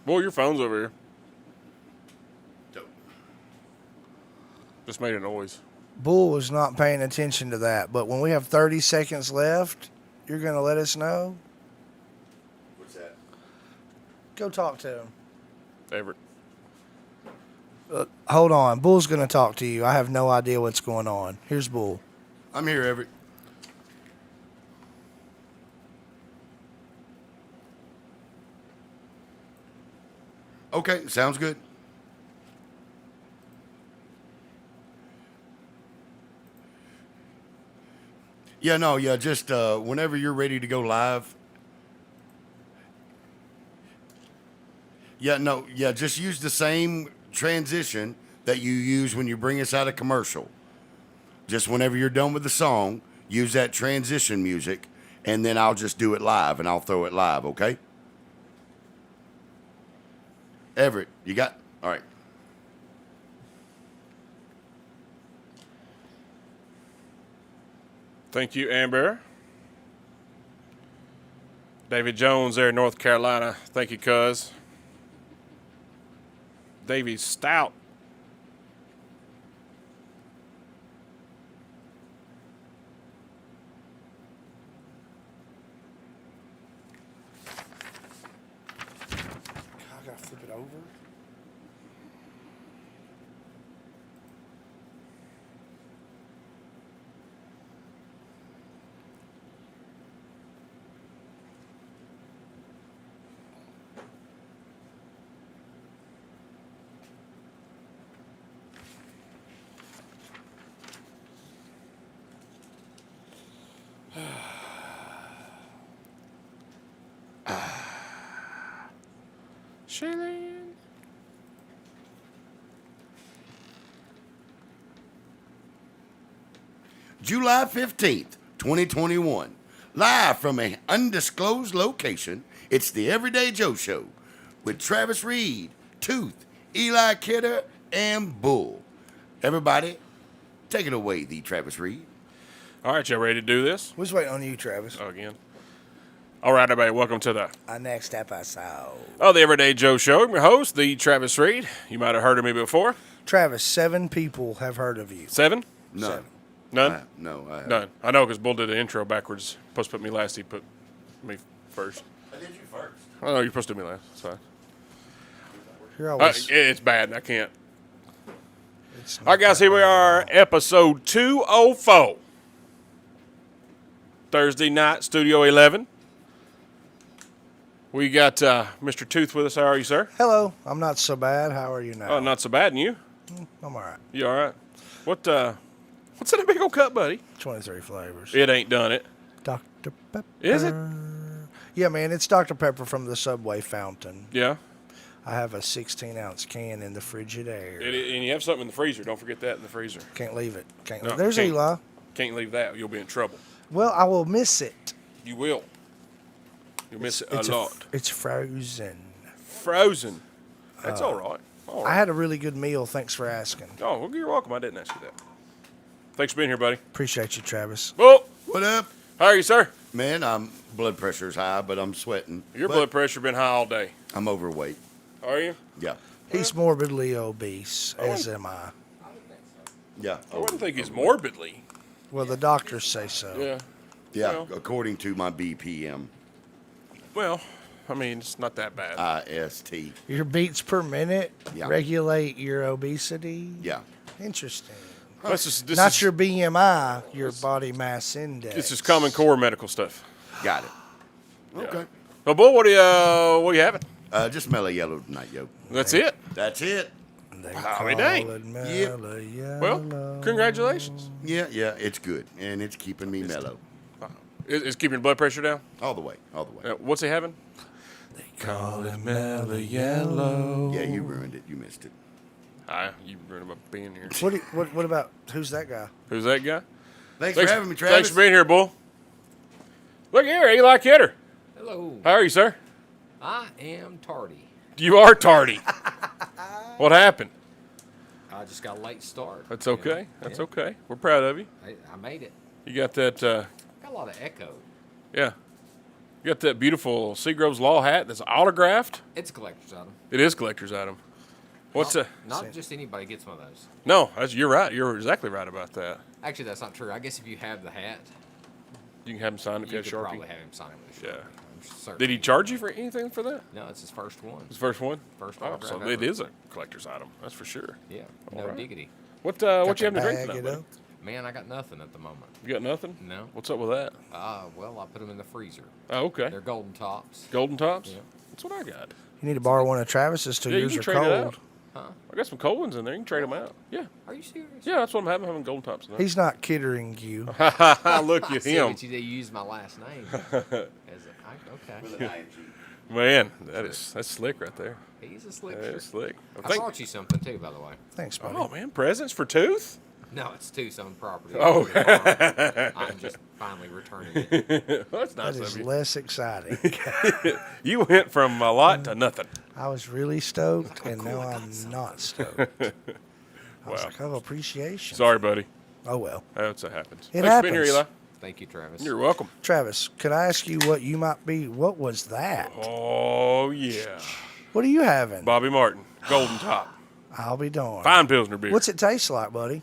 Boy, your phone's over here. Just made a noise. Bull was not paying attention to that, but when we have 30 seconds left, you're going to let us know? What's that? Go talk to him. Everett. Hold on. Bull's going to talk to you. I have no idea what's going on. Here's Bull. I'm here, Everett. Okay, sounds good. Yeah, just whenever you're ready to go live. Just use the same transition that you use when you bring us out a commercial. Just whenever you're done with the song, use that transition music, and then I'll just do it live, and I'll throw it live, okay? Everett, you got... All right. Thank you, Amber. David Jones there in North Carolina. Thank you, cuz. Davy Stout. I got to flip it over. Shailene. July 15th, 2021. Live from an undisclosed location, it's the Everyday Joe Show with Travis Reed, Tooth, Eli Kidder, and Bull. Everybody, take it away, the Travis Reed. All right, y'all ready to do this? We're just waiting on you, Travis. Again. All right, everybody, welcome to the Our next episode. the Everyday Joe Show. I'm your host, the Travis Reed. You might have heard of me before. Travis, 7 people have heard of you. 7? No. 7. None? I haven't. None. I know because Bull did the intro backwards. Supposed to put me last. He put me first. I did you first. I know you're supposed to do me last. It's fine. You're always, It's bad. I can't. it's All right, guys, here we are, episode 204. Thursday night, Studio 11. We got Mr. Tooth with us. How are you, sir? Hello. I'm not so bad. How are you now? Oh, not so bad. And you? I'm all right. You all right? What's in a big old cup, buddy? 23 flavors. It ain't done it. Dr. Pepper. Is it? Yeah, man. It's Dr. Pepper from the Subway fountain. Yeah. I have a 16-ounce can in the Frigidaire. And you have something in the freezer. Don't forget that in the freezer. Can't leave it. Can't No, leave. There's can't. Eli. Can't leave that. You'll be in trouble. Well, I will miss it. You will. You'll miss it a lot. It's frozen. Frozen. That's all right. All I right. had a really good meal. Thanks for asking. Oh, well, you're welcome. I didn't ask you that. Thanks for being here, buddy. Appreciate you, Travis. Well, What up? how are you, sir? Man, blood pressure's high, but I'm sweating. Your But blood pressure been high all day. I'm overweight. Are you? Yeah. He's morbidly obese, as am I. Yeah. I wouldn't think he's morbidly. Well, the doctors say so. Yeah. Yeah, Well. according to my BPM. Well, I mean, it's not that bad. IST. Your beats per minute Yeah. regulate your obesity. Yeah. Interesting. This Not is, your BMI, your body mass index. This is common core medical stuff. Got it. Okay. Well, boy, what are you having? Just mellow yellow tonight, yo. That's it. That's it. They Howie call dang. it Yep. mellow yellow. Well, congratulations. Yeah, it's good. And it's keeping me mellow. Is keeping your blood pressure down? All the way. What's he having? They call it mellow yellow. Yeah, you ruined it. You missed it. You ruined about being here. What about, who's that guy? Who's that guy? Thanks for having me, Travis. Thanks for being here, bull. Look here, Eli Kidder. Hello. How are you, sir? I am tardy. You are tardy. What happened? I just got a late start. That's you know? okay. That's Yeah. okay. We're proud of you. I made it. You got that, Got a lot of echo. yeah. You got that beautiful Seagrove's Law hat that's autographed. It's a collector's item. It is collector's item. What's Not just anybody gets one of those. No, you're right. You're exactly right about that. Actually, that's not true. I guess if you have the hat, You can have him signed if you you have could Sharpie. probably have him sign it with a Sharpie. Yeah. I'm certain. Did he charge you for anything for that? No, it's his first one. His first one? First Oh, autograph so ever. it is a collector's item. That's for sure. Yeah, All no right. diggity. What Got you having the to drink bag, tonight, you buddy? know? Man, I got nothing at the moment. You got nothing? No. What's up with that? Well, I put them in the freezer. Oh, okay. They're golden tops. Golden Tops? Yeah. That's what I got. You need to borrow one of Travis's till Yeah, you yours can are trade it out. cold. Huh? I got some cold ones in there. You can trade them out. Yeah. Are you serious? Yeah, that's what I'm having. I'm having Golden Tops in there. He's not kidding you. Look at See, him. but you used my last name. Okay. With an ING. Man, that's slick right there. He's a slick That shirt. is slick. Well, I brought you something too, by the way. Thanks, buddy. oh, man, presents for Tooth? No, it's Tucson property. Oh. I'm just finally returning it. Well, that's nice That is of you. less exciting. You went from a lot to nothing. I was really stoked, and now I'm not stoked. I was Wow. like, oh, appreciation. Sorry, buddy. Oh, well. That's what happens. It Thanks for being here, happens. Eli. Thank you, Travis. You're welcome. Travis, could I ask you what you might be? What was that? Oh, yeah. What are you having? Bobby Martin, Golden Top. I'll be darned. Fine Pilsner beer. What's it taste like, buddy?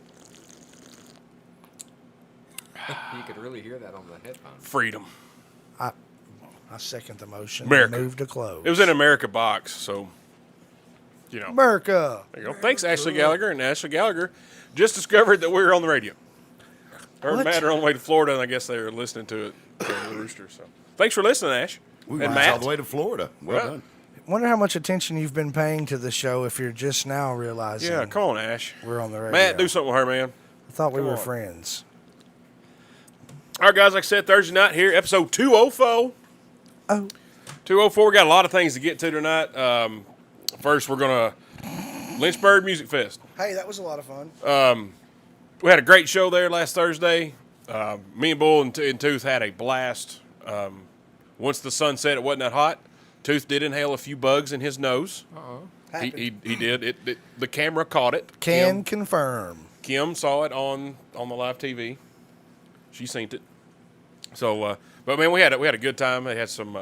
You could really hear that on the headphones. Freedom. I second the motion. America. Move to close. It was in America box, so, you know. America. There you go. Thanks, Ashley Gallagher. And Ashley Gallagher just discovered that we were on the radio. Her and What? Matt are on the way to Florida, and I guess they were listening to it on the Rooster. So, thanks for listening, Ash. We and went Matt. all the way to Florida. Well Right. done. Wonder how much attention you've been paying to the show if you're just now realizing Yeah, come on, Ash. we're on the radio. Matt, do something with her, man. I thought we come were on. friends. All right, guys, like I said, Thursday night here, episode 204. Oh, 204. We got a lot of things to get to tonight. First, we're going to Lynchburg Music Fest. hey, that was a lot of fun. We had a great show there last Thursday. Me and Bull and Tooth had a blast. Once the sun set, it wasn't that hot. Tooth did inhale a few bugs in his nose. He did. The camera caught it. Can confirm. Kim saw it on the live TV. She seen it. So, but man, we had a good time. They had some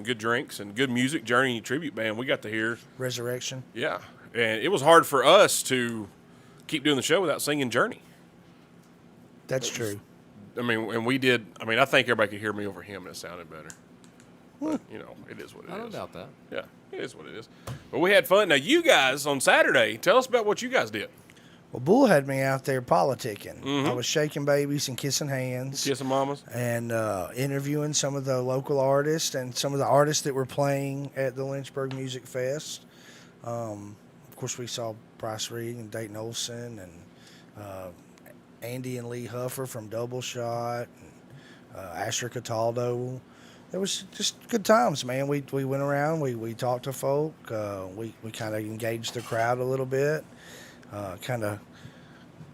good drinks and good music. Journey tribute band we got to hear. Resurrection. Yeah, and it was hard for us to keep doing the show without singing Journey. That's true. I mean, and we did. I mean, I think everybody could hear me over him, and it sounded better. But, you know, it is what it is. I don't doubt that. Yeah, it is what it is. But we had fun. Now, you guys on Saturday, tell us about what you guys did. Well, Bull had me out there politicking. Mm-hmm. I was shaking babies and kissing hands. Kissing mamas. And interviewing some of the local artists and some of the artists that were playing at the Lynchburg Music Fest. Of course, we saw Bryce Reed and Dayton Olson and Andy and Lee Huffer from Double Shot and Asher Cataldo. It was just good times, man. We went around, we talked to folk, we kind of engaged the crowd a little bit, kind of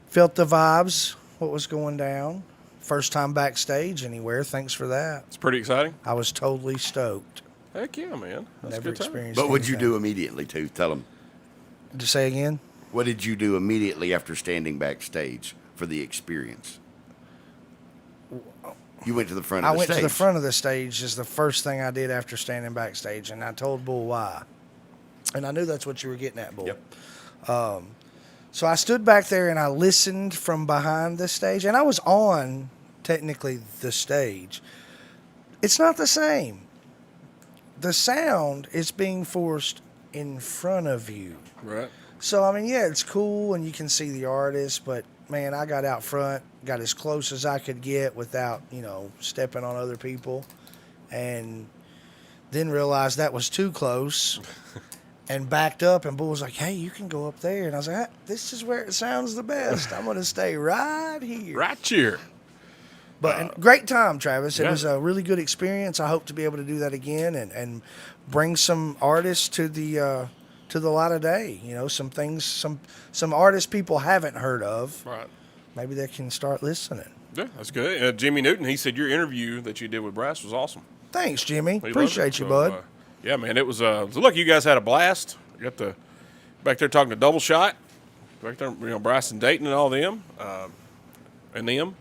felt the vibes, what was going down. First time backstage anywhere. Thanks for that. It's pretty exciting. I was totally stoked. Heck yeah, man. That's Never a good time. experienced But what'd you anything. do immediately, Tooth? Tell them. To say again? What did you do immediately after standing backstage for the experience? You went to the front of I the went stage. to the front of the stage is the first thing I did after standing backstage, and I told Bull why. And I knew that's what you were getting at, Bull. Yep. So I stood back there and I listened from behind the stage, and I was on, technically, the stage. It's not the same. The sound is being forced in front of you. Right. So, I mean, yeah, it's cool and you can see the artist, but, man, I got out front, got as close as I could get without, stepping on other people, and then realized that was too close and backed up, and Bull was like, hey, you can go up there. And I was like, this is where it sounds the best. I'm going to stay right here. Right here. But and great time, Travis. It Yeah. was a really good experience. I hope to be able to do that again and bring some artists to the light of day. Some things, some artists people haven't heard of. Right. Maybe they can start listening. Yeah, that's good. Jimmy Newton, he said your interview that you did with Bryce was awesome. Thanks, Jimmy. He loved it. Appreciate you, So, bud. Yeah, man, it was. So look, you guys had a blast. You got back there talking to Double Shot. back there, Bryce and Dayton and all them, and them.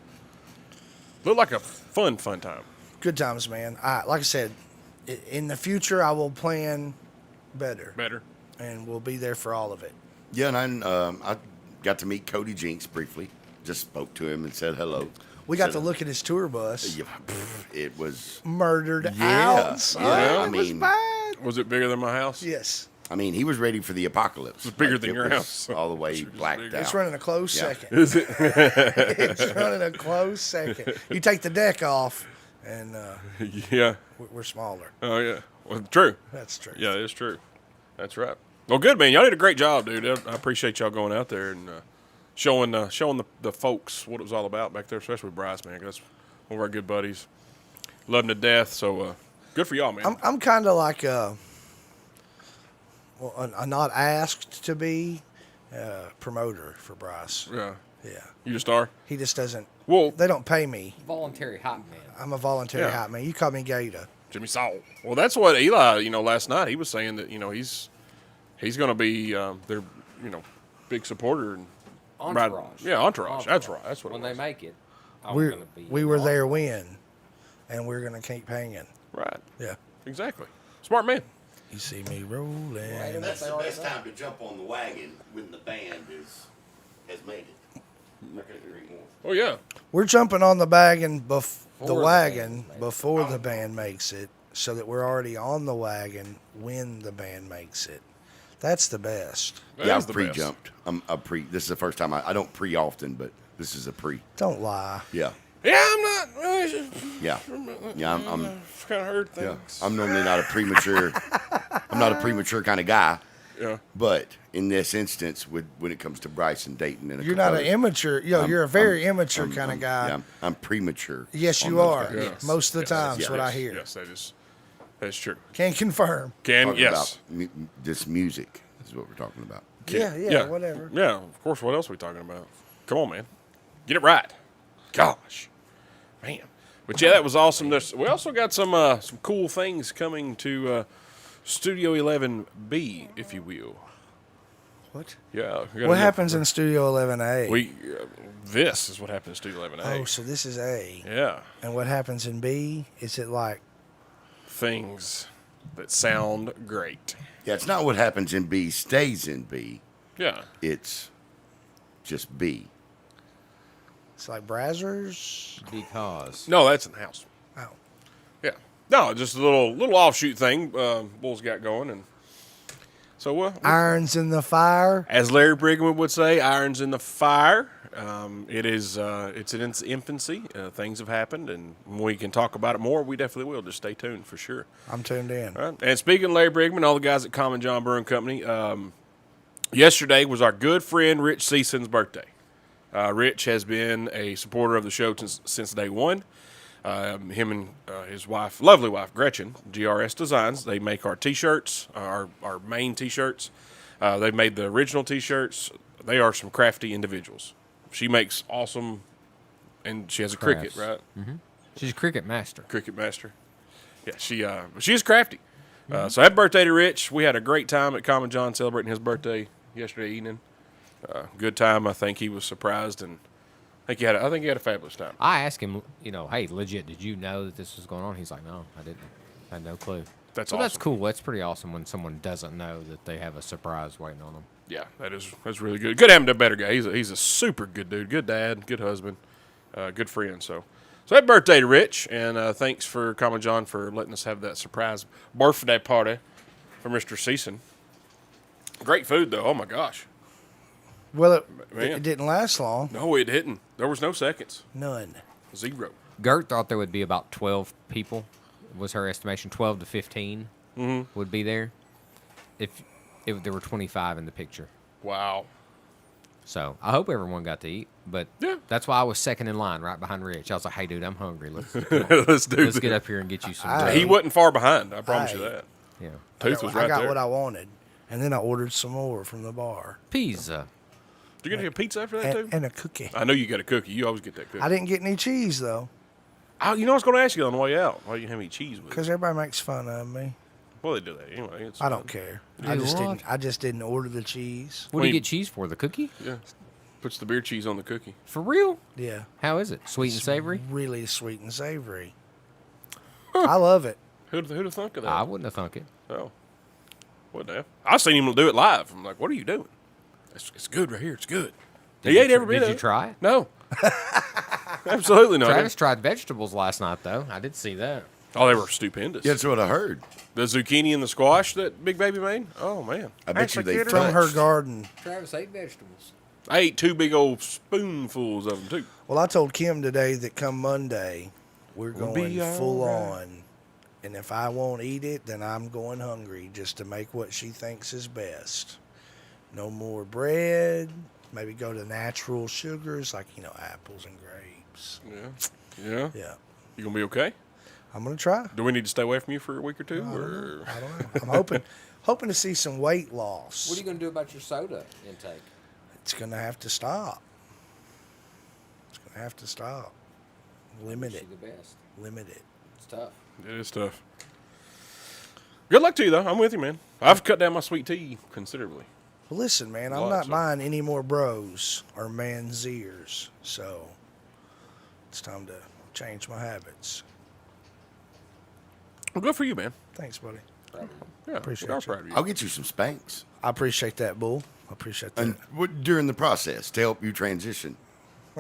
Looked like a fun time. Good times, man. Like I said, in the future, I will plan better. And we'll be there for all of it. Yeah, and I got to meet Cody Jinks briefly. Just spoke to him and said hello. We got to look at his tour bus. Yeah, it was Murdered out. Yeah, It was bad. Was it bigger than my house? Yes. I mean, he was ready for the apocalypse. It's bigger than it your was house. all the way blacked out. It's running a close second. Is it? It's running a close second. You take the deck off, and Yeah. we're smaller. Oh yeah. Well, true. That's true. Yeah, it's true. That's right. Well, good, man. Y'all did a great job, dude. I appreciate y'all going out there and showing the folks what it was all about back there, especially with Bryce, man. 'Cause that's one of our good buddies. Love him to death. So good for y'all, man. I'm kind of like a not asked to be promoter for Bryce. Yeah. Yeah. You just are? He just doesn't. Well, They don't pay me. Voluntary hot man. I'm a voluntary Yeah. hot man. You call me Gator. Jimmy Saul. Well, that's what Eli, last night he was saying that, he's going to be their, big supporter. And Entourage. Yeah, entourage. That's right. That's what When it they was. make it, I'm We gonna be we were involved. there when, and we're gonna keep hanging. Right. Yeah. Exactly. Smart man. You see me rolling. That's the best time to jump on the wagon when the band has made it. I couldn't agree more. Oh, yeah. We're jumping on the wagon the the wagon band makes it. before the band makes it, so that we're already on the wagon when the band makes it. That's the best. That Yeah, is I've the best. pre-jumped. I'm a pre. This is the first time I don't pre often, but this is a pre. Don't lie. Yeah, Yeah, I'm not. yeah, yeah. I'm kind of heard yeah. things. I'm normally not a premature. I'm not a premature kind of guy. Yeah. But in this instance, when it comes to Bryce and Dayton, and a You're couple not an others, immature. You're a very immature kind of guy. Yeah, I'm premature. Yes, on you those are. guys. Yes. Most of the time, yes, that's what I hear. Yes, that's true. Can confirm. Talking Yes. about this music is what we're talking about. Yeah, whatever. Yeah, of course. What else are we talking about? Come on, man. Get it right. Gosh. Man. But yeah, that was awesome. We also got some cool things coming to Studio 11B, if you will. What? Yeah. we got What a- happens in Studio 11A? This is what happens in Studio 11A. Oh, so this is A. Yeah. And what happens in B? Is it like Things that sound great. Yeah, it's not what happens in B stays in B. Yeah. It's just B. it's like Brazzers? Because No, that's in the house. Oh. Yeah. No, just a little offshoot thing Bull's got going. And so, Irons in the fire. as Larry Brigman would say, irons in the fire. It's in its infancy. Things have happened, and when we can talk about it more, we definitely will. Just stay tuned for sure. I'm tuned in. All right. And speaking of Larry Brigman, all the guys at Common John Brewing Company, yesterday was our good friend Rich Season's birthday. Rich has been a supporter of the show since day one. Him and his wife, lovely wife, Gretchen, GRS Designs, they make our T-shirts, our main T-shirts. They made the original T-shirts. They are some crafty individuals. She makes awesome, and she has a cricket, Crafts. right? she's a cricket master. Cricket master. Yeah, she is crafty. So happy birthday to Rich. We had a great time at Common John celebrating his birthday yesterday evening. Good time. I think he was surprised, and I think he had a fabulous time. I asked him, hey, legit, did you know that this was going on? He's like, no, I didn't. I had no clue. That's so awesome. That's cool. That's pretty awesome when someone doesn't know that they have a surprise waiting on them. Yeah, that's really good. Good having a better guy. He's a super good dude. Good dad. Good husband. Good friend. So happy birthday to Rich, and thanks for Common John for letting us have that surprise birthday party for Mr. Season. Great food though. Oh my gosh. Well, Man. it didn't last long. No, it didn't. There was no seconds. None. Zero. Gert thought there would be about 12 people, was her estimation. 12 to 15 would be there if there were 25 in the picture. Wow. So I hope everyone got to eat, but Yeah. that's why I was second in line right behind Rich. I was like, hey, dude, I'm hungry. Let's Let's do let's this. get up here and get you some Hey. bread. He wasn't far behind. I promise you Hey. that. Yeah. Tooth was right I got there. what I wanted, and then I ordered some more from the bar Pizza. Did you get a pizza after that too? and a cookie. I know you got a cookie. You always get that cookie. I didn't get any cheese though, I was going to ask you on the way out. Why you didn't have any cheese with it? because everybody makes fun of me. Well, they do that anyway. It's I don't care. Do what? I just didn't order the cheese. What do you get cheese for? The cookie? Yeah. Puts the beer cheese on the cookie. For real? Yeah. How is it? Sweet and savory? Really sweet and savory. I love it. Who'd have thunk of that? I wouldn't have thunk it. Oh. What the hell? I seen him do it live. I'm like, what are you doing? It's good right here. It's good. He ate every bit of it. Did you try it? No. Absolutely not. Travis tried vegetables last night, though. I did see that. Oh, they were stupendous. That's what I heard. The zucchini and the squash that Big Baby made? Oh, man. I bet you they From her touched. garden. Travis ate vegetables. I ate 2 big old spoonfuls of them, too. Well, I told Kim today that come Monday, we're We'll going be full all right. on. And if I won't eat it, then I'm going hungry just to make what she thinks is best. No more bread. Maybe go to natural sugars like, apples and grapes. Yeah. Yeah? Yeah. You going to be okay? I'm going to try. Do we need to stay away from you for a week or two? I Or? don't know. I'm hoping to see some weight loss. What are you going to do about your soda intake? It's going to have to stop. It's going to have to stop. Limit Wish it. you the best. Limit it. It's tough. It is tough. Good luck to you, though. I'm with you, man. I've cut down my sweet tea considerably. Well, listen, man, I'm Lots not of- buying any more bros or man's ears, so it's time to change my habits. Well, good for you, man. Thanks, buddy. Yeah, Appreciate we are you. proud of you. I'll get you some Spanx. I appreciate that, Bull. I appreciate that. And during the process to help you transition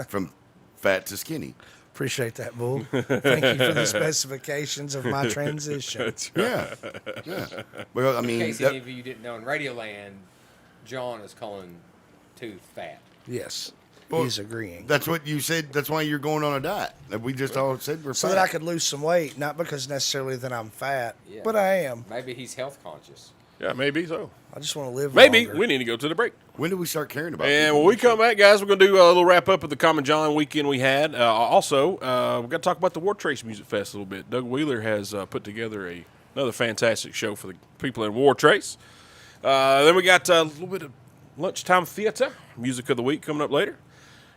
from fat to skinny. Appreciate that, Bull. Thank you for the specifications of my transition. That's right. Yeah. Well, I In mean, case any of you didn't know, in Radioland, John is calling Tooth fat. Yes, Well, he's agreeing. that's what you said. That's why you're going on a diet. That we just all said we're So fat. that I could lose some weight, not because necessarily that I'm fat, Yeah. but I am. Maybe he's health conscious. Yeah, maybe so. I just want to live Maybe longer. we need to go to the break. When do we start caring about And people? when we come back, guys, we're going to do a little wrap up of the Common John weekend we had. Also, we've got to talk about the Wartrace Music Fest a little bit. Doug Wheeler has put together another fantastic show for the people in Wartrace. Then we got a little bit of lunchtime theater, music of the week coming up later.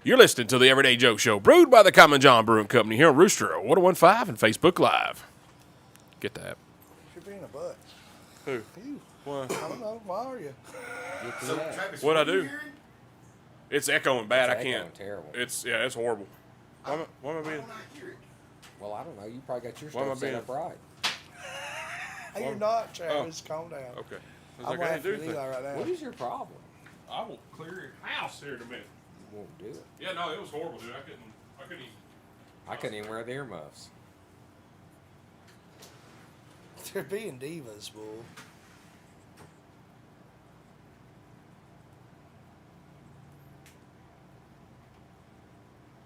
You're listening to the Everyday Joe Show, brewed by the Common John Brewing Company here on Rooster 1015 and Facebook Live. Get that. You're being a butt. Who? You. Why? I don't know. Why are you? So, Travis, What'd I what are you do? hearing? It's echoing bad. It's I can't. echoing terrible. It's horrible. Why am I being? I don't hear it. Well, I don't know. You probably got your Why am I stuff set being- up right. Hey, you're not, Travis. Calm down. Okay. I was I'm like, I didn't do laughing at anything. Eli right now. What is your problem? I will clear your house here in a minute. You won't do it. Yeah, no, it was horrible, dude. I couldn't even. I couldn't even wear the earmuffs. They're being divas, Bull.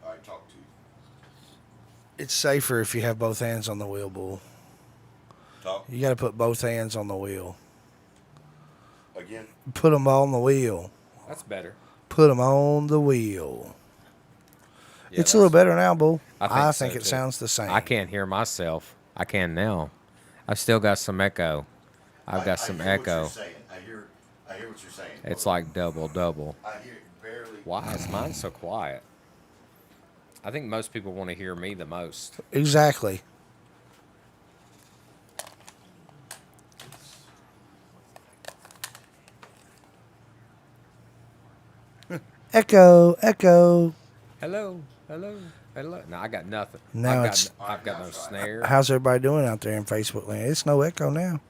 All right, talk to you. It's safer if you have both hands on the wheel, Bull. Talk You got to put both hands on the wheel. again. Put them on the wheel. That's better. Put them on the wheel. Yeah, It's a little better now, Bull. I I think think so, it too. sounds the same. I can't hear myself. I can now. I've still got some echo. I've got some I hear echo. What you're saying. I hear what you're saying. It's like double. I hear it barely. Why is mine so quiet? I think most people want to hear me the most. Exactly. Echo, echo. Hello, hello, hello. No, I got nothing. Now I've got no snare. How's everybody doing out there in Facebook land? It's no echo now.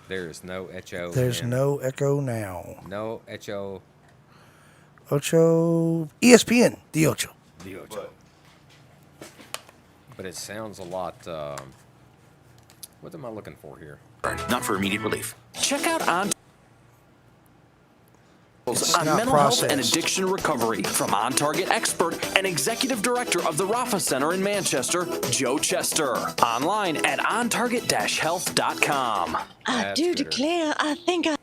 There is no echo. There's in- no echo now. no echo. Ocho. ESPN. The Ocho. The ocho. But it sounds a lot. What am I looking for here? Not for immediate relief. Check out It's on not mental health and processed. addiction recovery from On-Target expert and executive director of the Rafa Center in Manchester, Joe Chester. Online at ontarget-health.com. I That's do better. declare, I think I.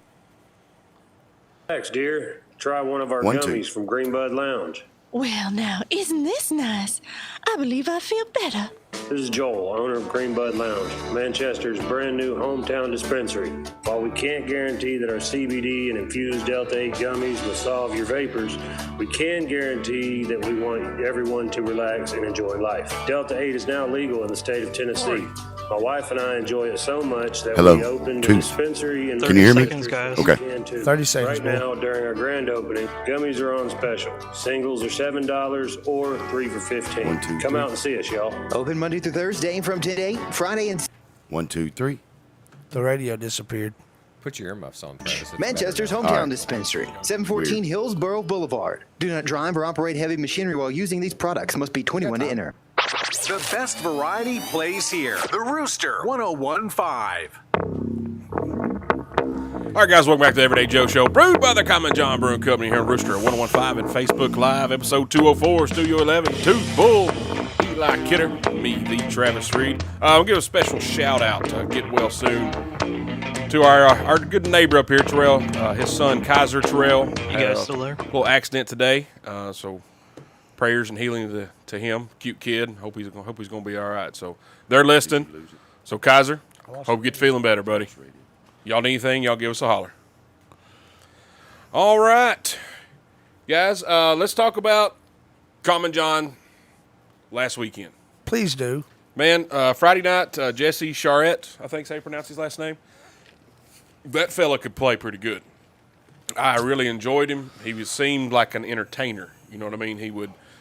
Thanks, dear. Try one of our 1, 2. gummies from Greenbud Lounge. Well, now, isn't this nice? I believe I feel better. This is Joel, owner of Greenbud Lounge, Manchester's brand new hometown dispensary. While we can't guarantee that our CBD and infused Delta 8 gummies will solve your vapors, we can guarantee that we want everyone to relax and enjoy life. Delta 8 is now legal in the state of Tennessee. My wife and I enjoy it so much that Hello. we opened a Two. dispensary in Can you hear me? seconds, guys. Okay. 30 seconds, Right boy. now, during our grand opening, gummies are on special. Singles are $7 or 3 for $15. 1, 2, Come 3. out and see us, y'all. Open Monday through Thursday from 10 to 8, Friday and 1, 2, 3. The radio disappeared. Put your earmuffs on, Travis. It's Manchester's better hometown All right. dispensary, 714 Weird. Hillsborough Boulevard. Do not drive or operate heavy machinery while using these products. Must be 21 to enter. The best variety plays here. The Rooster 1015. All right, guys, welcome back to the Everyday Joe Show, brewed by the Common John Brewing Company here in Rooster 1015 and Facebook Live, episode 204, Studio 11, Tooth Bull, Eli Kidder, me, the Travis Reed. I'll give a special shout out, get well soon, to our good neighbor up here, Terrell, his son, Kaiser Terrell. You guys still there? Little accident today, so prayers and healing to him. Cute kid. Hope he's gonna be all right. So they're listening. So Kaiser, hope you get feeling better, buddy. Y'all need anything? Y'all give us a holler. All right, guys. Let's talk about Common John last weekend. Please do. Man, Friday night, Jesse Charette, I think is how you pronounce his last name. That fella could play pretty good. I really enjoyed him. He seemed like an entertainer. You know what I mean?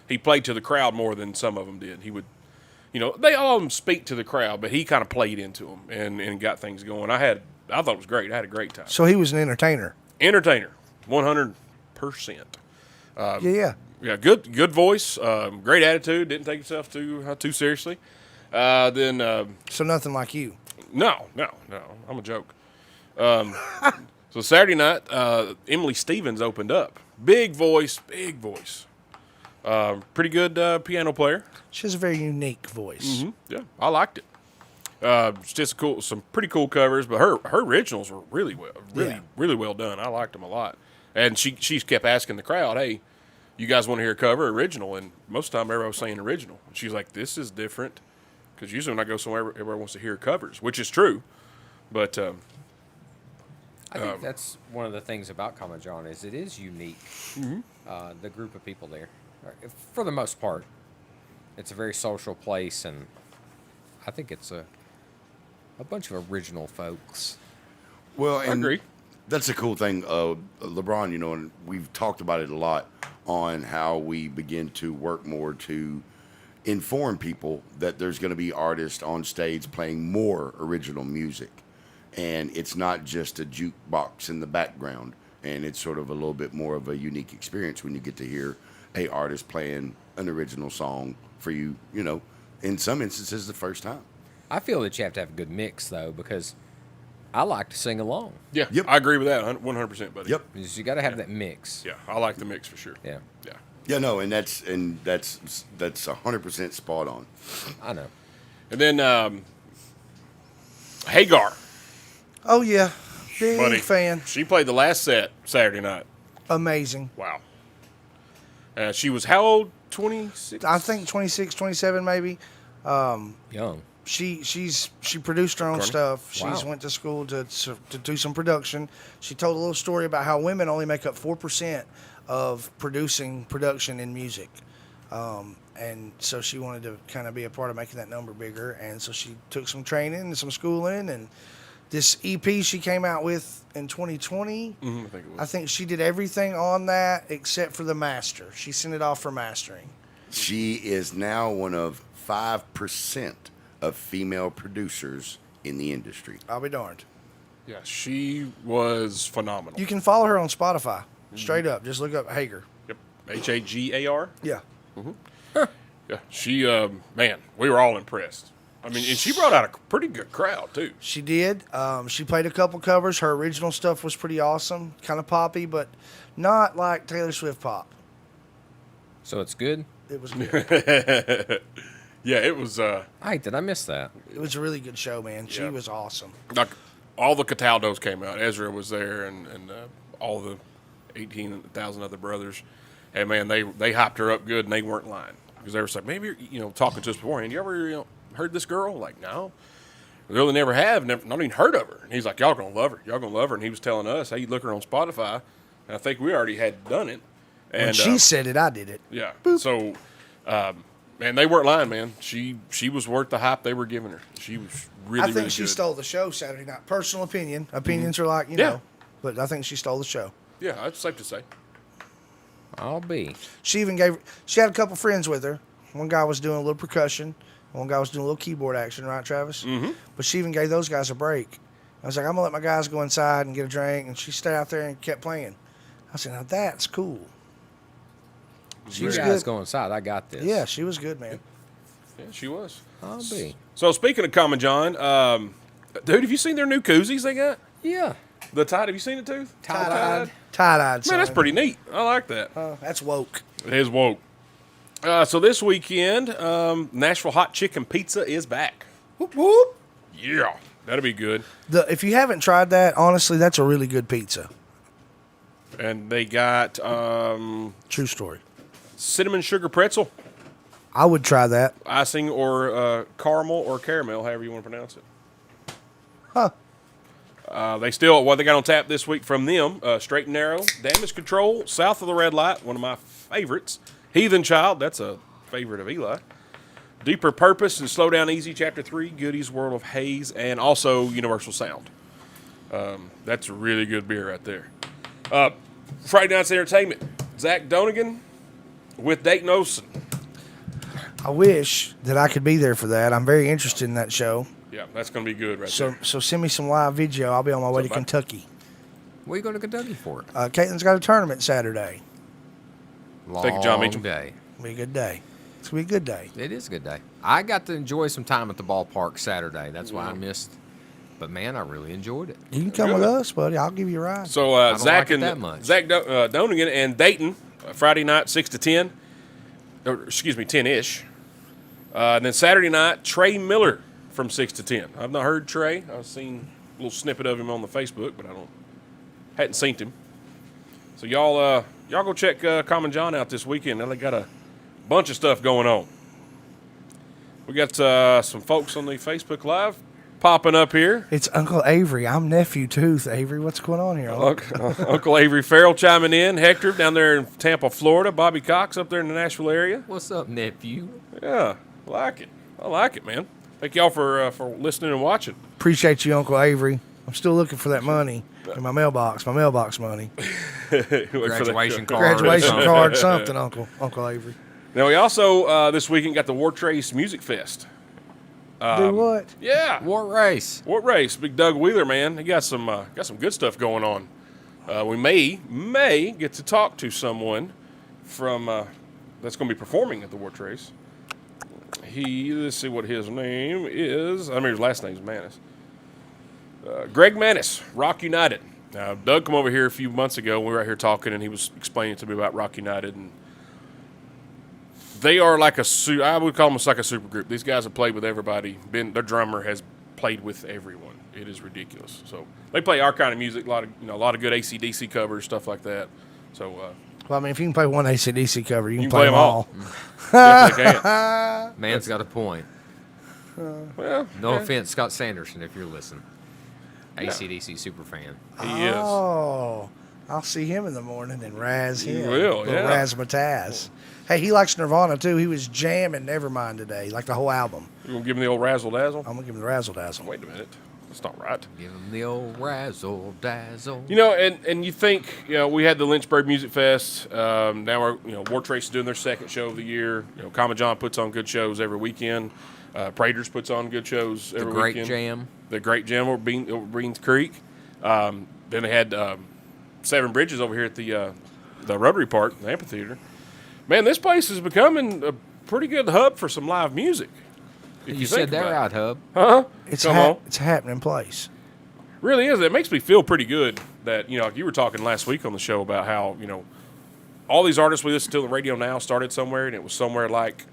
He played to the crowd more than some of them did. He would, they all of them speak to the crowd, but he kind of played into them and got things going. I thought it was great. I had a great time. So he was an entertainer. Entertainer, 100%. Yeah. Yeah, good voice, great attitude. Didn't take himself too seriously. So nothing like you. No, I'm a joke. So Saturday night, Emily Stevens opened up. Big voice. Pretty good piano player. She has a very unique voice. Yeah, I liked it. It's just some pretty cool covers, but her originals were really well done. I liked them a lot. And she kept asking the crowd, "Hey, you guys want to hear a cover original?" And most of the time, everybody was saying original. And she's like, "This is different," because usually when I go somewhere, everybody wants to hear covers, which is true. But I think that's one of the things about Common John is it is unique. The group of people there, for the most part, it's a very social place, and I think it's a bunch of original folks. Well, I agree. That's a cool thing. LeBron, and we've talked about it a lot on how we begin to work more to inform people that there's going to be artists on stage playing more original music. And it's not just a jukebox in the background. And it's sort of a little bit more of a unique experience when you get to hear a artist playing an original song for you, in some instances the first time. I feel that you have to have a good mix, though, because I like to sing along. Yeah, Yep. I agree with that 100%, buddy. Yep. You got to have that mix. Yeah, I like the mix for sure. Yeah, Yeah. Yeah, no, and that's 100% spot on. I know. And then Hagar, Oh, yeah. Big buddy, fan. she played the last set Saturday night. Amazing. Wow. She was how old? 26? I think 26, 27 maybe. Young. She produced her own Carney? stuff. She's Wow. went to school to do some production. She told a little story about how women only make up 4% of production in music. And so she wanted to kind of be a part of making that number bigger. And so she took some training and some schooling. And this EP she came out with in 2020, I think it was. I think she did everything on that except for the master. She sent it off for mastering. She is now one of 5% of female producers in the industry. I'll be darned. Yeah, she was phenomenal. You can follow her on Spotify. Straight up. Just look up Hagar. Yep. Hagar. Yeah. Yeah, she, man, we were all impressed. I mean, and she brought out a pretty good crowd, too. She did. She played a couple covers. Her original stuff was pretty awesome. Kind of poppy, but not like Taylor Swift pop. So it's good? It was good. Yeah, it was, Hey, did I miss that? It was a really good show, man. She Yeah. was awesome. like, all the Cataldos came out. Ezra was there and all the 18,000 other brothers. And, man, they hyped her up good, and they weren't lying. Because they were like, maybe, talking to us beforehand, you ever, heard this girl? Like, no. We really never have, not even heard of her. And he's like, y'all going to love her. Y'all going to love her. And he was telling us, hey, you look her on Spotify. And I think we already had done it. And When she said it, I did it. yeah. So, Man, they weren't lying, man. She was worth the hype they were giving her. She was really, I think really she good. stole the show Saturday night. Personal opinion. Opinions are like, you know. But I think she stole the show. Yeah, that's safe to say. I'll be. She had a couple friends with her. One guy was doing a little percussion. One guy was doing a little keyboard action, right, Travis? Mm-hmm. But she even gave those guys a break. I was like, I'm going to let my guys go inside and get a drink. And she stayed out there and kept playing. I said, now that's cool. You guys go inside. I got this. Yeah, she was good, man. Yeah, she was. I'll be. So speaking of Common John, dude, have you seen their new koozies they got? Yeah. The Tide, have you seen it too? Tie-dyed. Man, that's pretty neat. I like that. That's woke. It is woke. So this weekend, Nashville Hot Chicken Pizza is back. Whoop, whoop. Yeah, that'll be good. If you haven't tried that, honestly, that's a really good pizza. And they got True story. cinnamon sugar pretzel, I would try that. icing or caramel or caramel, however you want to pronounce it. Huh. They still, what they got on tap this week from them, Straight and Narrow, Damage Control, South of the Red Light, one of my favorites, Heathen Child, that's a favorite of Eli, Deeper Purpose and Slow Down Easy, Chapter 3, Goodies, World of Haze, and also Universal Sound. That's a really good beer right there. Friday Night's Entertainment, Zach Donegan with Dayton Olson. I wish that I could be there for that. I'm very interested in that show. Yeah, that's going to be good right So there. so send me some live video. I'll be on my way to Somebody. Kentucky. Where you going to Kentucky for? Caitlin's got a tournament Saturday. Thank you, John Meacham. Day. It'll be a good day. It's going to be a good day. It is a good day. I got to enjoy some time at the ballpark Saturday. That's why I missed. But, man, I really enjoyed it. You can come with us, buddy. I'll give you a ride. So don't Zach like it and that much. Zach Donegan and Dayton, Friday night 6 to 10, or excuse me, 10-ish. And then Saturday night, Trey Miller from 6 to 10. I've not heard Trey. I've seen a little snippet of him on the Facebook, but hadn't seen him. So y'all go check Common John out this weekend. Now they got a bunch of stuff going on. We got some folks on the Facebook Live popping up here. It's Uncle Avery. I'm Nephew Tooth. Avery, what's going on here? Uncle Avery Farrell chiming in. Hector down there in Tampa, Florida. Bobby Cox up there in the Nashville area. What's up, nephew? Yeah, I like it. I like it, man. Thank y'all for listening and watching. Appreciate you, Uncle Avery. I'm still looking for that money in my mailbox money. Graduation card. Graduation card, something, Uncle Avery. Now, we also, this weekend, got the Wartrace Music Fest. Do what? Yeah. Wartrace. Wartrace. Big Doug Wheeler, man. He got some good stuff going on. We may get to talk to someone from that's going to be performing at the Wartrace. Let's see what his name is. I mean, his last name's Manis. Greg Manis, Rock United. Now, Doug came over here a few months ago. We were out here talking, and he was explaining to me about Rock United. And they are like I would call them like a super group. These guys have played with everybody. Their drummer has played with everyone. It is ridiculous. So they play our kind of music, a lot of good AC/DC covers, stuff like that. So, well, I mean, if you can play one AC/DC cover, you can play them all. Definitely can. Man's got a point. Well, No offense, Scott Sanderson, if you're listening. AC/DC super fan. He is. Oh, I'll see him in the morning and razz him. You will, yeah. Razzmatazz. Hey, he likes Nirvana, too. He was jamming Nevermind today, like the whole album. You going to give him the old razzle dazzle? I'm going to give him the razzle dazzle. Wait a minute. That's not right. Give him the old razzle dazzle. You know, and you think, we had the Lynchburg Music Fest. Now we're, Wartrace is doing their second show of the year. Common John puts on good shows every weekend. Praters puts on good shows every weekend. The Great Jam over Beans Creek. Then they had Seven Bridges over here at the Rotary Park, the amphitheater. Man, this place is becoming a pretty good hub for some live music. You said that right, Hub. Huh? It's a happening place. Really is. It makes me feel pretty good that, like you were talking last week on the show about how, all these artists we listen to on the radio now started somewhere, and it was somewhere like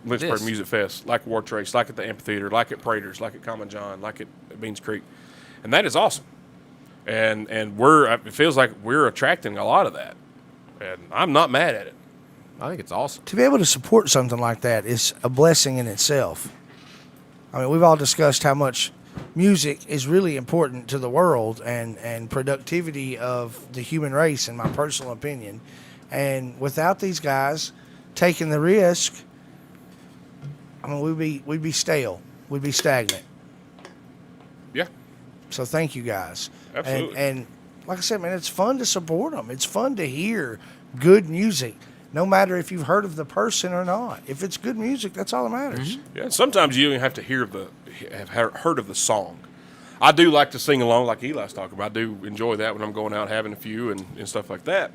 Lynchburg Music Fest, like Wartrace, like at the amphitheater, like at Praters, like at Common John, like at Beans Creek. And that is awesome. And it feels like we're attracting a lot of that. And I'm not mad at it. I think it's awesome. To be able to support something like that is a blessing in itself. I mean, we've all discussed how much music is really important to the world and productivity of the human race, in my personal opinion. And without these guys taking the risk I mean, we'd be stale. We'd be stagnant. Yeah. So thank you guys. Absolutely. And like I said, man, it's fun to support them. It's fun to hear good music, no matter if you've heard of the person or not. If it's good music, that's all that matters. Yeah, and sometimes you don't even have to have heard of the song. I do like to sing along, like Eli's talking about. I do enjoy that when I'm going out having a few and stuff like that.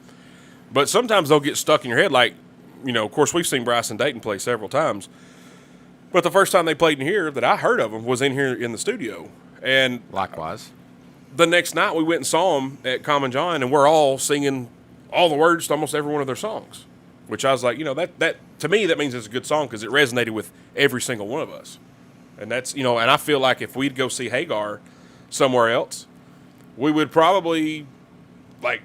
But sometimes they'll get stuck in your head. Like, of course, we've seen Bryson Dayton play several times. But the first time they played in here that I heard of them was in here in the studio. And Likewise. The next night we went and saw them at Common John, and we're all singing all the words to almost every one of their songs. Which I was like, that to me, that means it's a good song because it resonated with every single one of us. And that's, and I feel like if we'd go see Hagar somewhere else, we would probably, like,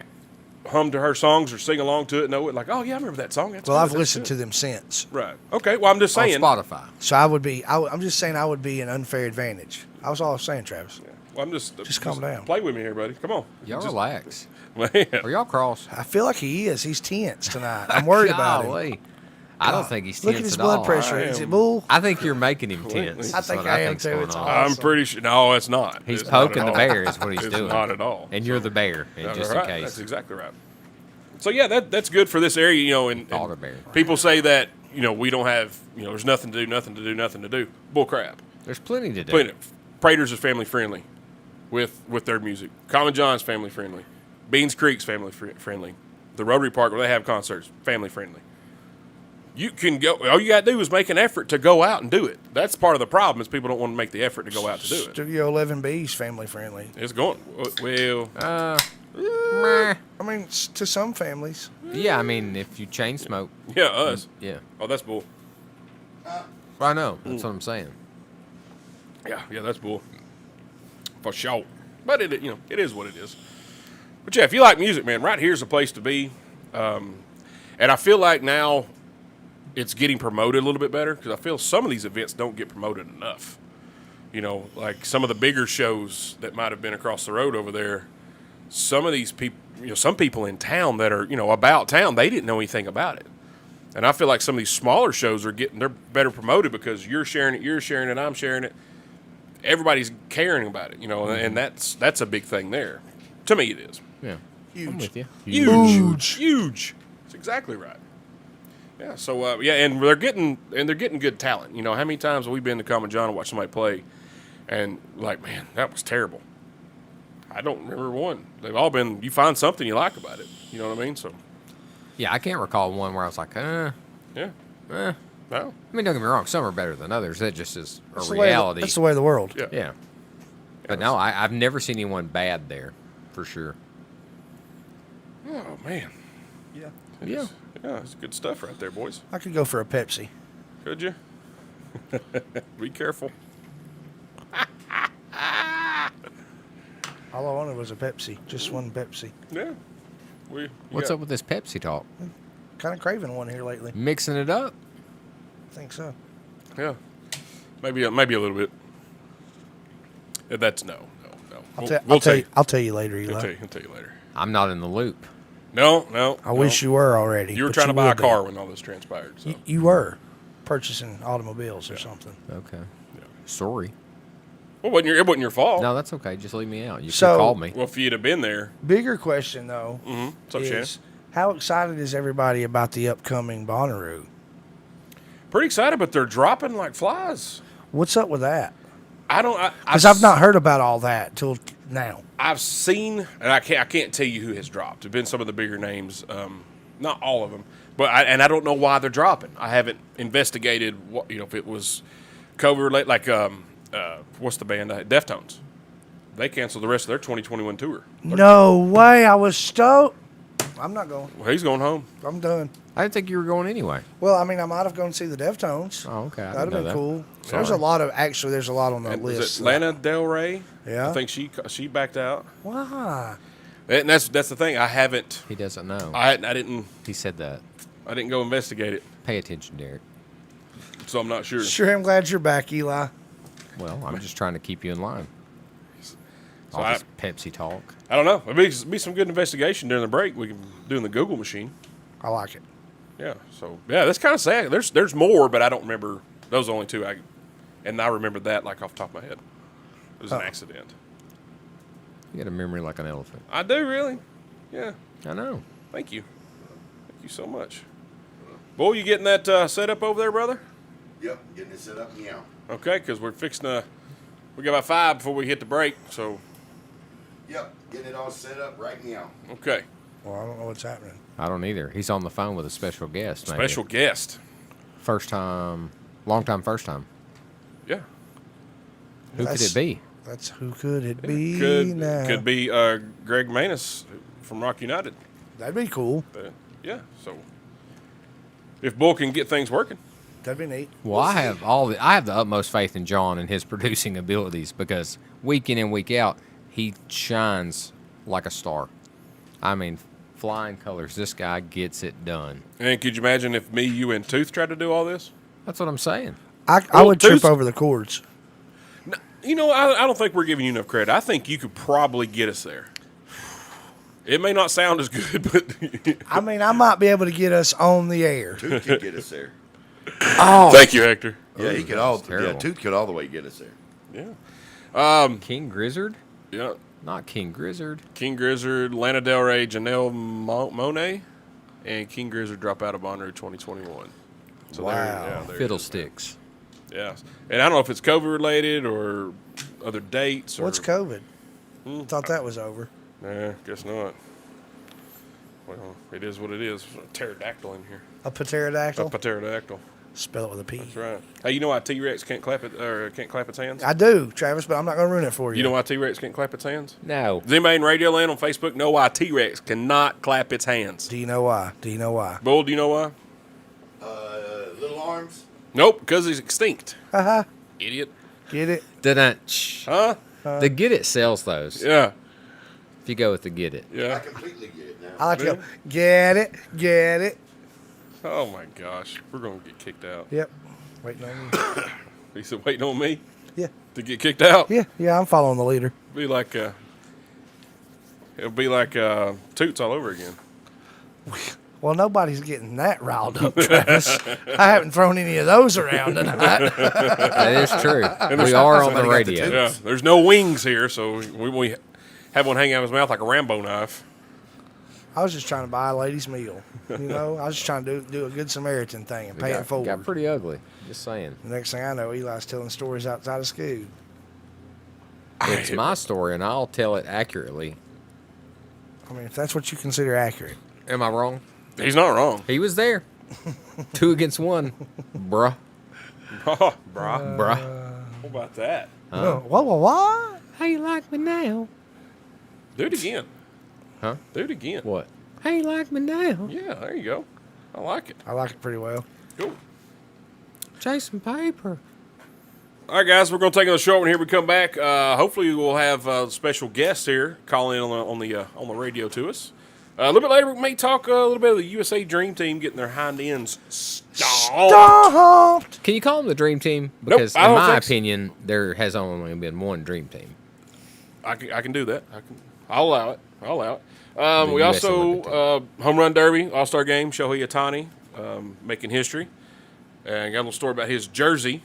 hum to her songs or sing along to it and know it. Like, oh, yeah, I remember that song. That's Well, good. I've That's listened good. to them since. Right. Okay, well, I'm just saying. On Spotify. So I'm just saying I would be an unfair advantage. I was all I was saying, Travis. Yeah. Well, I'm just calm down. Play with me here, buddy. Come on. Y'all Just- relax. Man. Are y'all cross? I feel like he is. He's tense tonight. I'm worried about him. Golly. I don't think he's tense Look at his at blood all. pressure. Is it bull? I think you're making him tense. I think That's what I am think's too. going It's on. awesome. I'm pretty sure. No, it's not. He's It's not poking at the all. bear is what he's It's doing. not at all. And you're the bear, That's just right. in That's case. exactly right. So, yeah, that's good for this area, and Alder bear. people say that, we don't have, there's nothing to do. Bull crap. There's plenty to do. Plenty. Prater's is family friendly with their music. Common John's family friendly. Beans Creek's family friendly. The Rotary Park where they have concerts, family friendly. You can go. All you got to do is make an effort to go out and do it. That's part of the problem is people don't want to make the effort to go out to do it. Studio 11B's family friendly. It's going well. Meh. I mean, to some families. Yeah, I mean, if you chain smoke. Yeah, us. Yeah. Oh, that's bull. I know. That's what I'm saying. Yeah, that's bull. For sure. But it is what it is. But yeah, if you like music, man, right here's a place to be. And I feel like now it's getting promoted a little bit better because I feel some of these events don't get promoted enough. Like some of the bigger shows that might have been across the road over there. Some of these people, some people in town that are, about town, they didn't know anything about it. And I feel like some of these smaller shows they're better promoted because you're sharing it, I'm sharing it. Everybody's caring about it, and that's a big thing there. To me, it is. Yeah. Huge. I'm with you. Huge. That's exactly right. Yeah. So and they're getting good talent. How many times have we been to Common John and watched somebody play, and like, man, that was terrible. I don't remember one. They've all been. You find something you like about it. You know what I mean? So. Yeah, I can't recall one where I was like, Yeah. No. No. I mean, don't get me wrong. Some are better than others. That just is a That's the way- reality. That's the way of the world. Yeah. Yeah. But no, I've never seen anyone bad there, for sure. Oh man. Yeah. Yeah. Yeah. It's good stuff right there, boys. I could go for a Pepsi. Could you? Be careful. All I wanted was a Pepsi. Just one Pepsi. Yeah. What's up with this Pepsi talk? Kind of craving one here lately. Mixing it up? I think so. Yeah. Maybe a little bit. That's no. I'll tell you later, Eli. I'll tell you later. I'm not in the loop. No. I wish you were already. You were but trying to buy will a be. car when all this transpired. So. You were purchasing automobiles or something. Okay. Sorry. Well, it wasn't your fault. No, that's okay. Just leave me out. You So- can call me. Well, if you'd have been there. Bigger question though What's up, Shannon? is how excited is everybody about the upcoming Bonnaroo? Pretty excited, but they're dropping like flies. What's up with that? Because I've not heard about all that till now. I've seen, and I can't tell you who has dropped. It's been some of the bigger names, not all of them, but I don't know why they're dropping. I haven't investigated what if it was COVID related. Like what's the band? Deftones. They canceled the rest of their 2021 tour. No way! I was stoked. I'm not going. Well, he's going home. I'm done. I didn't think you were going anyway. Well, I mean, I might have gone to see the Deftones. Oh, okay. That'd have been cool. Sorry. There's a lot on that And was list. it Lana Del Rey? Yeah. I think she backed out. Why? And that's the thing. I haven't. He doesn't know. I didn't. He said that. I didn't go investigate it, Pay attention, Derek. so I'm not sure. Sure, I'm glad you're back, Eli. Well, I'm just trying to keep you in line. So All this Pepsi talk. I don't know. It'd be some good investigation during the break. We can do in the Google machine. I like it. Yeah. So yeah, that's kind of sad. There's more, but I don't remember Those are the only two and I remember that like off the top of my head. It was an accident. You got a memory like an elephant. I do, really. Yeah. I know. Thank you. Thank you so much. Bull, you getting that set up over there, brother? Yep, getting it set up now. Okay, because we're fixing we got about 5 before we hit the break, so. Yep, getting it all set up right now. Okay. Well, I don't know what's happening. I don't either. He's on the phone with a special guest. Maybe. Special guest. First time, long time, first time. Yeah. Who could it be? That's who could it be now? Could be Greg Manus from Rock United. That'd be cool. Yeah, so if Bull can get things working. That'd be neat. Well, I have the utmost faith in John and his producing abilities because week in and week out, he shines like a star. I mean, flying colors. This guy gets it done. And could you imagine if me, you, and Tooth tried to do all this? That's what I'm saying. I would trip over the chords. No, you know, I don't think we're giving you enough credit. I think you could probably get us there. It may not sound as good, but I mean, I might be able to get us on the air. Tooth could get us there. Oh, thank you, Hector. Yeah, he could all. terrible. Yeah, Tooth could all the way get us there. Yeah. King Grizzard? Yeah. Not King Grizzard. King Grizzard, Lana Del Rey, Janelle Monáe, and King Grizzard drop out of Bonnaroo 2021. So wow. there Fiddlesticks. Yeah. And I don't know if it's COVID related or other dates. What's COVID? Thought that was over. Nah, guess not. Well, it is what it is. A pterodactyl in here. A pterodactyl? A pterodactyl. Spell it with a P. That's right. Hey, you know why T-Rex can't clap its hands? I do, Travis, but I'm not going to ruin it for you. You know why T-Rex can't clap its hands? No. Does anybody in Radio Land on Facebook know why T-Rex cannot clap its hands? Do you know why? Do you know why? Bull, do you know why? Little arms. Nope, because he's extinct. Haha. Idiot. Get it? Huh? The Get It sells those. Yeah. If you go with the Get It. I Yeah. completely get it now. I like to go, get it, get it. Oh, my gosh. We're going to get kicked out. Yep. Waiting on you. He said, waiting on me Yeah. to get kicked out? Yeah, I'm following the leader. It'll be like Toots all over again. Well, nobody's getting that riled up, Travis. I haven't thrown any of those around tonight. That is true. We are on the Somebody got the radio. Yeah. There's no wings here, so we have one hanging out of his mouth like a Rambo knife. I was just trying to buy a lady's meal. You know, I was just trying to do a good Samaritan thing and pay it forward. Got pretty ugly. Just saying. The next thing I know, Eli's telling stories outside of school. It's my story, and I'll tell it accurately. I mean, if that's what you consider accurate. Am I wrong? He's not wrong. He was there. 2 against 1. Bruh. Oh, brah. Bruh. What about that? What? How you like me now? Do it again. Huh? Do it again. What? How you like me now? Yeah, there you go. I like it. I like it pretty well. Cool. Chasing paper. All right, guys, we're going to take another short one here. We come back. Hopefully, we'll have a special guest here calling in on the radio to us. A little bit later, we may talk a little bit of the USA Dream Team getting their hind ends stomped. Can you call them the Dream Team? Because I in don't my think so. opinion, there has only been one Dream Team. I can do that. I'll allow it. The We US Olympic also Home Run Derby, All-Star Game, Shohei Ohtani making history. And got a little story about his jersey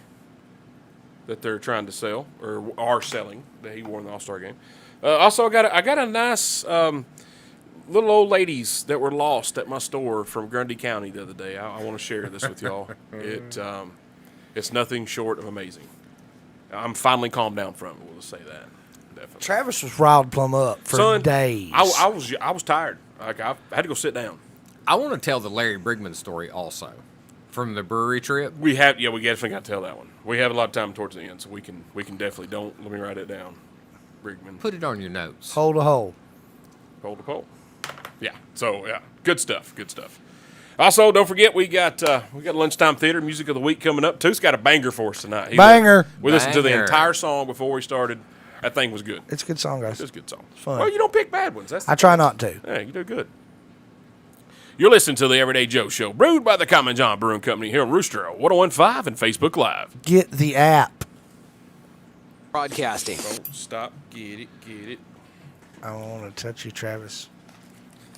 that they're trying to sell or are selling that he wore in the All-Star Game. Also, I got a nice little old ladies that were lost at my store from Grundy County the other day. I want to share this with y'all. It's nothing short of amazing. I'm finally calmed down from it. We'll just say that. Definitely. Travis was riled plumb up for days. I was tired. Like I had to go sit down. I want to tell the Larry Brigman story also from the brewery trip. We definitely got to tell that one. We have a lot of time towards the end, so we can definitely let me write it down. Brigman. Put it on your notes. Hold a hole. Hold the pole. Yeah. So yeah, good stuff. Also, don't forget we got Lunchtime Theater Music of the Week coming up. Tooth's got a banger for us tonight. Banger. We listened to the Banger. entire song before we started. That thing was good. It's a good song, guys. It's a good song. Fun. Well, you don't pick bad ones. I try not to. Yeah, you do good. You're listening to the Everyday Joe Show, brewed by the Common John Brewing Company here on Rooster 1015 and Facebook Live. Get the app. Broadcasting. Don't stop. Get it. I don't want to touch you, Travis.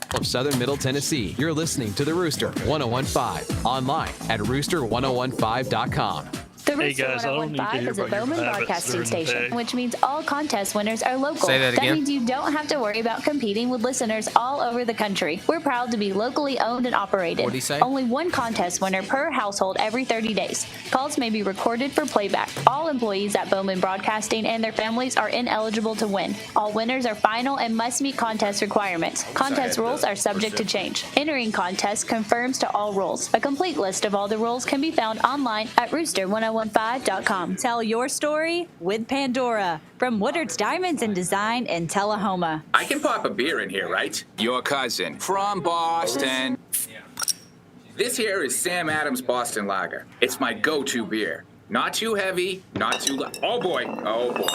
From Southern Middle Tennessee, you're listening to The Rooster 1015. Online at rooster1015.com. The Rooster 101.5 is a Bowman broadcasting station, which means all contest winners are local. Say that again. Means you don't have to worry about competing with listeners all over the country. We're proud to be locally owned and operated. What'd he say? Only one contest winner per household every 30 days. Calls may be recorded for playback. All employees at Bowman Broadcasting and their families are ineligible to win. All winners are final and must meet contest requirements. Contest rules are subject to change. Entering contest confirms to all rules. A complete list of all the rules can be found online at rooster1015.com. Tell your story with Pandora from Woodard's Diamonds and Design in Tullahoma. I can pop a beer in here, right? Your cousin from Boston. This here is Sam Adams Boston Lager. It's my go-to beer. Not too heavy, not too light. Oh boy, oh boy.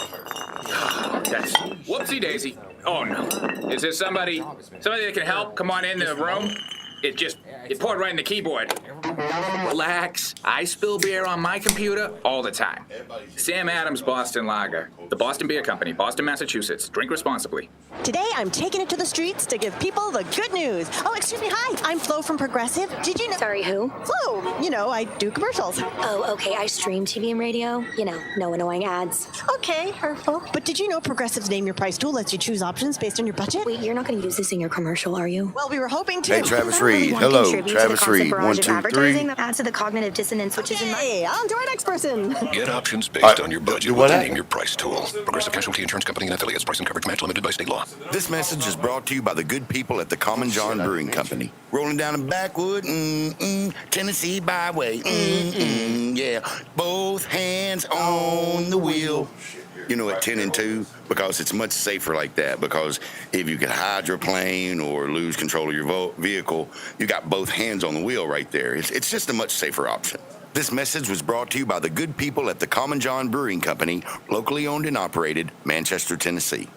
That's whoopsie daisy. Oh no. Is there somebody that can help? Come on in the room. It poured right in the keyboard. Relax. I spill beer on my computer all the time. Sam Adams Boston Lager. The Boston Beer Company, Boston, Massachusetts. Drink responsibly. Today, I'm taking it to the streets to give people the good news. Oh, excuse me, hi. I'm Flo from Progressive. Did you know? Sorry, who? Flo. You know, I do commercials. Oh, okay. I stream TV and radio. You know, no annoying ads. Okay, hurtful. But did you know Progressive's Name Your Price tool lets you choose options based on your budget? Wait, you're not going to use this in your commercial, are you? Well, we were hoping to. Hey, Travis Reed. Hello, Travis Reed. 1, 2, 3. That adds to the cognitive dissonance, which is in my... Hey, on to our next person. Get options based on your budget with the Name Your Price tool. Progressive Casualty Insurance Company and affiliates. Price and coverage match limited by state law. This message is brought to you by the good people at the Common John Brewing Company. Rolling down a backwood, Tennessee byway, yeah. Both hands on the wheel. You know, at 10 and 2, because it's much safer like that. Because if you could hydroplane or lose control of your vehicle, you got both hands on the wheel right there. It's just a much safer option. This message was brought to you by the good people at the Common John Brewing Company, locally owned and operated, Manchester, Tennessee.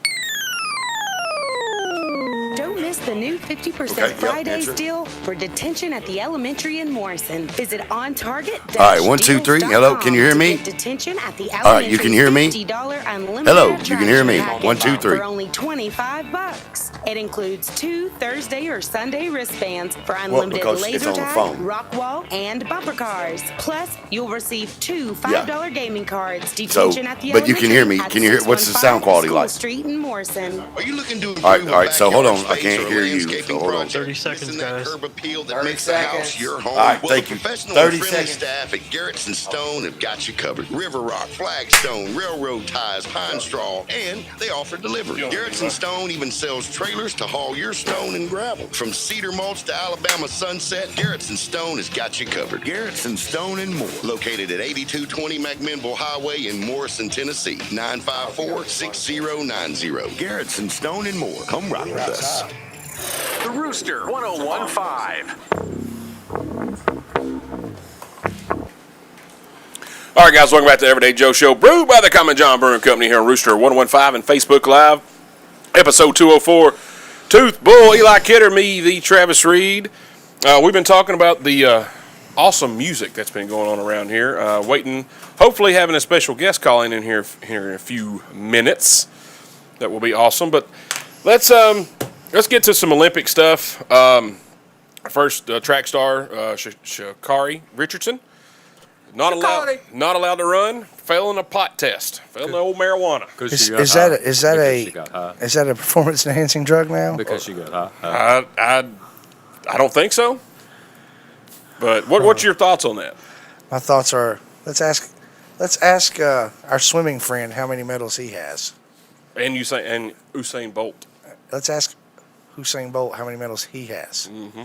Don't miss the new 50% Fridays deal for detention at the elementary in Morrison. Visit OnTarget. All right, 1, 2, 3. Hello, can you hear me? Detention at the All right, you can hear me? $50 unlimited Hello, you can hear me? 1, 2, 3. For only $25. It includes 2 Thursday or Sunday wristbands for unlimited because it's laser on the tag, phone. rock wall, and bumper cars. Plus, you'll receive 2 $5 gaming cards. Detention at the but you can hear me. at Can you hear? What's the sound quality School like? Street in Morrison. Are you looking to all right. So hold on. I can't hear you. So hold on. 30 seconds, guys. 30 seconds. Your home. All right, well, thank the you. professional 30 and friendly seconds. staff at Garrett's and Stone have got you covered. River Rock, Flagstone, railroad ties, pine straw, and they offer delivery. Garrett's and Stone even sells trailers to haul your stone and gravel. From Cedar Mulch to Alabama Sunset, Garrett's and Stone has got you covered. Garrett's and Stone and more. Located at 8220 McMinnville Highway in Morrison, Tennessee. 954-6090. Garrett's and Stone and more. Come rock with us. The Rooster 1015. All right, guys, welcome back to the Everyday Joe Show, brewed by the Common John Brewing Company here on Rooster 1015 and Facebook Live, episode 204. Tooth, Bull, Eli Kidder, me, the Travis Reed. We've been talking about the awesome music that's been going on around here. Waiting, hopefully having a special guest calling in here in a few minutes. That will be awesome. But let's get to some Olympic stuff. First, track star Shakari Richardson. Not allowed to run. Failing a pot test. Failing the old marijuana. Is that a performance enhancing drug now? Because she got high. I don't think so. But what's your thoughts on that? My thoughts are let's ask our swimming friend how many medals he has. And Usain Bolt. Let's ask Usain Bolt how many medals he has. Mm-hmm.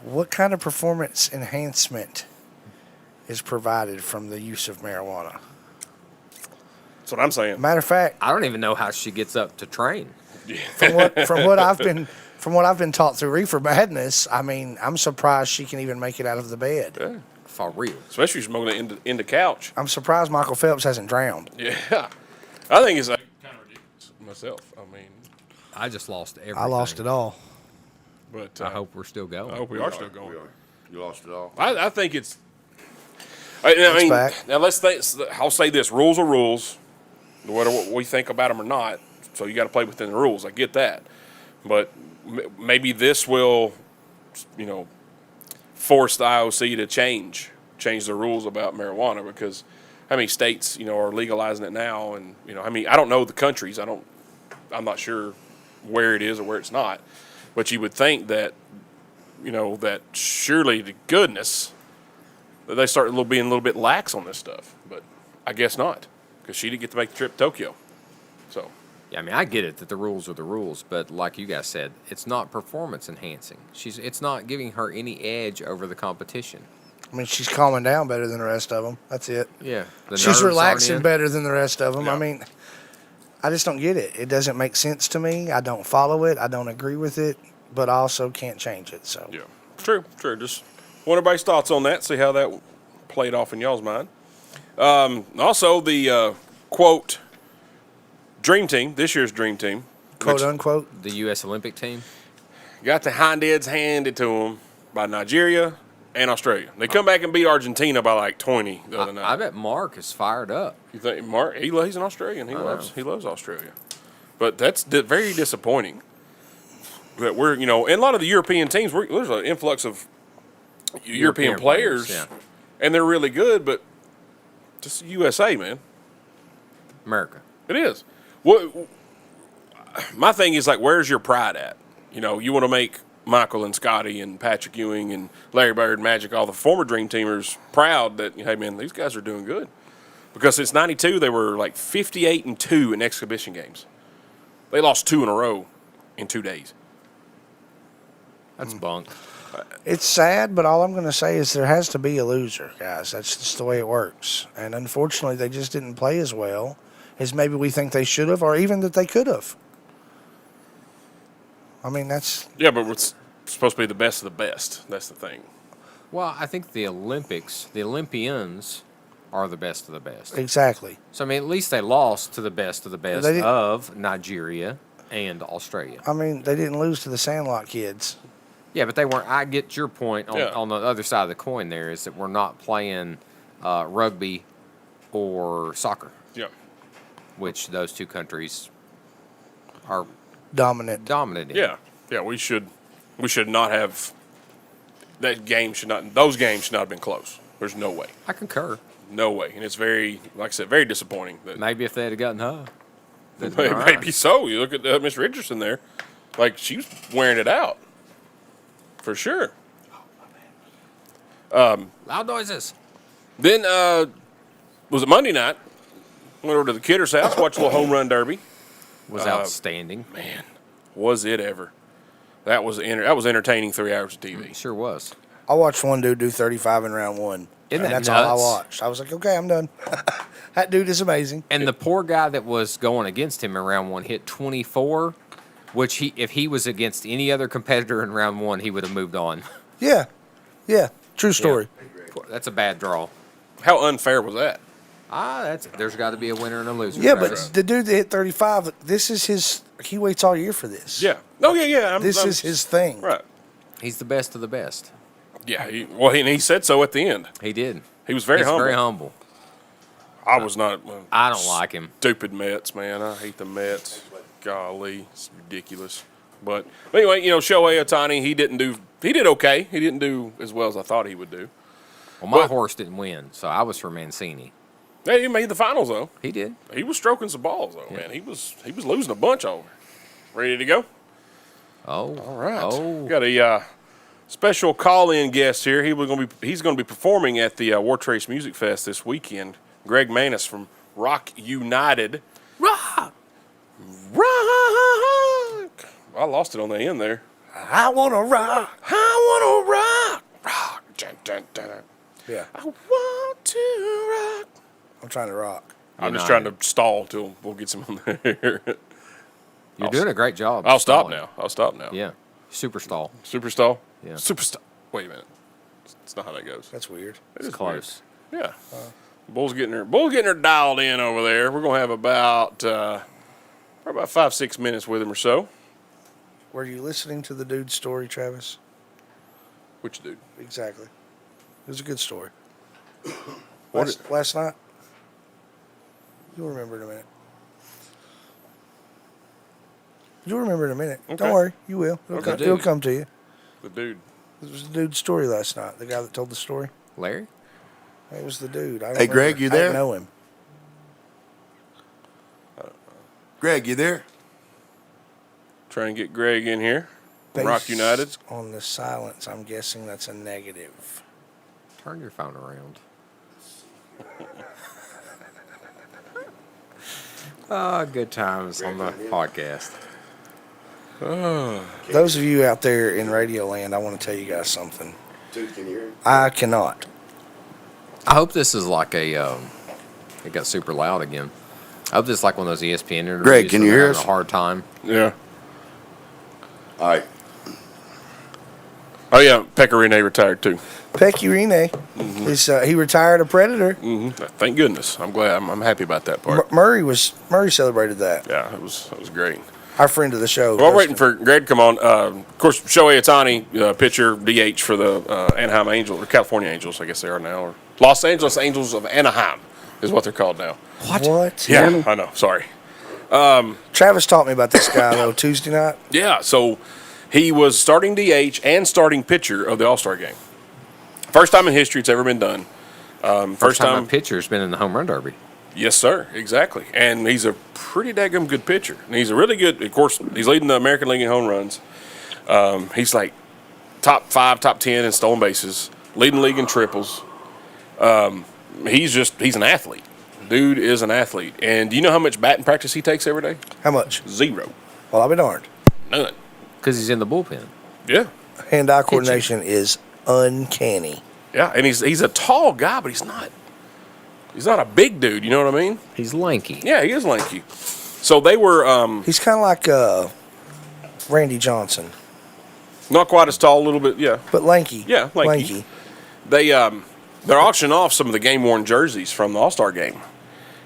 What kind of performance enhancement is provided from the use of marijuana? That's what I'm saying. Matter of fact, I don't even know how she gets up to train. From what I've been taught through Reefer Madness, I mean, I'm surprised she can even make it out of the bed. Yeah. For real. Especially smoking in the couch. I'm surprised Michael Phelps hasn't drowned. Yeah. I think it's kind of ridiculous myself. I mean, I just lost everything. I lost it all. But I hope we're still going. I hope we are still going. You lost it all. I think it's. Now let's think. I'll say this: rules are rules, whether we think about them or not. So you got to play within the rules. I get that, but maybe this will, force the IOC to change the rules about marijuana because how many states, are legalizing it now, and I don't know the countries. I'm not sure where it is or where it's not, but you would think that, that surely to goodness that they start being a little bit lax on this stuff, but I guess not, because she didn't get to make the trip to Tokyo. So. Yeah, I get it that the rules are the rules, but like you guys said, it's not performance enhancing. It's not giving her any edge over the competition. She's calming down better than the rest of them. That's it. Yeah. She's relaxing better than the rest of them. Yeah. I just don't get it. It doesn't make sense to me. I don't follow it. I don't agree with it, but I also can't change it. So. Yeah. True. Just want everybody's thoughts on that, see how that played off in y'all's mind. Also, the quote, Dream Team, this year's Dream Team. Quote, unquote. The U.S. Olympic team. Got the hind ends handed to them by Nigeria and Australia. They come back and beat Argentina by like 20 the other night. I bet Mark is fired up. You think Mark? He's an Australian. He loves Australia. But that's very disappointing. That we're and a lot of the European teams, there's an influx of European players, yeah. And they're really good. But just USA, man. America. It is. What my thing is, like, where's your pride at? You want to make Michael and Scotty and Patrick Ewing and Larry Bird, Magic, all the former Dream Teamers proud that, hey, man, these guys are doing good. Because since 92, they were like 58-2 in exhibition games. They lost 2 in a row in 2 days. That's bunk. It's sad, but all I'm going to say is there has to be a loser, guys. That's just the way it works. And unfortunately, they just didn't play as well as maybe we think they should have, or even that they could have. That's... Yeah, but it's supposed to be the best of the best. That's the thing. Well, I think the Olympians are the best of the best. Exactly. So, at least they lost to the best of the best of Nigeria and Australia. They didn't lose to the Sandlot kids. Yeah, but they weren't. I get your point on the other side of the coin there is that we're not playing rugby or soccer. Yeah. Which those two countries are dominant in. Yeah, we should not have those games should not have been close. There's no way. I concur. No way. And it's very, like I said, very disappointing. Maybe if they had gotten her. Maybe so. You look at Miss Richardson there. Like, she was wearing it out. For sure. Loud noises. Then, was it Monday night? Went over to the Kidder's house, watched a little home run derby. Was outstanding. Man, was it ever. That was entertaining 3 hours of TV. It sure was. I watched one dude do 35 in round one. Isn't that that's nuts? all I watched. I was like, okay, I'm done. That dude is amazing. And the poor guy that was going against him in round one hit 24, which if he was against any other competitor in round one, he would have moved on. Yeah. True story. Yeah. That's a bad draw. How unfair was that? There's got to be a winner and a loser. Yeah, but the dude that hit 35, this is his. He waits all year for this. Yeah. Oh, yeah. This is his thing. Right. He's the best of the best. Yeah. He said so at the end. He did. He was very humble. Very humble. I was not. I don't like him. Stupid Mets, man. I hate the Mets. Golly, it's ridiculous. But anyway, Shohei Ohtani, he did okay. He didn't do as well as I thought he would do. Well, my horse didn't win, so I was for Mancini. Yeah, he made the finals though. He did. He was stroking some balls though, man. He was losing a bunch over. Ready to go? Oh, all right. Oh, got a special call-in guest here. He's going to be performing at the Wartrace Music Fest this weekend. Greg Manis from Rock United. Rock. I lost it on the end there. I wanna rock. I wanna rock. Rock. Dun, dun, dun, dun. Yeah. I want to rock. I'm trying to rock. I'm just trying to stall till we'll get some on there. You're doing a great job. I'll stop now. Yeah. Super stall. Super stall? Yeah. Super stall. Wait a minute. It's not how that goes. That's weird. It's close. Weird. Yeah. Bull's getting her dialed in over there. We're gonna have about 5-6 minutes with him or so. Were you listening to the dude's story, Travis? Which dude? Exactly. It was a good story. Last night? You'll remember in a minute. You'll remember in a minute. Okay. Don't worry. You will. It'll come to you. The dude. It was the dude's story last night. The guy that told the story. Larry? He was the dude. Hey, Greg, you there? I know him. Greg, you there? Trying to get Greg in here. Rock United. Based on the silence, I'm guessing that's a negative. Turn your phone around. Good times on the podcast. Those of you out there in Radio Land, I want to tell you guys something. Dude, can you hear? I cannot. I hope this is like a. It got super loud again. I hope this is like one of those ESPN interviews. Greg, can you hear having us? A hard time. Yeah. All right. Oh, yeah. Pecorine retired, too. Pecorine. He retired a Predator. Thank goodness. I'm glad. I'm happy about that part. Murray celebrated that. Yeah, it was great. Our friend of the show. Well, I'm waiting for Greg to come on. Of course, Shohei Ohtani, pitcher, DH for the Anaheim Angels, or California Angels, I guess they are now. Or Los Angeles Angels of Anaheim is what they're called now. What? Yeah, I know. Sorry. Travis taught me about this guy, though, Tuesday night. Yeah, so he was starting DH and starting pitcher of the All-Star game. First time in history it's ever been done. First time a pitcher's been in the home run derby. Yes, sir. Exactly. And he's a pretty daggum good pitcher. And he's a really good, of course, he's leading the American League in home runs. He's like top 5, top 10 in stolen bases, leading the league in triples. He's an athlete. Dude is an athlete. And do you know how much batting practice he takes every day? How much? 0. Well, I'll be darned. None. Because he's in the bullpen. Yeah. Hand-eye coordination is uncanny. Yeah, and he's a tall guy, but he's not a big dude, you know what I mean? He's lanky. Yeah, he is lanky. So they were He's kind of like Randy Johnson. Not quite as tall, a little bit, yeah. But lanky. Yeah, lanky. They're auctioning off some of the game-worn jerseys from the All-Star game.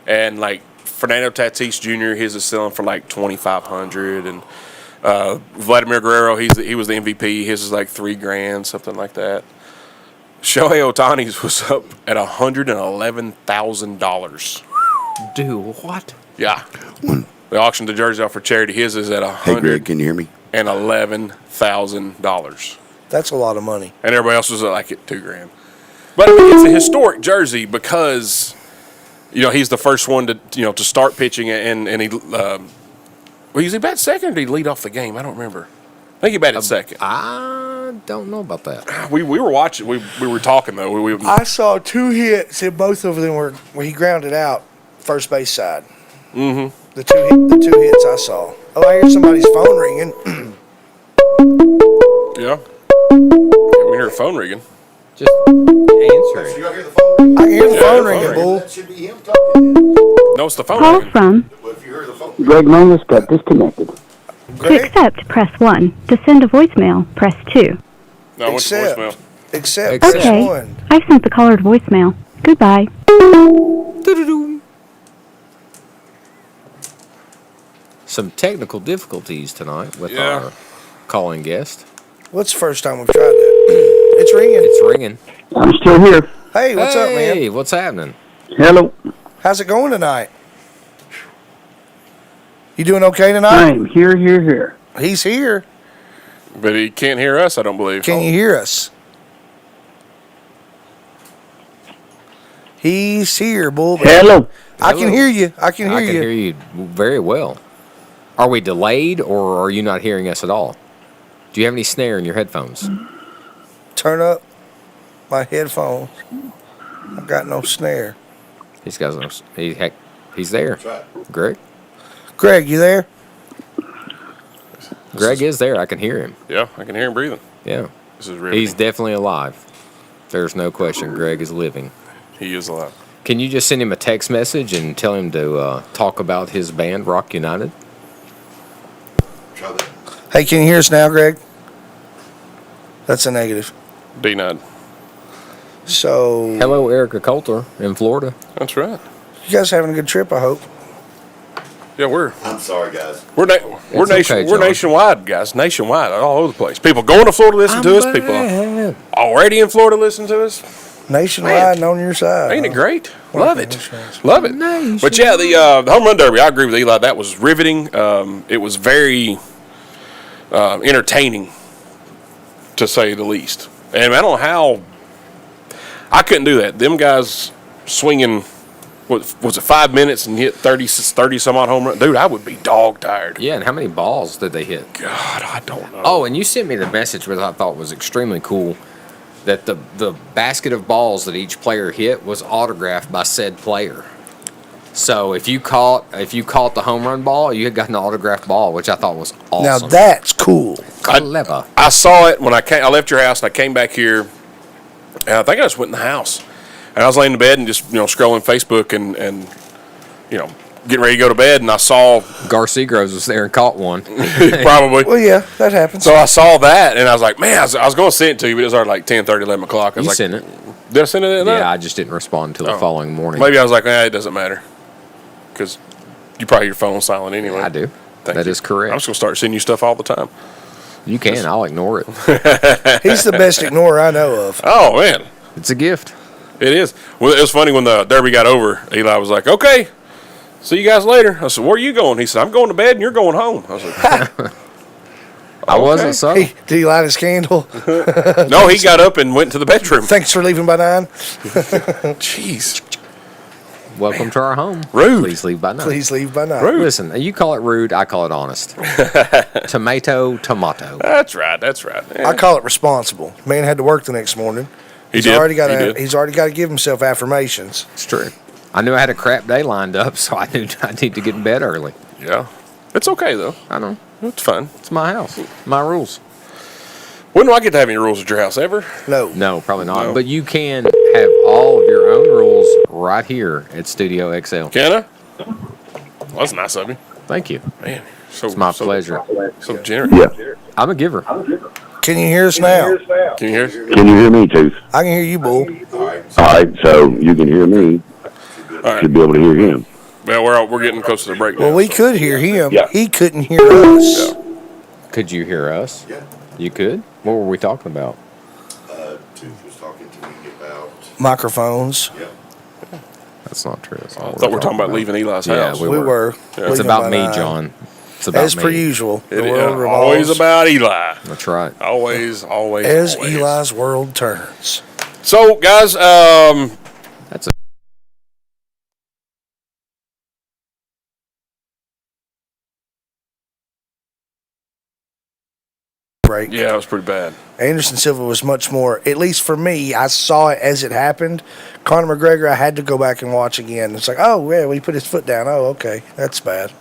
And like Fernando Tatis Jr., his is selling for like $2,500, and Vladimir Guerrero, he was the MVP. His is like $3,000, something like that. Shohei Ohtani's was up at $111,000. Dude, what? Yeah. They auctioned the jersey off for charity. His is at Hey, Greg, can you hear me? $111,000. That's a lot of money. And everybody else was like at $2,000. But it's a historic jersey because, he's the first one to start pitching, and he was he bat second or did he lead off the game? I don't remember. I think he batted second. I don't know about that. We were watching. We were talking though. I saw 2 hits, and both of them were where he grounded out first base side. Mm-hmm. The two hits I saw. Oh, I hear somebody's phone ringing. Yeah. We hear a phone ringing. Just answer it. I can hear the phone ringing, bull. That should be him talking. No, it's the phone Call ringing. from Greg Mangus got disconnected. To accept, press 1. To send a voicemail, press 2. No, what's the voicemail? Except Okay, press 1. I've sent the caller to voicemail. Goodbye. Some technical difficulties tonight with our calling guest. What's the first time we've tried that? It's ringing. It's ringing. I'm still here. Hey, what's up, man? Hey, what's happening? Hello. How's it going tonight? You doing okay tonight? I'm here. He's here. But he can't hear us, I don't believe. Can you hear us? He's here, bull. Hello. I can hear you. I can hear I can hear you very well. Are we delayed, or are you not hearing us at all? Do you have any snare in your headphones? Turn up my headphones. I've got no snare. He's got no. He's there. Greg. Greg, you there? Greg is there. I can hear him. Yeah, I can hear him breathing. Yeah. This is really. He's definitely alive. There's no question. Greg is living. He is alive. Can you just send him a text message and tell him to talk about his band, Rock United? Hey, can you hear us now, Greg? That's a negative. D-Nod. So. Hello, Erica Coulter in Florida. That's right. You guys having a good trip, I hope. Yeah, I'm sorry, guys. We're nationwide, guys. Nationwide, all over the place. People going to Florida to listen to us. People already in Florida listen to us. Nationwide and on your side. Ain't it great? Love it. Love it. But yeah, the home run derby, I agree with Eli. That was riveting. It was very entertaining, to say the least. And I don't know I couldn't do that. Them guys swinging, what was it, 5 minutes and hit 30 some odd home run? Dude, I would be dog tired. Yeah, and how many balls did they hit? God, I don't know. Oh, and you sent me the message, which I thought was extremely cool, that the basket of balls that each player hit was autographed by said player. So if you caught the home run ball, you had got an autographed ball, which I thought was awesome. Now that's cool. Clever. I saw it when I left your house and I came back here, and I think I just went in the house. And I was laying in bed and just, scrolling Facebook and getting ready to go to bed, and I saw Garcia Groves was there and caught one. Probably. Well, yeah, that happens. So I saw that, and I was like, man, I was going to send it to you, but it was already like 10:30, 11 o'clock. I was You like, sent it. Did I send it at night? Yeah, I just didn't respond until the following morning. Maybe I was like, it doesn't matter. Because you probably your phone silent anyway. I do. That is correct. I'm just going to start sending you stuff all the time. You can. I'll ignore it. He's the best ignorer I know of. Oh, man. It's a gift. It is. Well, it was funny when the Derby got over. Eli was like, okay, see you guys later. I said, where are you going? He said, I'm going to bed and you're going home. I was like, I wasn't so. Hey, did he light his candle? No, he got up and went to the bedroom. Thanks for leaving by 9. Jeez. Welcome to our home. Rude. Please leave by 9. Please leave by 9. Rude. Listen, you call it rude, I call it honest. Tomato. That's right. Yeah. I call it responsible. Man had to work the next morning. He's already got to give himself affirmations. It's true. I knew I had a crap day lined up, so I knew I need to get in bed early. Yeah. It's okay, though. I know. It's fun. It's my house. My rules. When do I get to have any rules at your house? Ever? No, probably not. No. But you can have all of your own rules right here at Studio XL. Can I? Well, that's nice of you. Thank you. Man, it's my pleasure. So generous. Yeah. I'm a giver. Can you hear us now? Can you hear us? Can you hear me, Tooth? I can hear you, Bull. All right, so you can hear me. right. Should be able to hear him. Well, we're getting close to the break now. Well, we could hear him. Yeah. He couldn't hear us. Yeah. Could you hear us? Yeah. You could? What were we talking about? Tooth was talking to me about Microphones. Yeah. That's not true. That's I thought we were talking about leaving Eli's house. We were. Yeah. It's about me, John. It's about As me. per usual. The It is world revolves. always about Eli. That's right. Always. As Eli's world turns. So, guys, that's a break. Yeah, it was pretty bad. Anderson Silva was much more, at least for me, I saw it as it happened. Conor McGregor, I had to go back and watch again. It's like, oh, yeah, he put his foot down. Oh, okay, that's bad.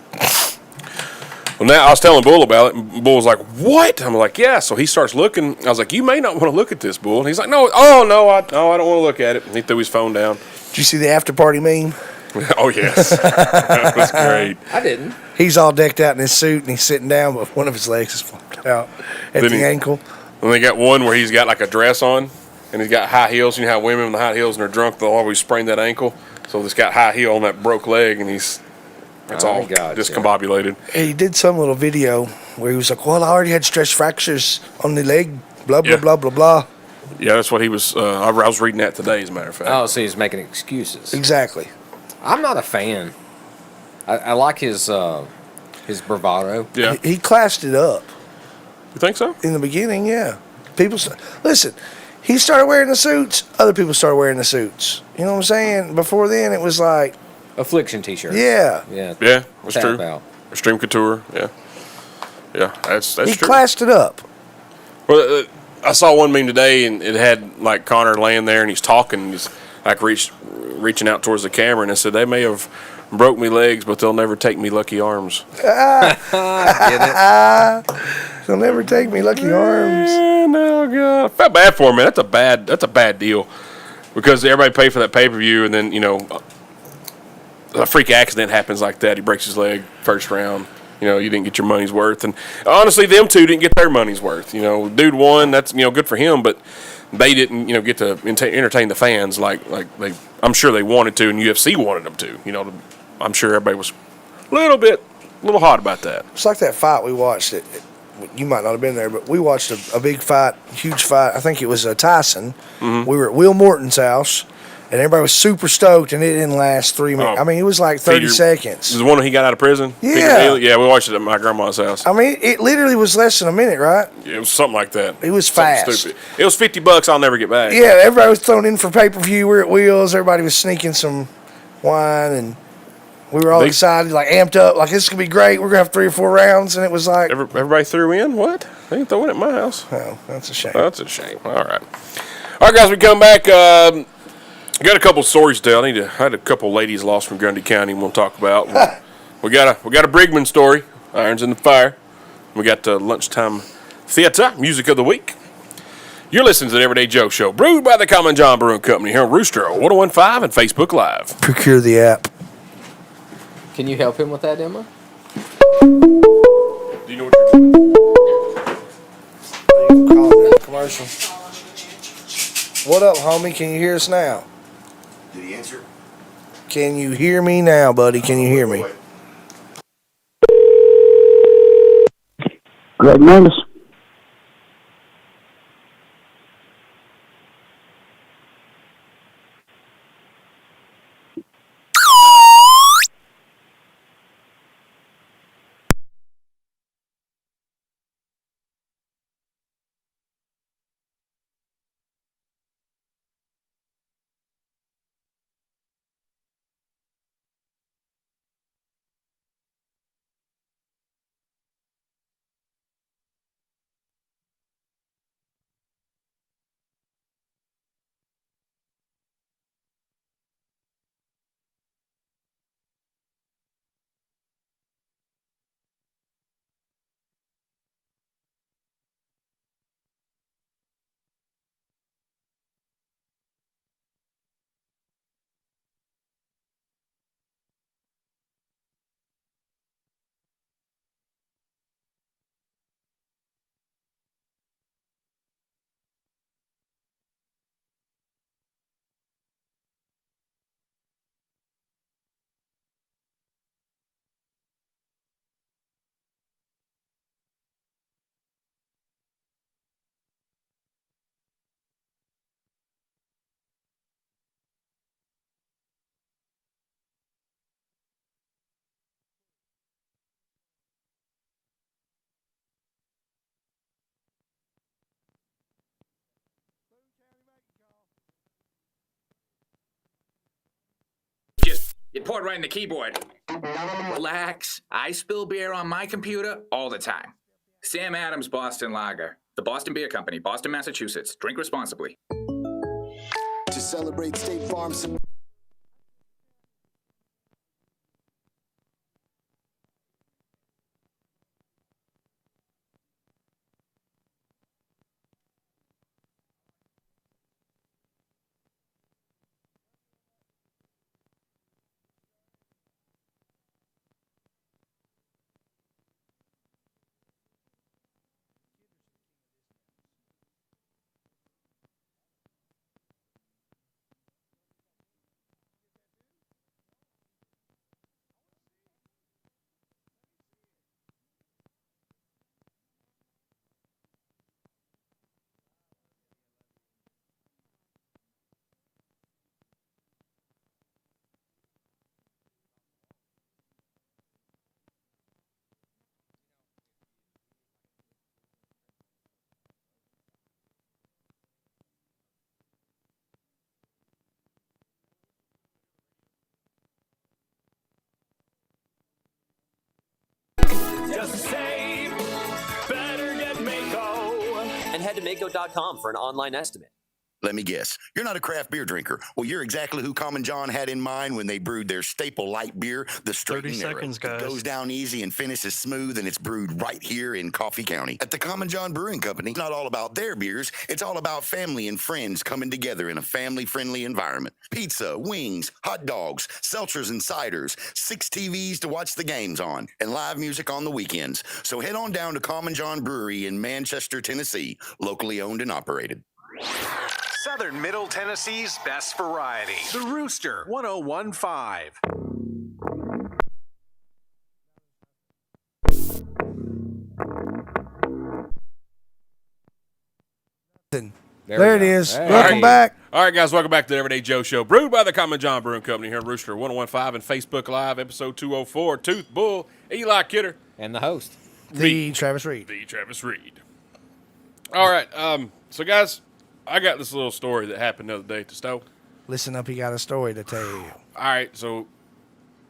Well, now I was telling Bull about it, and Bull was like, what? I'm like, yeah. So he starts looking. I was like, you may not want to look at this, Bull. And he's like, no, I don't want to look at it. And he threw his phone down. Did you see the after party meme? Oh, yes. That was great. I didn't. He's all decked out in his suit, and he's sitting down, but one of his legs is flopped out at the ankle. And they got one where he's got like a dress on, and he's got high heels. You know how women with high heels and they're drunk, they'll always sprain that ankle. So this got high heel on that broke leg, and it's all discombobulated. He did some little video where he was like, well, I already had stress fractures on the leg, blah, blah, blah, blah, blah. Yeah, that's what he was. I was reading that today, as a matter of fact. Oh, so he's making excuses. Exactly. I'm not a fan. I like his bravado. Yeah. He classed it up. You think so? In the beginning, yeah. Listen, he started wearing the suits, other people started wearing the suits. You know what I'm saying? Before then, it was like Affliction t-shirt. Yeah. Yeah. Yeah, that's Tap true. out. Extreme Couture, yeah. Yeah, that's he true. classed it up. Well, I saw one meme today, and it had like Connor laying there, and he's talking, and he's like reaching out towards the camera, and it said, they may have broke me legs, but they'll never take me lucky arms. They'll never take me lucky arms. No, God. I felt bad for him, man. That's a bad deal. Because everybody paid for that pay-per-view, and then, a freak accident happens like that. He breaks his leg first round. You didn't get your money's worth. And honestly, them two didn't get their money's worth. Dude won. That's, good for him, but they didn't, get to entertain the fans like I'm sure they wanted to, and UFC wanted them to. I'm sure everybody was a little hot about that. It's like that fight we watched. You might not have been there, but we watched a big fight, huge fight. I think it was Tyson. Mm-hmm. We were at Will Morton's house, And everybody was super stoked, and it didn't last 3 minutes. I mean, it was like 30 seconds. Is the one he got out of prison? Yeah. Yeah, we watched it at my grandma's house. I mean, it literally was less than a minute, right? Yeah, it was something like that. It was Something fast. stupid. It was $50 I'll never get back. Yeah, everybody was thrown in for pay-per-view. We were at Wheels. Everybody was sneaking some wine, and we were all excited, like amped up, like this could be great. We're going to have 3 or 4 rounds, and it was like... Everybody threw in? What? They didn't throw in at my house. Oh, that's a shame. That's a shame. All right. All right, guys, we come back. Got a couple stories to tell. I had a couple ladies lost from Grundy County we'll talk about. we got a Brigman story, Irons in the Fire. We got Lunchtime Theater, Music of the Week. You're listening to the Everyday Joe Show, brewed by the Common John Brewing Company here on Rooster 1015 and Facebook Live. Procure the app. Can you help him with that, Emma? Do you know what you're doing? Calling it a commercial. What up, homie? Can you hear us now? Did he answer? Can you hear me now, buddy? Can you hear me? Greg Mendes. It poured right in the keyboard. Relax. I spill beer on my computer all the time. Sam Adams Boston Lager. The Boston Beer Company, Boston, Massachusetts. Drink responsibly. To celebrate State Farm's... Just to save, better get Mako. And head to Mako.com for an online estimate. Let me guess. You're not a craft beer drinker. Well, you're exactly who Common John had in mind when they brewed their staple light beer, the Straight and Narrow. It goes down easy and finishes smooth, and it's brewed right here in Coffee County. At the Common John Brewing Company, it's not all about their beers. It's all about family and friends coming together in a family-friendly environment. Pizza, wings, hot dogs, seltzers and ciders, 6 TVs to watch the games on, and live music on the weekends. So head on down to Common John Brewery in Manchester, Tennessee, locally owned and operated. Southern Middle Tennessee's best variety. The Rooster 1015. There it is. Welcome back. All right, guys, welcome back to the Everyday Joe Show. Brewed by the Common John Brewing Company here in Rooster 1015 and Facebook Live, episode 204. Tooth, Bull, Eli Kidder. And the host. The Travis Reed. The Travis Reed. All right, so, guys, I got this little story that happened the other day at the stove. Listen up, he got a story to tell you. All right, so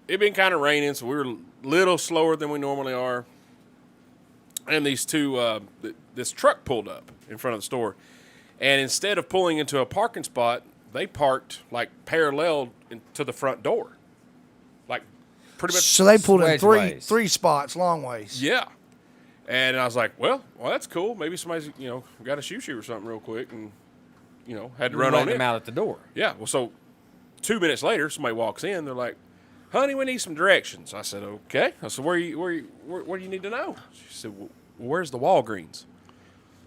it been kind of raining, so we were a little slower than we normally are. And these two, this truck pulled up in front of the store. And instead of pulling into a parking spot, they parked like parallel to the front door. Like pretty much. So they pulled in three spots, long ways. Yeah. And I was like, well, that's cool. Maybe somebody's, got a shoe or something real quick and, had to run on them in. out at the door. Yeah. Well, so 2 minutes later, somebody walks in. They're like, honey, we need some directions. I said, okay. I said, what do you need to know? She said, well, where's the Walgreens?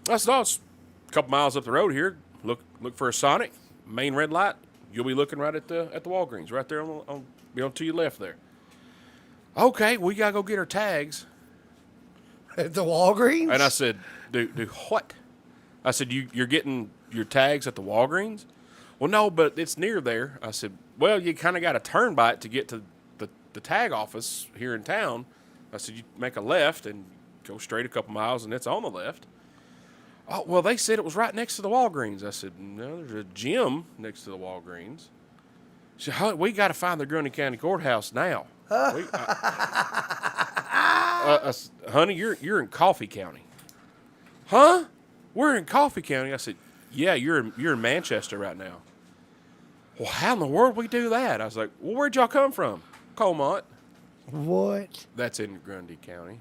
I said, it's a couple miles up the road here. Look for a Sonic, main red light. You'll be looking right at the Walgreens, right there on to your left there. Okay, we gotta go get our tags at the Walgreens. And I said, do what? I said, you're getting your tags at the Walgreens? Well, no, but it's near there. I said, well, you kind of got to turn by it to get to the tag office here in town. I said, you make a left and go straight a couple miles, and it's on the left. Oh, well, they said it was right next to the Walgreens. I said, no, there's a gym next to the Walgreens. She said, we got to find the Grundy County Courthouse now. Honey, you're in Coffee County. Huh? We're in Coffee County. I said, yeah, you're in Manchester right now. Well, how in the world we do that? I was like, well, where'd y'all come from? Colmont. What? That's in Grundy County.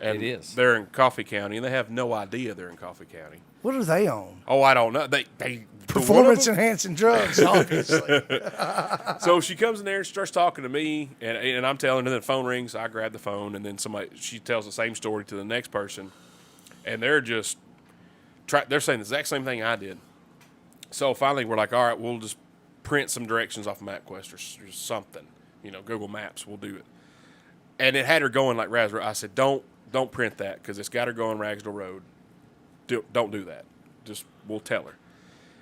And it is. They're in Coffee County, and they have no idea they're in Coffee County. What are they on? Oh, I don't know. They performance-enhancing drugs, obviously. So she comes in there and starts talking to me, and I'm telling her, and then the phone rings. I grab the phone, and then she tells the same story to the next person, and they're just they're saying the exact same thing I did. So finally, we're like, all right, we'll just print some directions off of MapQuest or something, Google Maps. We'll do it, and it had her going like raspberry. I said, don't print that because it's got her going Ragsdale Road. Don't do that. Just we'll tell her.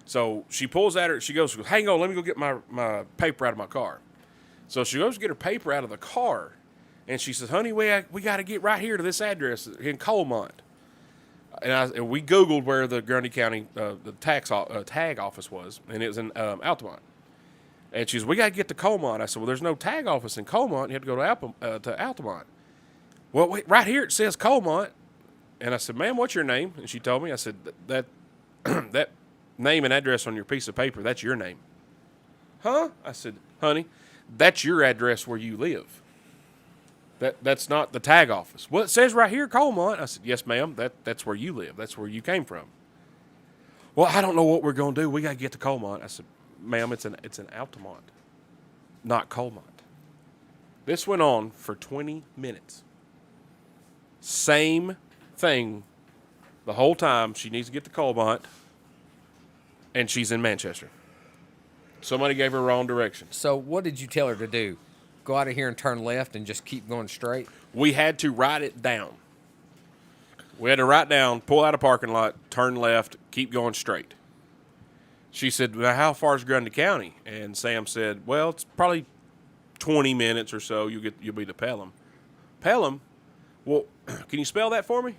So she pulls at her. She goes, hang on, let me go get my paper out of my car. So she goes to get her paper out of the car, and she says, honey, we got to get right here to this address in Colmont. And we Googled where the Grundy County the tag office was, and it was in Altamont. And she says, we got to get to Colmont. I said, well, there's no tag office in Colmont. You have to go to Altamont. Well, wait, right here it says Colmont. And I said, ma'am, what's your name? And she told me. I said, that that name and address on your piece of paper, that's your name. Huh? I said, honey, that's your address where you live. That's not the tag office. Well, it says right here, Colmont. I said, yes, ma'am, that's where you live. That's where you came from. Well, I don't know what we're going to do. We got to get to Colmont. I said, ma'am, it's an Altamont, not Colmont. This went on for 20 minutes. Same thing the whole time. She needs to get to Colmont, and she's in Manchester. Somebody gave her wrong direction. So what did you tell her to do? Go out of here and turn left and just keep going straight? We had to write it down. We had to write down, pull out a parking lot, turn left, keep going straight. She said, well, how far is Grundy County? And Sam said, well, it's probably 20 minutes or so. You'll be to Pelham. Pelham? Well, can you spell that for me?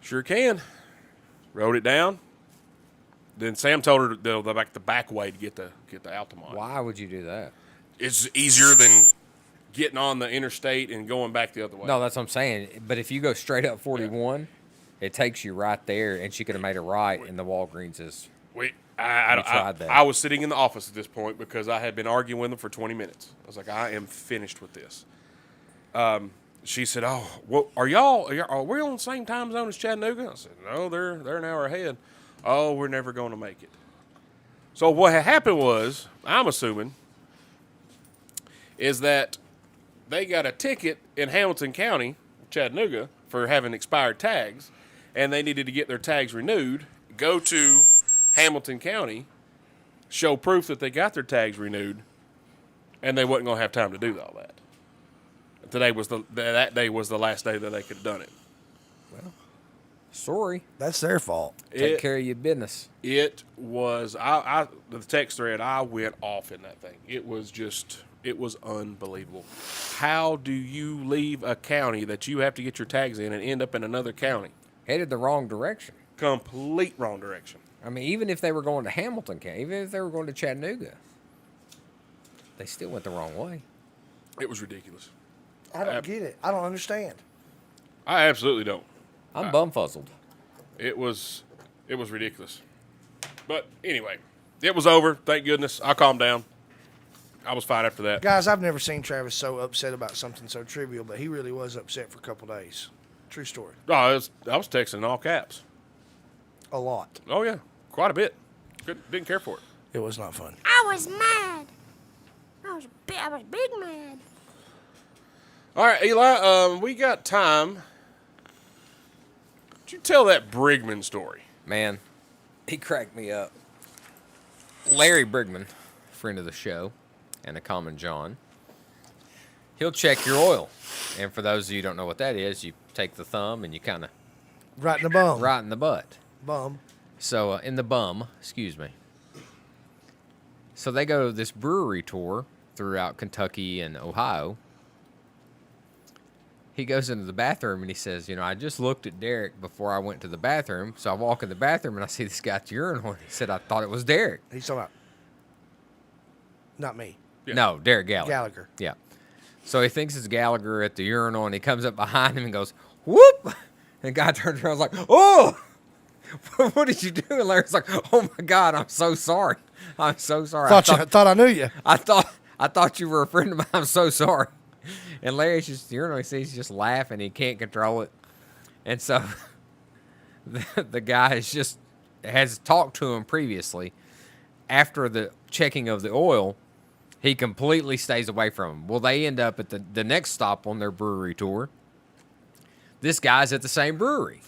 Sure can. Wrote it down. Then Sam told her the back way to get to Altamont. Why would you do that? It's easier than getting on the interstate and going back the other way. No, that's what I'm saying. But if you go straight up 41, it takes you right there, and she could have made a right, and the Walgreens is. I was sitting in the office at this point because I had been arguing with them for 20 minutes. I was like, I am finished with this. She said, "Oh, well, are we on the same time zone as Chattanooga?" I said, "No, they're an hour ahead." "Oh, we're never going to make it." So what had happened was, I'm assuming, is that they got a ticket in Hamilton County, Chattanooga, for having expired tags, and they needed to get their tags renewed, go to Hamilton County, show proof that they got their tags renewed, and they wasn't going to have time to do all that. That day was the last day that they could have done it. Well, Sorry. That's their fault. Take care of your business. It was, the text thread, I went off in that thing. It was unbelievable. How do you leave a county that you have to get your tags in and end up in another county? Headed the wrong direction. Complete wrong direction. I mean, even if they were going to Hamilton County, even if they were going to Chattanooga, they still went the wrong way. It was ridiculous. I don't get it. I don't understand. I absolutely don't. I'm bumfuzzled. It was ridiculous. But anyway, it was over. Thank goodness. I calmed down. I was fine after that. Guys, I've never seen Travis so upset about something so trivial, but he really was upset for a couple days. True story. Oh, I was texting in all caps. A lot. Oh, yeah. Quite a bit. Didn't care for it. It was not fun. I was mad. I was big mad. All right, Eli, we got time. Did you tell that Brigman story? Man, he cracked me up. Larry Brigman, friend of the show, and a common John, he'll check your oil. And for those of you who don't know what that is, you take the thumb and you kind of... Right in the bum. Right in the butt. Bum. So, in the bum, excuse me. So they go this brewery tour throughout Kentucky and Ohio. He goes into the bathroom and he says, I just looked at Derek before I went to the bathroom. So I walk in the bathroom and I see this guy at the urinal. And he said, I thought it was Derek. He's talking about not me. Yeah. No, Derek Gallagher. Gallagher. Yeah. So he thinks it's Gallagher at the urinal and he comes up behind him and goes, whoop! And the guy turns around and was like, oh! What did you do? And Larry's like, oh my God, I'm so sorry. I'm so sorry. Thought I knew you. I thought you were a friend of mine. I'm so sorry. And Larry's just, he's just laughing. He can't control it. And so the guy has talked to him previously. After the checking of the oil, he completely stays away from him. Well, they end up at the next stop on their brewery tour. This guy's at the same brewery.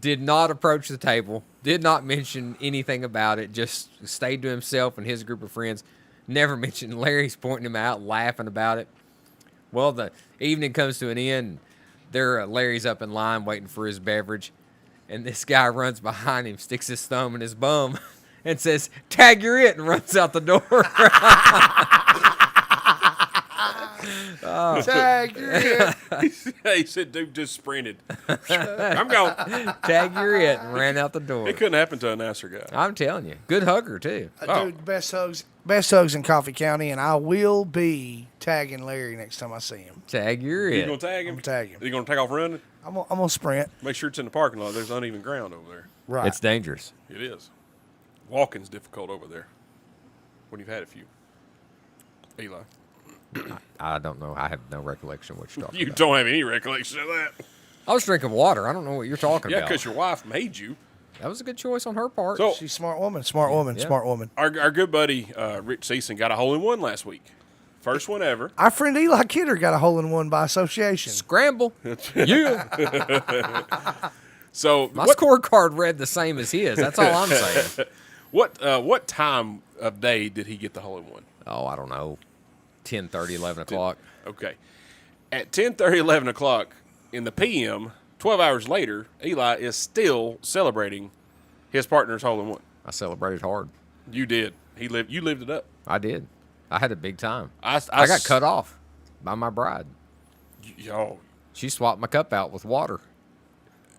Did not approach the table. Did not mention anything about it. Just stayed to himself and his group of friends. Never mentioned. Larry's pointing him out, laughing about it. Well, the evening comes to an end. Larry's up in line waiting for his beverage. And this guy runs behind him, sticks his thumb in his bum, and says, tag you're it, and runs out the door. Oh. Tag you're it. He said, dude just sprinted. I'm going. Tag you're it, and ran out the door. It couldn't happen to a nicer guy. I'm telling you. Good hugger, too. Dude, best hugs in Coffee County, and I will be tagging Larry next time I see him. Tag you're it. You going to tag him? I'm tag him. You going to take off running? I'm gonna sprint. Make sure it's in the parking lot. There's uneven ground over there. Right. It's dangerous. It is. Walking's difficult over there when you've had a few. Eli. I don't know. I have no recollection of what you're talking You about. don't have any recollection of that. I was drinking water. I don't know what you're talking Yeah, about. because your wife made you. That was a good choice on her part. So, she's a smart woman. Smart woman. Yeah. Smart woman. Our good buddy Rich Season got a hole-in-one last week. First one ever. Our friend Eli Kidder got a hole-in-one by association. Scramble. Yeah. So my scorecard read the same as his. That's all I'm saying. What time of day did he get the hole-in-one? Oh, I don't know. 10:30, 11 o'clock. Okay. At 10:30, 11 o'clock in the PM, 12 hours later, Eli is still celebrating his partner's hole-in-one. I celebrated hard. You did. You lived it up. I did. I had a big time. I got cut off by my bride. Yo. She swapped my cup out with water.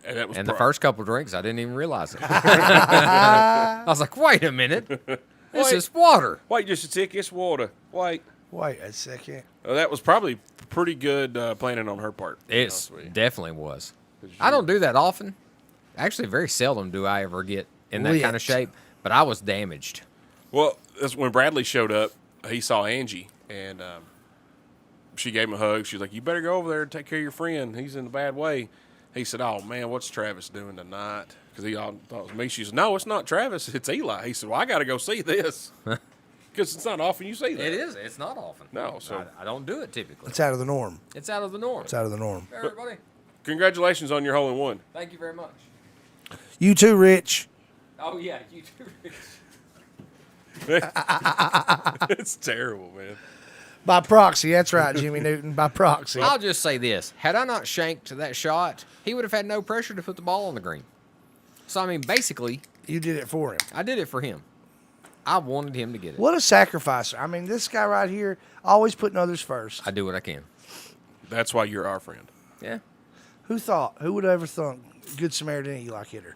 And that was the first couple drinks, I didn't even realize it. I was like, wait a minute. This is water. Wait just a tick. It's water. Wait a second. That was probably pretty good planning on her part. It definitely was. I don't do that often. Actually, very seldom do I ever get in that kind of shape. But I was damaged. Well, that's when Bradley showed up. He saw Angie, and she gave him a hug. She was like, you better go over there and take care of your friend. He's in a bad way. He said, oh, man, what's Travis doing tonight? Because he all thought it was me. She said, no, it's not Travis. It's Eli. He said, well, I got to go see this. Because it's not often you see that. It is. It's not often. No, so I don't do it typically. It's out of the norm. It's out of the norm. It's out of the norm. Everybody. Congratulations on your hole-in-one. Thank you very much. You too, Rich. Oh, yeah, you too, Rich. It's terrible, man. By proxy, that's right, Jimmy Newton. By proxy. I'll just say this: had I not shanked that shot, he would have had no pressure to put the ball on the green. So I mean, basically, you did it for him. I did it for him. I wanted him to get it. What a sacrificer! I mean, this guy right here, always putting others first. I do what I can. That's why you're our friend. Yeah. Who would have ever thought Good Samaritan Eli Kidder?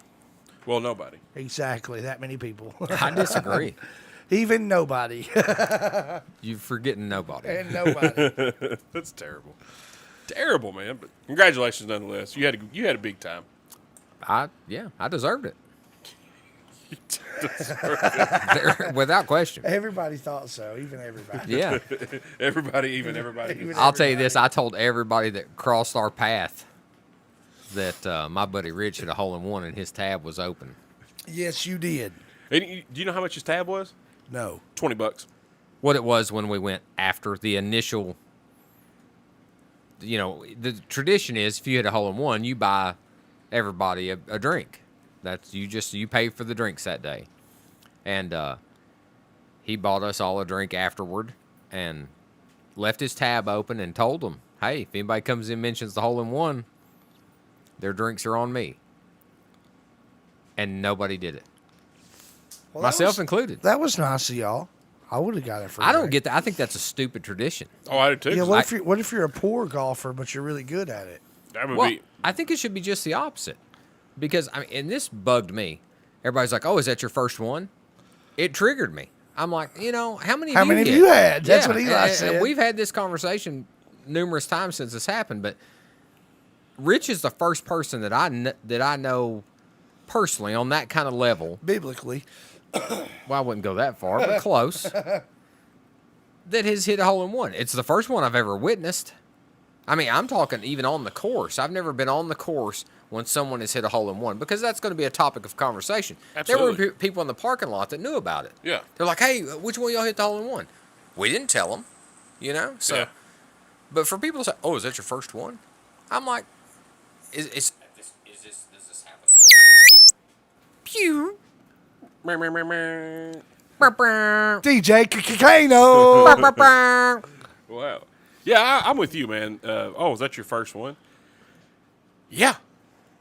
Well, nobody. Exactly, that many people. I disagree. Even nobody. You're forgetting nobody. And nobody. That's terrible. Terrible, man. But congratulations nonetheless. You had a big time. I deserved it. Without question. Everybody thought so, even everybody. Yeah. everybody. I'll tell you this, I told everybody that crossed our path that my buddy Rich had a hole-in-one and his tab was open. Yes, you did. And do you know how much his tab was? No. $20. What it was when we went after the initial, the tradition is if you hit a hole-in-one, you buy everybody a drink. That's you pay for the drinks that day. And he bought us all a drink afterward and left his tab open and told them, hey, if anybody comes in and mentions the hole-in-one, their drinks are on me. And nobody did it. Well, Myself included. That was nice of y'all. I would have got it for I don't get that. I think that's a stupid tradition. Oh, I do too. Yeah, what if you're a poor golfer, but you're really good at it? That would be. I think it should be just the opposite. Because, and this bugged me. Everybody's like, oh, is that your first one? It triggered me. I'm like, how many of you had? That's what Eli said. And we've had this conversation numerous times since this happened, but Rich is the first person that I know personally on that kind of level. Biblically. Well, I wouldn't go that far, but close. That has hit a hole-in-one. It's the first one I've ever witnessed. I mean, I'm talking even on the course. I've never been on the course when someone has hit a hole-in-one because that's going to be a topic of conversation. Absolutely. There were people in the parking lot that knew about it. Yeah. They're like, hey, which one of y'all hit the hole-in-one? We didn't tell them, So, yeah. But for people to say, oh, is that your first one? I'm like, does this happen all the time? Pew. DJ Kano. Wow. Yeah, I'm with you, man. Is that your first one? Yeah.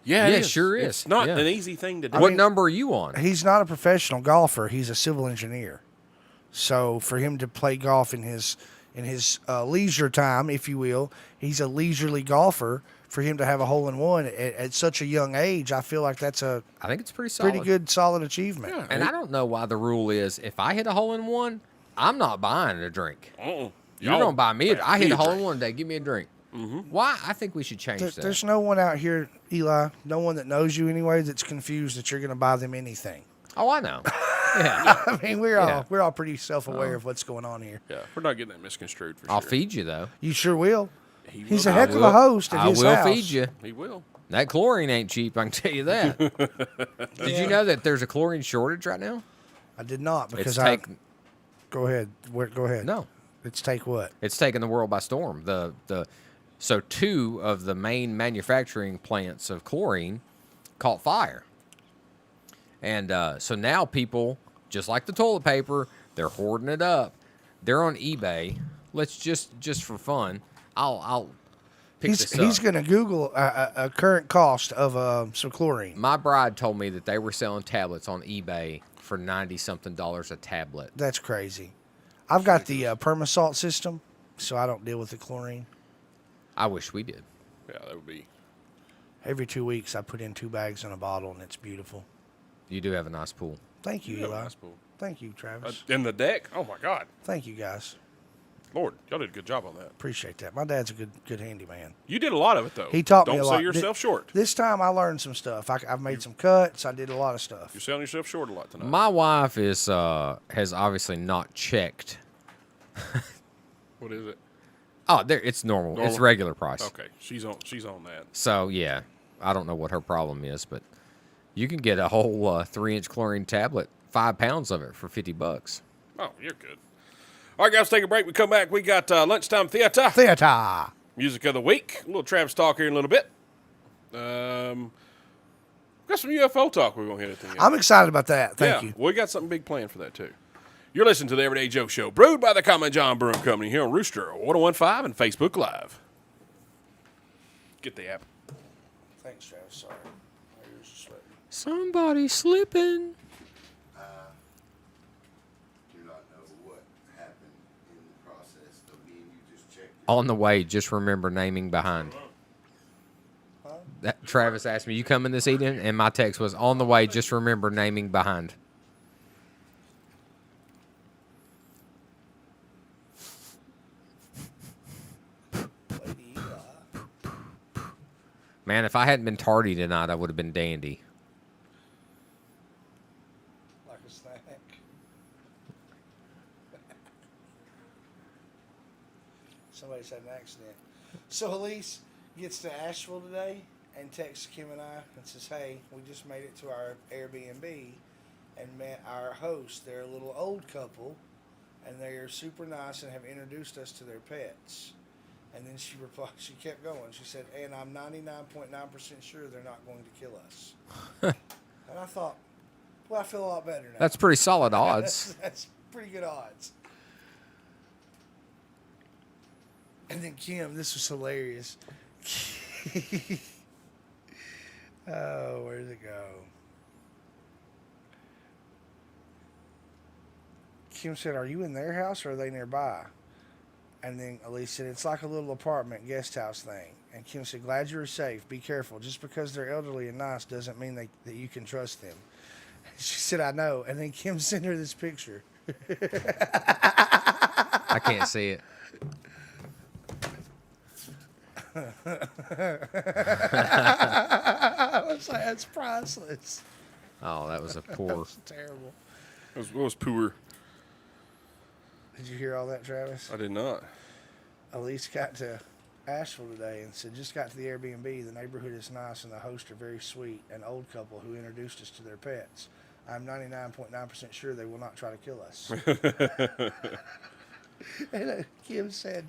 Yeah, it sure is. It's not an easy thing to do. What number are you on? He's not a professional golfer. He's a civil engineer. So for him to play golf in his leisure time, if you will, he's a leisurely golfer. For him to have a hole-in-one at such a young age, I feel like that's I think it's pretty good, solid achievement. Yeah, and I don't know why the rule is if I hit a hole-in-one, I'm not buying a drink. Uh-uh. You're going to buy me I hit a hole-in-one today. Give me a drink. Mm-hmm. Why? I think we should change that. There's no one out here, Eli, no one that knows you anyway that's confused that you're going to buy them anything. Oh, I know. Yeah. I mean, we're all pretty self-aware of what's going on here. Yeah, we're not getting that misconstrued for I'll sure. feed you, though. You sure will. He's a I heck of will. a host at his house. I will feed you. He will. That chlorine ain't cheap, I can tell you that. Did you know that there's a chlorine shortage right now? I did not because Go ahead. Go ahead. No. It's take what? It's taken the world by storm. So 2 of the main manufacturing plants of chlorine caught fire. And so now people, just like the toilet paper, they're hoarding it up. They're on eBay. Let's just for fun, I'll pick this up. He's going to Google a current cost of some chlorine. My bride told me that they were selling tablets on eBay for $90-something a tablet. That's crazy. I've got the Permasalt system, so I don't deal with the chlorine. I wish we did. Yeah, that would be. Every 2 weeks, I put in 2 bags in a bottle, and it's beautiful. You do have a nice pool. Thank you, You have a Eli. nice pool. Thank you, Travis. In the deck? Oh, my God. Thank you, guys. Lord, y'all did a good job on that. Appreciate that. My dad's a good handyman. You did a lot of it, though. He taught me a lot. Don't sell yourself short. This time, I learned some stuff. I've made some cuts. I did a lot of stuff. You're selling yourself short a lot tonight. My wife has obviously not checked. What is it? Oh, it's normal. It's regular price. Okay, she's on that. So yeah, I don't know what her problem is, but you can get a whole 3-inch chlorine tablet, 5 pounds of it for $50. Oh, you're good. All right, guys, take a break. We come back. We got lunchtime theater. Music of the week. A little Travis talk here in a little bit. Got some UFO talk we're going to hit at the end. I'm excited about that. Thank you. We got something big planned for that, too. You're listening to the Everyday Joe Show, brewed by the Common John Brewing Company here on Rooster 1015 and Facebook Live. Get the app. Thanks, Travis. Sorry. My ears are sweating. Somebody slipping. Do not know what happened in the process of me and you just checked. On the way, just remember naming behind. That Travis asked me, "You coming this evening?" And my text was, "On the way, just remember naming behind." Man, if I hadn't been tardy tonight, I would have been dandy. Like a snack. Somebody's had an accident. So Elise gets to Asheville today and texts Kim and I and says, "Hey, we just made it to our Airbnb and met our host. They're a little old couple, and they are super nice and have introduced us to their pets." And then she replied, she kept going. She said, "And I'm 99.9% sure they're not going to kill us." And I thought, well, I feel a lot better now. That's pretty solid odds. That's pretty good odds. And then Kim, this was hilarious. Oh, where'd it go? Kim said, "Are you in their house or are they nearby?" And then Elise said, "It's like a little apartment guest house thing." And Kim said, "Glad you're safe. Be careful. Just because they're elderly and nice doesn't mean that you can trust them." She said, "I know." And then Kim sent her this picture. I can't see it. I was like, that's priceless. Oh, that was a poor. That was terrible. It was poor. Did you hear all that, Travis? I did not. Elise got to Asheville today and said, "Just got to the Airbnb. The neighborhood is nice and the hosts are very sweet. An old couple who introduced us to their pets. I'm 99.9% sure they will not try to kill us." And Kim said,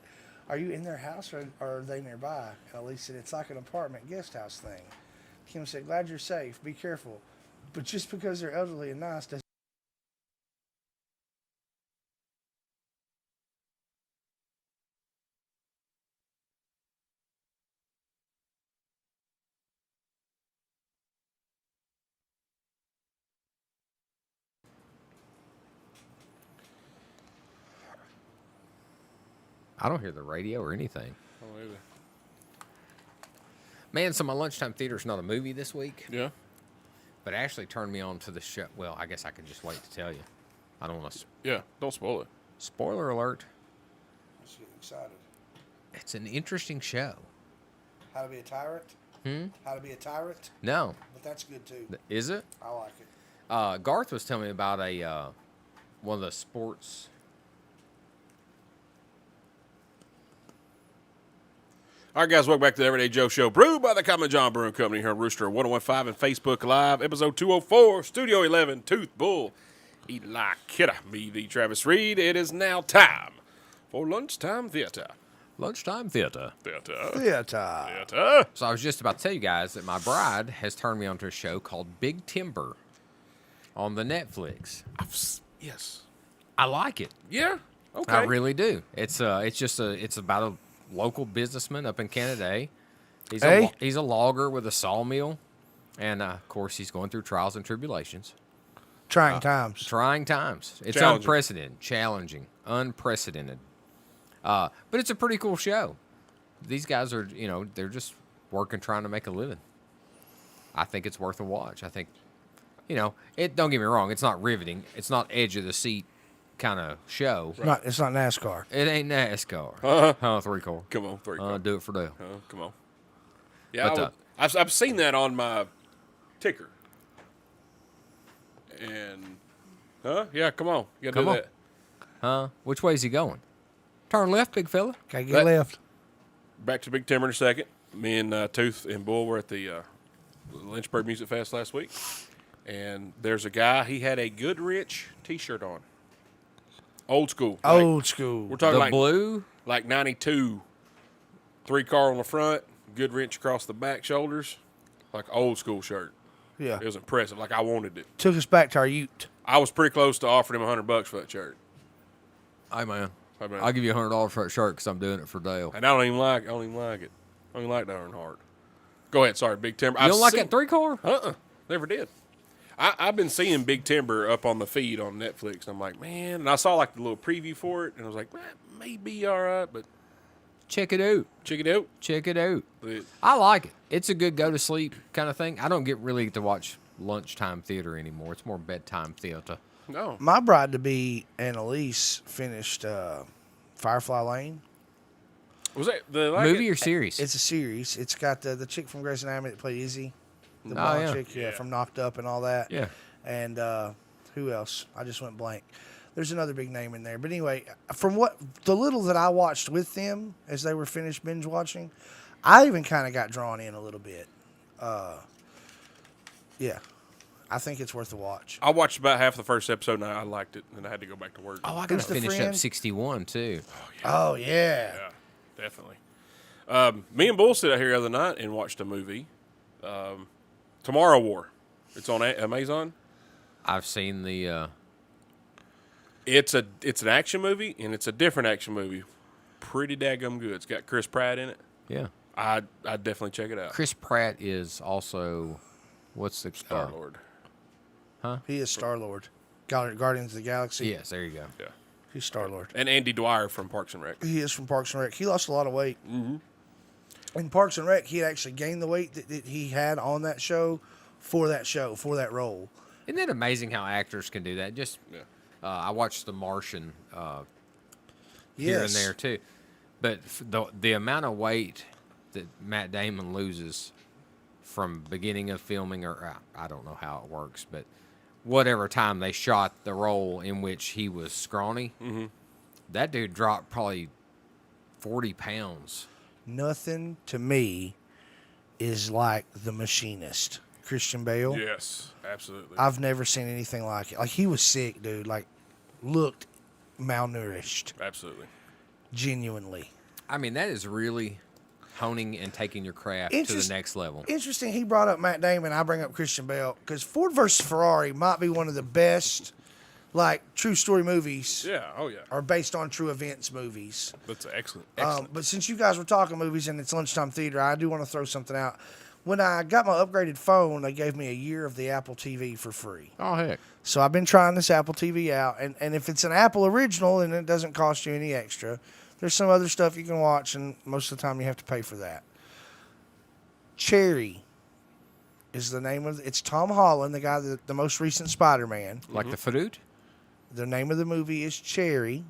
"Are you in their house or are they nearby?" And Elise said, "It's like an apartment guest house thing." Kim said, "Glad you're safe. Be careful. But just because they're elderly and nice doesn't..." I don't hear the radio or anything. Oh, either. Man, so my lunchtime theater's not a movie this week. Yeah. But Ashley turned me on to the show. Well, I guess I could just wait to tell you. I don't want to. Yeah, don't spoil it. Spoiler alert. Let's get excited. It's an interesting show. How to be a tyrant? How to be a tyrant? No. But that's good too. Is it? I like it. Garth was telling me about one of the sports. All right, guys, welcome back to the Everyday Joe Show, brewed by the Common John Brewing Company here on Rooster 1015 and Facebook Live, episode 204, Studio 11, Tooth Bull, Eli Kidda, me, the Travis Reed. It is now time for Lunchtime Theater. Lunchtime Theater. Theater. So I was just about to tell you guys that my bride has turned me onto a show called Big Timber on the Netflix. Yes. I like it. Yeah? Okay. I really do. It's about a local businessman up in Canada. He's a logger with a sawmill, and of course he's going through trials and tribulations. Trying times. Trying times. It's Challenging. unprecedented, challenging, unprecedented. But it's a pretty cool show. These guys are, they're just working, trying to make a living. I think it's worth a watch. I think, don't get me wrong, it's not riveting. It's not edge of the seat kind of show. Right. It's not NASCAR. It ain't NASCAR. 3-car. Come on, 3-car. Do it for Dale. Come on. Yeah, But, I've seen that on my ticker. And, yeah, come on. You got to do that. Which way is he going? Turn left, big fella. Okay, get left. Back to Big Timber in a second. Me and Tooth and Bull were at the Lynchburg Music Fest last week. And there's a guy, he had a Goodrich t-shirt on. Old school. Old school. We're talking The like blue? Like 92, 3-car on the front, Goodrich across the back shoulders. Like old school shirt. Yeah. It was impressive. Like, I wanted it. Took us back to our ute. I was pretty close to offering him $100 for that shirt. Hey, man. Hey, man. I'll give you $100 for that shirt because I'm doing it for Dale. And I don't even like it. I don't even like the Earnhardt. Go ahead. Sorry, Big Timber. You don't like that 3-car? Never did. I've been seeing Big Timber up on the feed on Netflix. And I'm like, man. And I saw like the little preview for it. And I was like, maybe all right. But check it out. Check it out. Check it out. I like it. It's a good go-to-sleep kind of thing. I don't really get to watch lunchtime theater anymore. It's more bedtime theater. No. My bride-to-be, Annalise, finished Firefly Lane. Was that the movie or series? It's a series. It's got the chick from Grey's Anatomy that played Izzy. The Oh, blonde yeah. chick from Knocked Up and all that. Yeah. And who else? I just went blank. There's another big name in there. But anyway, from what the little that I watched with them as they were finished binge watching, I even kind of got drawn in a little bit. Yeah. I think it's worth a watch. I watched about half the first episode and I liked it. And I had to go back to work. Oh, I got to finish up 61 too. Oh, yeah. Yeah, definitely. Me and Bull sit out here the other night and watched a movie, Tomorrow War. It's on Amazon. I've seen the. It's an action movie, and it's a different action movie. Pretty daggum good. It's got Chris Pratt in it. Yeah. I'd definitely check it out. Chris Pratt is also, what's the Star-Lord. Huh? He is Star-Lord. Guardians of the Galaxy. Yes, there you go. Yeah. He's Star-Lord. And Andy Dwyer from Parks and Rec. He is from Parks and Rec. He lost a lot of weight. Mm-hmm. In Parks and Rec, he had actually gained the weight that he had on that show, for that role. Isn't it amazing how actors can do that? Just, I watched The Martian here and there too, but the amount of weight that Matt Damon loses from beginning of filming, or I don't know how it works, but whatever time they shot the role in which he was scrawny, that dude dropped probably 40 pounds. Nothing to me is like The Machinist. Christian Bale. Yes, absolutely. I've never seen anything like it. Like, he was sick, dude. Like, looked malnourished. Absolutely. Genuinely. I mean, that is really honing and taking your craft to the next level. Interesting. He brought up Matt Damon. I bring up Christian Bale because Ford versus Ferrari might be one of the best, like, true story movies. Yeah. Oh, yeah. Or based on true events movies. That's excellent. But since you guys were talking movies and it's lunchtime theater, I do want to throw something out. When I got my upgraded phone, they gave me a year of the Apple TV for free. Oh, heck. So I've been trying this Apple TV out. And if it's an Apple original and it doesn't cost you any extra, there's some other stuff you can watch, and most of the time you have to pay for that. Cherry is the name of it's Tom Holland, the guy the most recent Spider-Man. Like the fruit? The name of the movie is Cherry.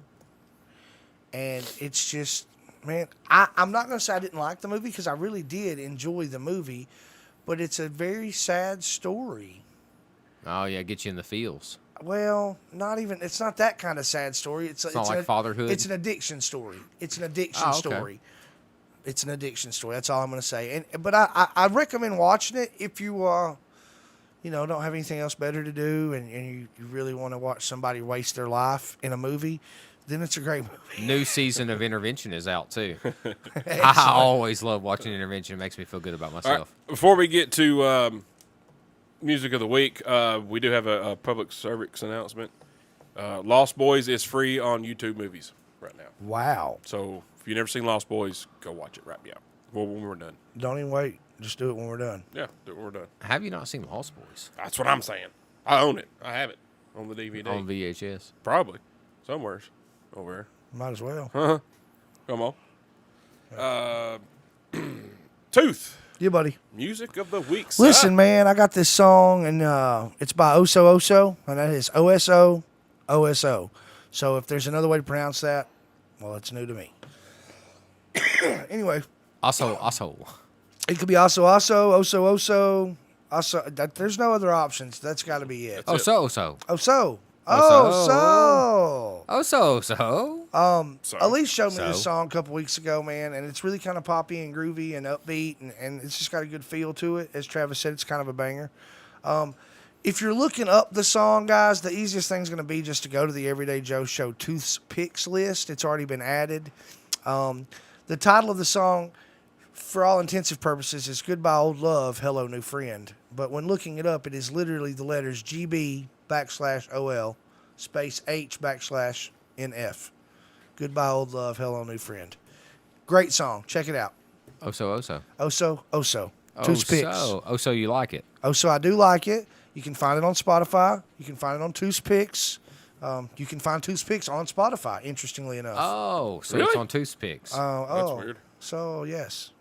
And it's just, man, I'm not going to say I didn't like the movie because I really did enjoy the movie, but it's a very sad story. Oh, yeah, get you in the feels. Well, it's not that kind of sad story. It's not like fatherhood? It's an addiction story. It's an addiction story. It's an addiction story. That's all I'm going to say. But I recommend watching it if you don't have anything else better to do and you really want to watch somebody waste their life in a movie. Then it's a great movie. New season of Intervention is out, too. I always love watching Intervention. It makes me feel good about myself. All right, before we get to Music of the Week, we do have a public service announcement. Lost Boys is free on YouTube Movies right now. Wow. So if you've never seen Lost Boys, go watch it right now. Well, when we're done. Don't even wait. Just do it when we're done. Yeah, do it when we're done. Have you not seen Lost Boys? That's what I'm saying. I own it. I have it on the DVD. On VHS? Probably. Somewhere over there. Might as well. Uh-huh. Come on. Tooth. Yeah, buddy. Music of the Week. Listen, man, I got this song, and it's by Oso Oso, and that is O-S-O, O-S-O. So if there's another way to pronounce that, well, it's new to me. Anyway. Also. It could be Oso, Oso. There's no other options. That's got to be it. Oso. Elise showed me this song a couple weeks ago, man, and it's really kind of poppy and groovy and upbeat, and it's just got a good feel to it. As Travis said, it's kind of a banger. If you're looking up the song, guys, the easiest thing's going to be just to go to the Everyday Joe Show Tooth's Picks list. It's already been added. The title of the song, for all intensive purposes, is Goodbye Old Love, Hello New Friend. but when looking it up, it is literally the letters GB /OL space H /NF. Goodbye, old love. Hello, new friend. Great song. Check it out. Oso. Toots Picks. Oso, you like it? Oso, I do like it. You can find it on Spotify. You can find it on Toots Picks. You can find Toots Picks on Spotify, interestingly enough. Oh, so Really? it's on Toots Picks. That's weird. So, yes.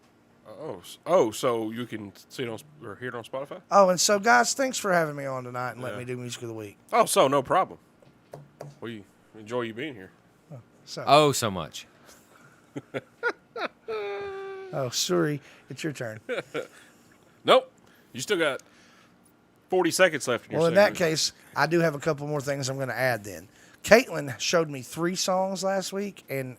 So you can see it on or hear it on Spotify? Oh, and so, guys, thanks for having me on tonight and letting me do Music of the Week. Oh, so no problem. We enjoy you being here. So much. Oh, sorry. It's your turn. Nope. You still got 40 seconds left in your Well, in that segment. case, I do have a couple more things I'm going to add then. Caitlin showed me 3 songs last week, and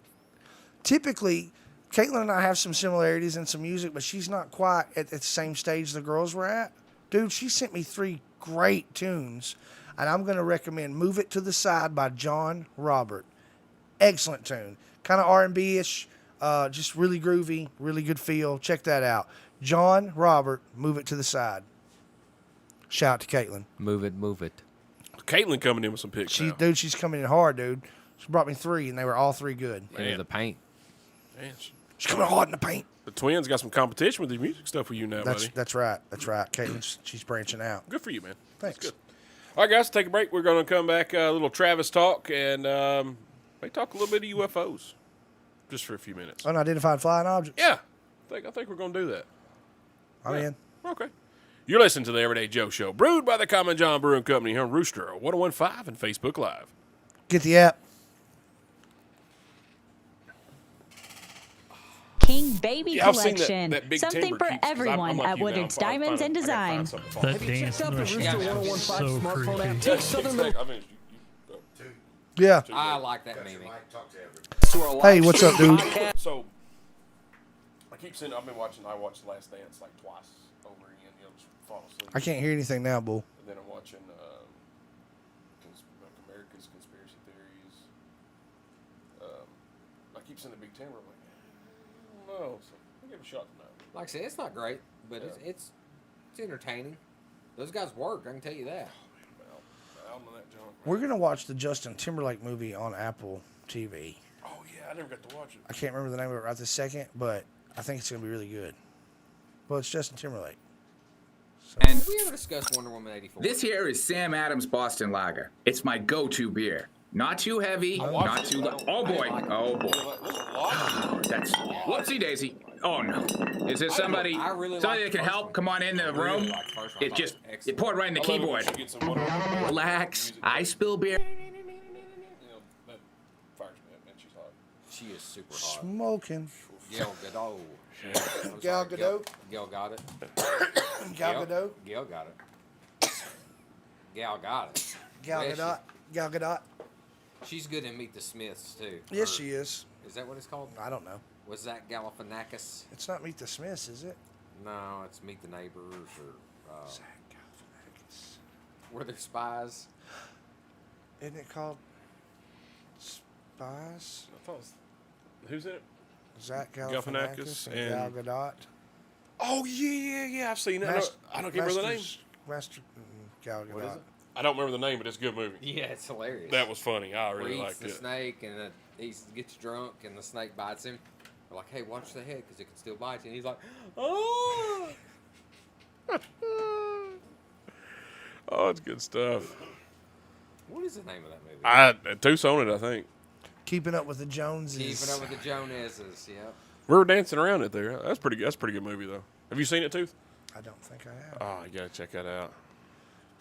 typically, Caitlin and I have some similarities in some music, but she's not quite at the same stage the girls were at. Dude, she sent me 3 great tunes, and I'm going to recommend Move It to the Side by John Robert. Excellent tune. Kind of R&B-ish, just really groovy, really good feel. Check that out. John Robert, Move It to the Side. Shout out to Caitlin. Move it. Caitlin coming in with some picks now. Dude, she's coming in hard, dude. She brought me 3, and they were all 3 good. Into the paint. Man, She's coming hard in the paint. the Twins got some competition with the music stuff with you now, buddy. That's right. Caitlin, she's branching out. Good for you, man. Thanks. That's good. All right, guys, take a break. We're going to come back, a little Travis talk, and maybe talk a little bit of UFOs just for a few minutes. Unidentified flying objects. Yeah. I think we're going to do that. I'm in. Okay. You're listening to the Everyday Joe Show, brewed by the Common John Brewing Company here on Rooster 1015 and Facebook Live. Get the app. King Baby Yeah, I've seen Collection. that big Something timber for keeps- 'cause I'm everyone like at you now. Woodard's I'm finding- Diamonds and I gotta Design. find something for That Have you checked dancing out the machine Rooster is 1015 so smartphone app? creepy. Take Southern Yeah. I like that meme. Hey, what's up, dude? So, I keep saying I watched The Last Dance like twice over again. Just fall asleep. I can't hear anything now, bull. And then I'm watching America's Conspiracy Theories. I keep seeing the Big Timber. I'm like, no. So I'll give it a shot tonight. Like I said, it's not great, but it's entertaining. Those guys work, I can tell you that. We're gonna watch the Justin Timberlake movie on Apple TV. Oh yeah, I never got to watch it. I can't remember the name of it right this second, but I think it's gonna be really good. Well, it's Justin Timberlake. And Did we ever discuss Wonder Woman 84? this here is Sam Adams Boston Lager. It's my go-to beer. Not too heavy, not too light. Oh boy, oh boy. That's whoopsie daisy. Oh no. Is there somebody that can help? Come on in the room. It poured right in the keyboard. Relax. I spill beer. She is super hot. Smoking. Gal Gadot. Gal Gadot. Gal got it. Gal Gadot. Gal got it. Gal got it. Gal Gadot. Gal Gadot. She's good in Meet the Smiths, too. Yes, she is. Is that what it's called? I don't know. Was that Galifianakis? It's not Meet the Smiths, is it? No, it's Meet the Neighbors or. Zach Galifianakis. Were there spies? Isn't it called Spies? I thought it was, who's in it? Zach Galifianakis and Gal Gadot. Oh yeah. I've seen it. I don't remember the name. Gal Gadot. What is it? I don't remember the name, but it's a good movie. Yeah, it's hilarious. That was funny. I really Where he eats liked the it. snake and he gets drunk and the snake bites him. They're like, hey, watch the head because it can still bite you. And he's like, oh. Oh, it's good stuff. What is the name of that movie? Tooth on it, I think. Keeping Up with the Joneses. Keeping Up with the Joneses, yep. We were dancing around it there. That's pretty good. That's a pretty good movie, though. Have you seen it, Tooth? I don't think I have. Oh, you got to check that out.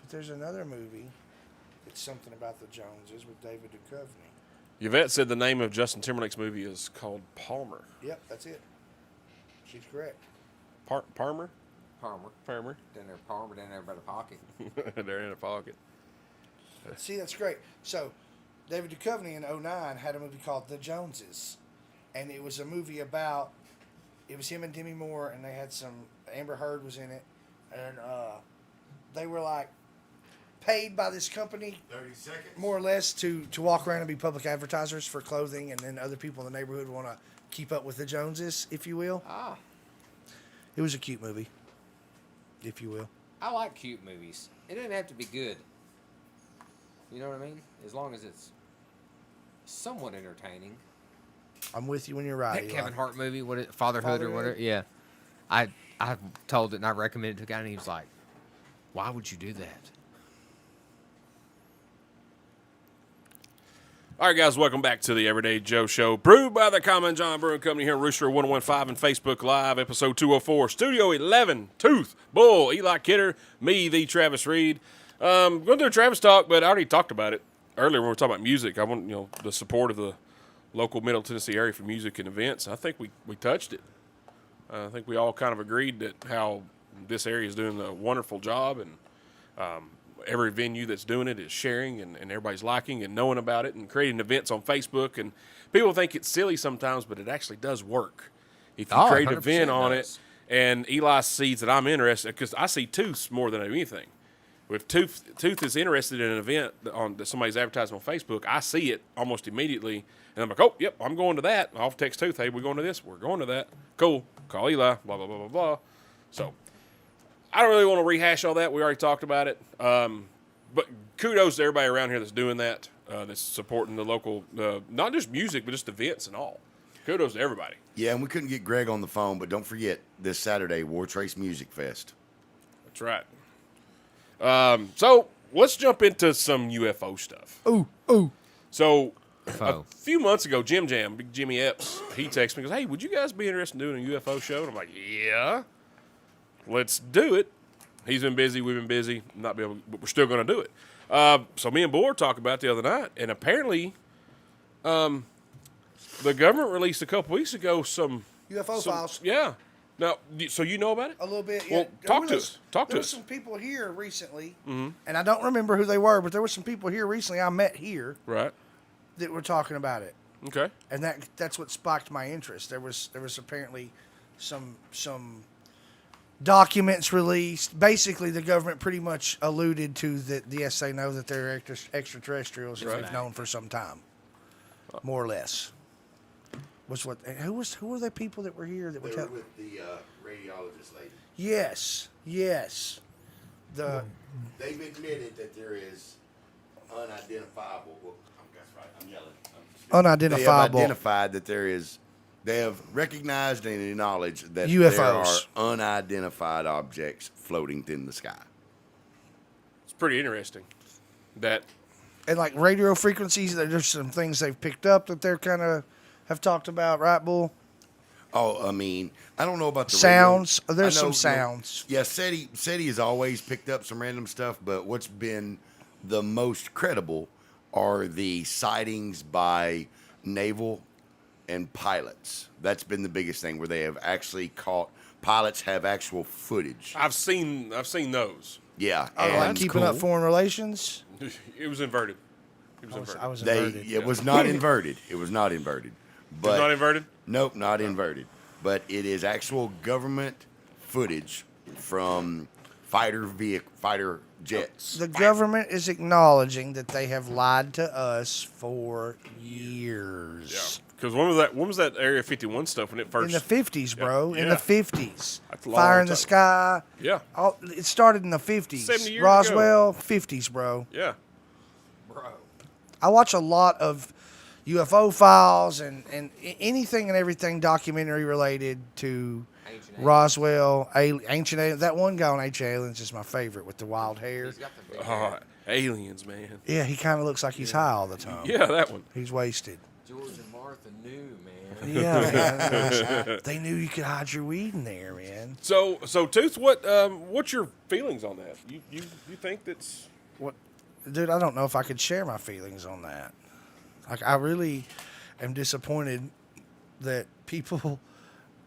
But there's another movie. It's something about the Joneses with David Duchovny. Yvette said the name of Justin Timberlake's movie is called Palmer. Yep, that's it. She's correct. Palmer? Palmer. Palmer. Down there, Palmer, down there by the pocket. They're in a pocket. See, that's great. So, David Duchovny in 2009 had a movie called The Joneses. And it was a movie about, it was him and Demi Moore, and they had some, Amber Heard was in it. And they were like paid by this company, 30 seconds, more or less, to walk around and be public advertisers for clothing. And then other people in the neighborhood want to keep up with the Joneses, if you will. Ah. It was a cute movie, if you will. I like cute movies. It doesn't have to be good. You know what I mean? As long as it's somewhat entertaining. I'm with you when you're right. That Kevin Hart movie, Fatherhood or whatever. Yeah, I told it and I recommended it to a guy and he was like, "Why would you do that?" All right, guys, welcome back to the Everyday Joe Show, brewed by the Common John Brewing Company here in Rooster 1015 and Facebook Live, episode 204, Studio 11, Tooth, Bull, Eli Kidder, me, the Travis Reed. Going to do a Travis talk, but I already talked about it earlier when we were talking about music. I want the support of the local Middle Tennessee area for music and events. I think we touched it. I think we all kind of agreed that how this area is doing a wonderful job, and every venue that's doing it is sharing and everybody's liking and knowing about it and creating events on Facebook. And people think it's silly sometimes, but it actually does work. If you create an event on it, and Eli sees that I'm interested, because I see Tooth more than anything. If Tooth is interested in an event that somebody's advertising on Facebook, I see it almost immediately. And I'm like, oh, yep, I'm going to that. I'll text Tooth, hey, we're going to this. We're going to that. Cool. Call Eli, blah, blah, blah, blah, blah. So I don't really want to rehash all that. We already talked about it. But kudos to everybody around here that's doing that, that's supporting the local, not just music, but just events and all. Kudos to everybody. Yeah, and we couldn't get Greg on the phone, but don't forget, this Saturday, Wartrace Music Fest. That's right. So let's jump into some UFO stuff. Ooh. So a few months ago, Jim Jam, Big Jimmy Epps, he texted me and goes, hey, would you guys be interested in doing a UFO show? And I'm like, yeah. Let's do it. He's been busy. We've been busy. But we're still going to do it. So me and Boar talked about it the other night, and apparently, the government released a couple weeks ago some UFO files. Yeah. Now, so you know about it? A little bit. Well, Yeah. talk to us. There were some people here recently, Mm-hmm. and I don't remember who they were, but there were some people here recently I met here, right, that were talking about it. Okay. And that's what sparked my interest. There was apparently some documents released. Basically, the government pretty much alluded to that. Yes, they know that they're extraterrestrials, as we've known for some time, more or less. Who were the people that were here that were They were with the radiologist lady. Yes. They've admitted that there is unidentifiable. Well, that's right. I'm yelling. Unidentifiable. They have identified that there is. They have recognized and acknowledged that UFOs. there are unidentified objects floating in the sky. It's pretty interesting. And like radio frequencies, there's some things they've picked up that they're kind of have talked about, right, Bull? Oh, I mean, I don't know about the sounds. Radio. There's some sounds. Yeah, SETI has always picked up some random stuff, but what's been the most credible are the sightings by naval and pilots. That's been the biggest thing, where they have actually caught pilots have actual footage. I've seen those. Yeah, like keeping up foreign relations. It was inverted. I was inverted. It was not inverted. It was not inverted. But, it's not inverted? Nope, not inverted. But it is actual government footage from fighter jets. The government is acknowledging that they have lied to us for years. Yeah. Because when was that Area 51 stuff when it first? In the 50s, bro. Yeah. In the 50s. That's a long Fire in the time. sky. Yeah. It started in the 50s. 70 years Roswell, ago. 50s, bro. Yeah. I watch a lot of UFO files and anything and everything documentary related to Roswell, Ancient Aliens. That one guy on Ancient Aliens is my favorite with the wild hair. Aliens, man. Yeah, he kind of looks like he's high all the time. Yeah, that one. He's wasted. George and Martha knew, man. Yeah, man. They knew you could hide your weed in there, man. So Tooth, what's your feelings on that? You think that's what? Dude, I don't know if I could share my feelings on that. Like, I really am disappointed that people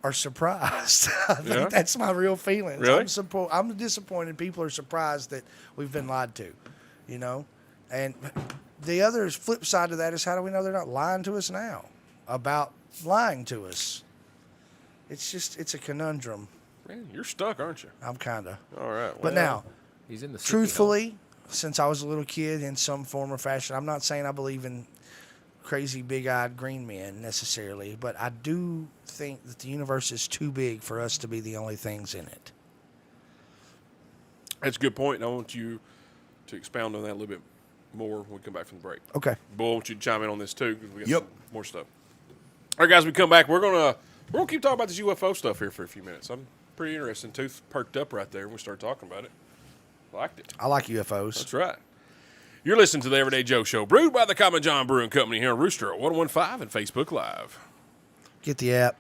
are surprised. I think that's my real feelings. Really? I'm disappointed people are surprised that we've been lied to, you know? And the other flip side of that is, how do we know they're not lying to us now about lying to us? It's a conundrum. Man, you're stuck, aren't you? I'm kind of. All right. But now, he's in the truthfully, since I was a little kid, in some form or fashion, I'm not saying I believe in crazy big-eyed green men necessarily, but I do think that the universe is too big for us to be the only things in it. That's a good point, and I want you to expound on that a little bit more when we come back from the break. Okay. Bull, I want you to chime in on this too, because we got some more stuff. All right, guys, we come back. We're gonna keep talking about this UFO stuff here for a few minutes. I'm pretty interested. Tooth perked up right there when we started talking about it. Liked it. I like UFOs. That's right. You're listening to the Everyday Joe Show, brewed by the Common John Brewing Company here on Rooster at 115 and Facebook Live. Get the app.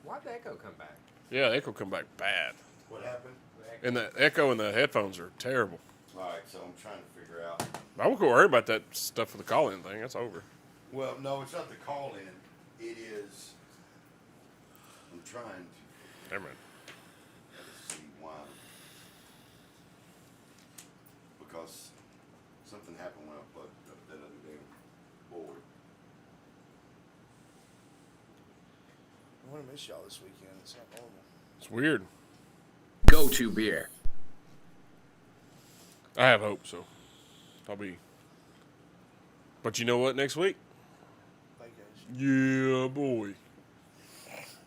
Why'd the echo come back? Yeah, the echo come back bad. What happened? And the echo in the headphones are terrible. All right, so I'm trying to figure out. I won't worry about that stuff for the call-in thing. That's over. Well, no, it's not the call-in. It is. I'm trying to. Never mind. Let's see why. Because something happened when I plugged up that other damn board. I'm going to miss y'all this weekend. It's not normal. It's weird. Go-to beer. I have hope, so I'll be. But you know what? Next week? Yeah, boy.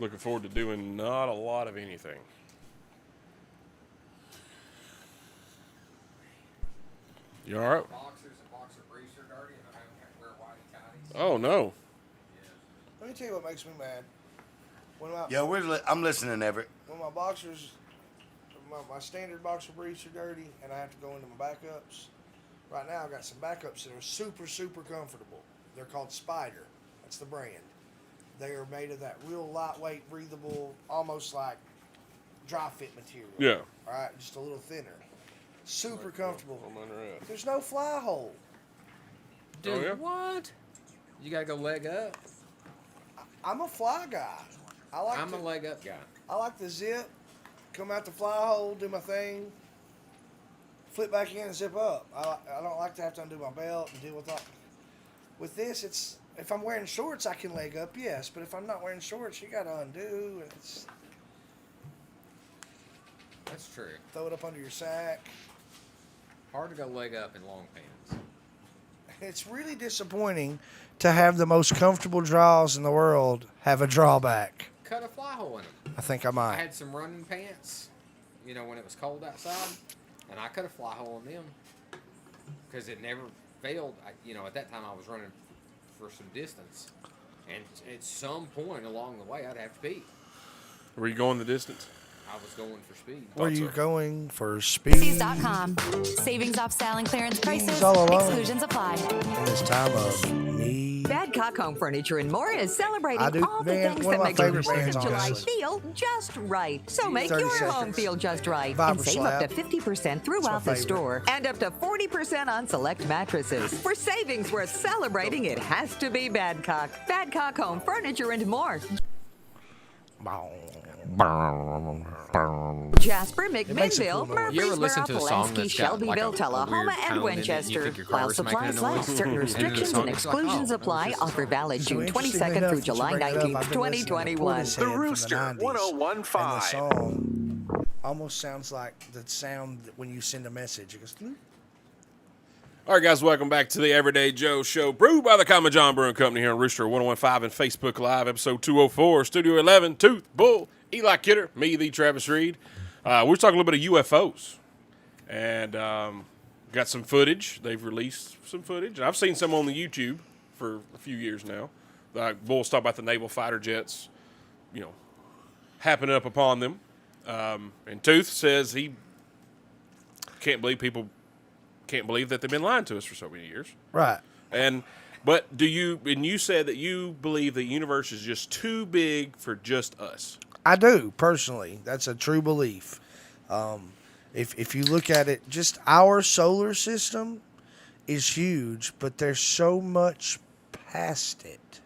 Looking forward to doing not a lot of anything. You all right? Oh, no. Let me tell you what makes me mad. I'm listening, Everett. When my boxers, my standard boxer briefs are dirty, and I have to go into my backups. Right now, I've got some backups that are super, super comfortable. They're called Spider. That's the brand. They are made of that real lightweight, breathable, almost like dry fit material. Yeah. All right, just a little thinner. Super comfortable. There's no fly hole. Dude, what? You gotta go leg up. I'm a fly guy. I'm a leg up guy. I like the zip, come out the fly hole, do my thing, flip back in and zip up. I don't like to have to undo my belt and deal with all. With this, it's if I'm wearing shorts, I can leg up, yes. But if I'm not wearing shorts, you got to undo. And it's, That's true. Throw it up under your sack. Hard to go leg up in long pants. It's really disappointing to have the most comfortable draws in the world have a drawback. Cut a fly hole in them. I think I might. I had some running pants, when it was cold outside, and I cut a fly hole in them because it never failed. At that time I was running for some distance, and at some point along the way I'd have to pee. Were you going the distance? I was going for speed. Were you going for speed? Macy's.com. Savings off selling clearance prices. all alone. Exclusions apply. In this time of need. Badcock Home Furniture and More is celebrating all the things one that of my make the favorite 4th bands, of July honestly. feel just right. So make 30 your seconds. home feel just right Viper and save slap. up to 50% throughout the favorite. store and up to 40% on select mattresses. For savings worth celebrating, it has to be Badcock. Badcock Home Furniture and More. Jasper, McMinnville, You ever listen Murfreesboro, to a song Pulaski, that's got, like, Shelbyville, a weird Tullahoma, tone and in it? You Winchester. think your car While is making supplies a noise? last, certain And then the restrictions song and is like, exclusions oh, apply. Offer valid June interesting 22nd enough through that you July bring it up, 19th, I've been listening to 2021. Portishead The from Rooster, 90s, 1015. And the song almost sounds like the sound when you send a message. It goes, All right, guys, welcome back to the Everyday Joe Show, brewed by the Common John Brewing Company here on Rooster 1015 and Facebook Live, episode 204, Studio 11, Tooth, Bull, Eli Kidder, me, the Travis Reed. We were talking a little bit of UFOs, and got some footage. They've released some footage. I've seen some on the YouTube for a few years now. Bull's talking about the naval fighter jets, happening up upon them. And Tooth says he can't believe that they've been lying to us for so many years. Right. But you said that you believe the universe is just too big for just us. I do, personally. That's a true belief. If you look at it, just our solar system is huge, but there's so much past it.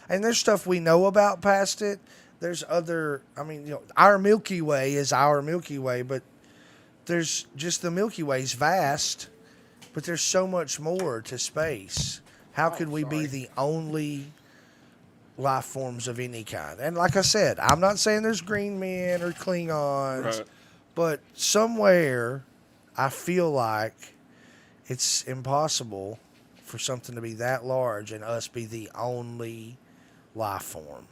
And there's stuff we know about past it. There's other, our Milky Way is our Milky Way, but there's just the Milky Way's vast, but there's so much more to space. How could we be the only life forms of any kind? And like I said, I'm not saying there's green men or Klingons, Right. but somewhere I feel like it's impossible for something to be that large and us be the only life form.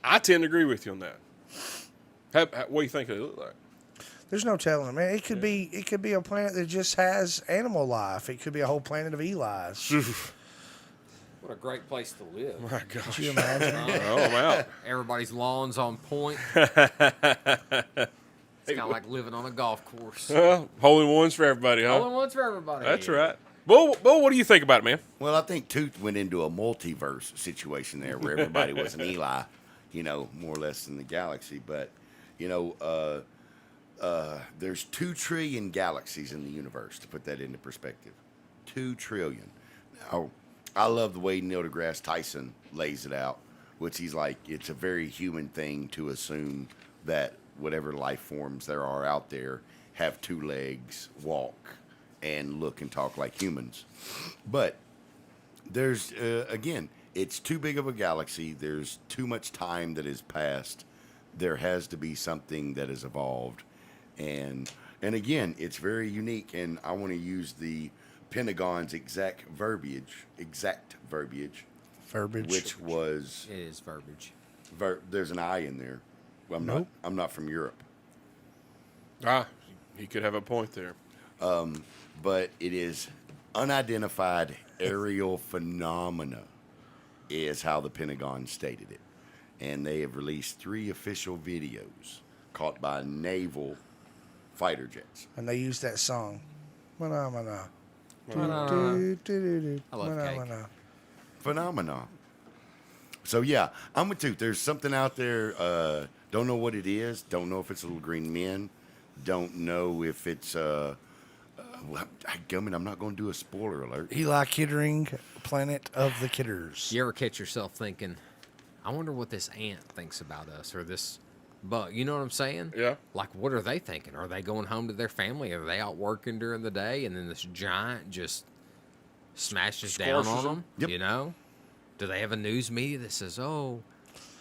I tend to agree with you on that. What do you think they look like? There's no telling, man. It could be a planet that just has animal life. It could be a whole planet of Eli's. What a great place to live. My gosh. Could you imagine? Oh, I'm out. Everybody's lawn's on point. It's kind of like living on a golf course. Hole in ones for everybody, huh? Hole in ones for everybody. That's right. Bull, what do you think about it, man? Well, I think Tooth went into a multiverse situation there where everybody was an Eli, more or less in the galaxy. But, there's 2 trillion galaxies in the universe, to put that into perspective. 2 trillion. Now, I love the way Neil deGrasse Tyson lays it out, which he's like, it's a very human thing to assume that whatever life forms there are out there have 2 legs, walk, and look and talk like humans. But there's, again, it's too big of a galaxy. There's too much time that has passed. There has to be something that has evolved. And again, it's very unique, and I want to use the Pentagon's exact verbiage, which was... It is verbiage. There's an I in there. Well, I'm not from Europe. He could have a point there. But it is unidentified aerial phenomena is how the Pentagon stated it. And they have released 3 official videos caught by naval fighter jets. And they used that song. Phenomena. I love cake. Phenomena. So, yeah, I'm with Tooth. There's something out there. Don't know what it is. Don't know if it's little green men. Don't know if it's... I'm not going to do a spoiler alert. Eli Kittering, Planet of the Kitters. You ever catch yourself thinking, I wonder what this ant thinks about us, or this bug? You know what I'm saying? Yeah. Like, what are they thinking? Are they going home to their family? Are they out working during the day, and then this giant just smashes down on them? Yep. Do they have a news media that says, oh,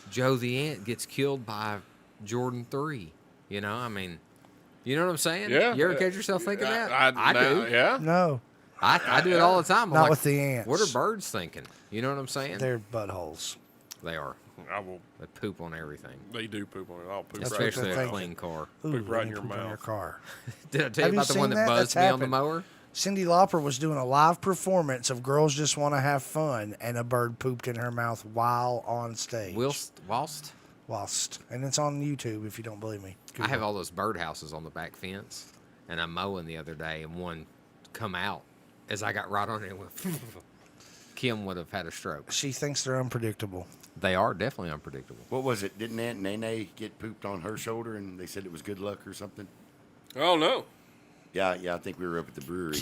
Joe the ant gets killed by Jordan 3? You know what I'm saying? Yeah. You ever catch yourself thinking that? I do. Yeah. No. I do it all the time. I'm Not like, with the ants. What are birds thinking? You know what I'm saying? They're buttholes. They are. I will. They poop on everything. They do poop on it. I'll poop Especially right a in clean car. Poop right in your poop mouth. in your car. Did I tell Have you about the seen one that buzzed That's me on the happened. mower? Cyndi Lauper was doing a live performance of Girls Just Want to Have Fun, and a bird pooped in her mouth while on stage. Whilst? And it's on YouTube if you don't believe me. I have all those birdhouses on the back fence, and I'm mowing the other day, and one come out as I got right on it. Kim would have had a stroke. She thinks they're unpredictable. They are definitely unpredictable. What was it? Didn't Aunt Nene get pooped on her shoulder, and they said it was good luck or something? Oh, no. Yeah, I think we were up at the brewery.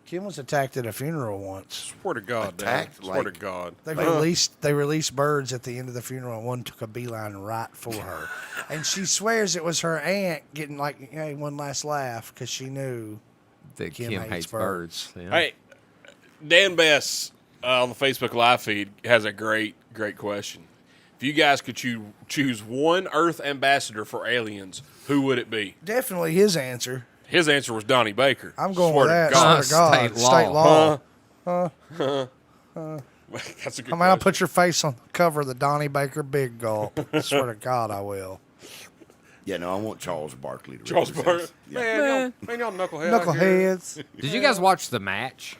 Kim was attacked at a funeral once. Swear to God, Attacked? Dan. Swear to God. They released birds at the end of the funeral, and one took a beeline right for her. And she swears it was her aunt getting one last laugh because she knew that Kim hates birds. Yeah. Hey, Dan Bess on the Facebook Live feed has a great question. If you guys could choose one Earth ambassador for aliens, who would it be? Definitely his answer. His answer was Donnie Baker. I'm going with that. Swear to God. State law. That's a good I mean, I'll put your face on the cover of the Donnie Baker Big Gulp. Swear to God, I will. Yeah, no, I want Charles Barkley to Charles represent. Barkley. Yeah. Man, y'all knuckleheads. Knuckleheads. Did you guys watch The Match?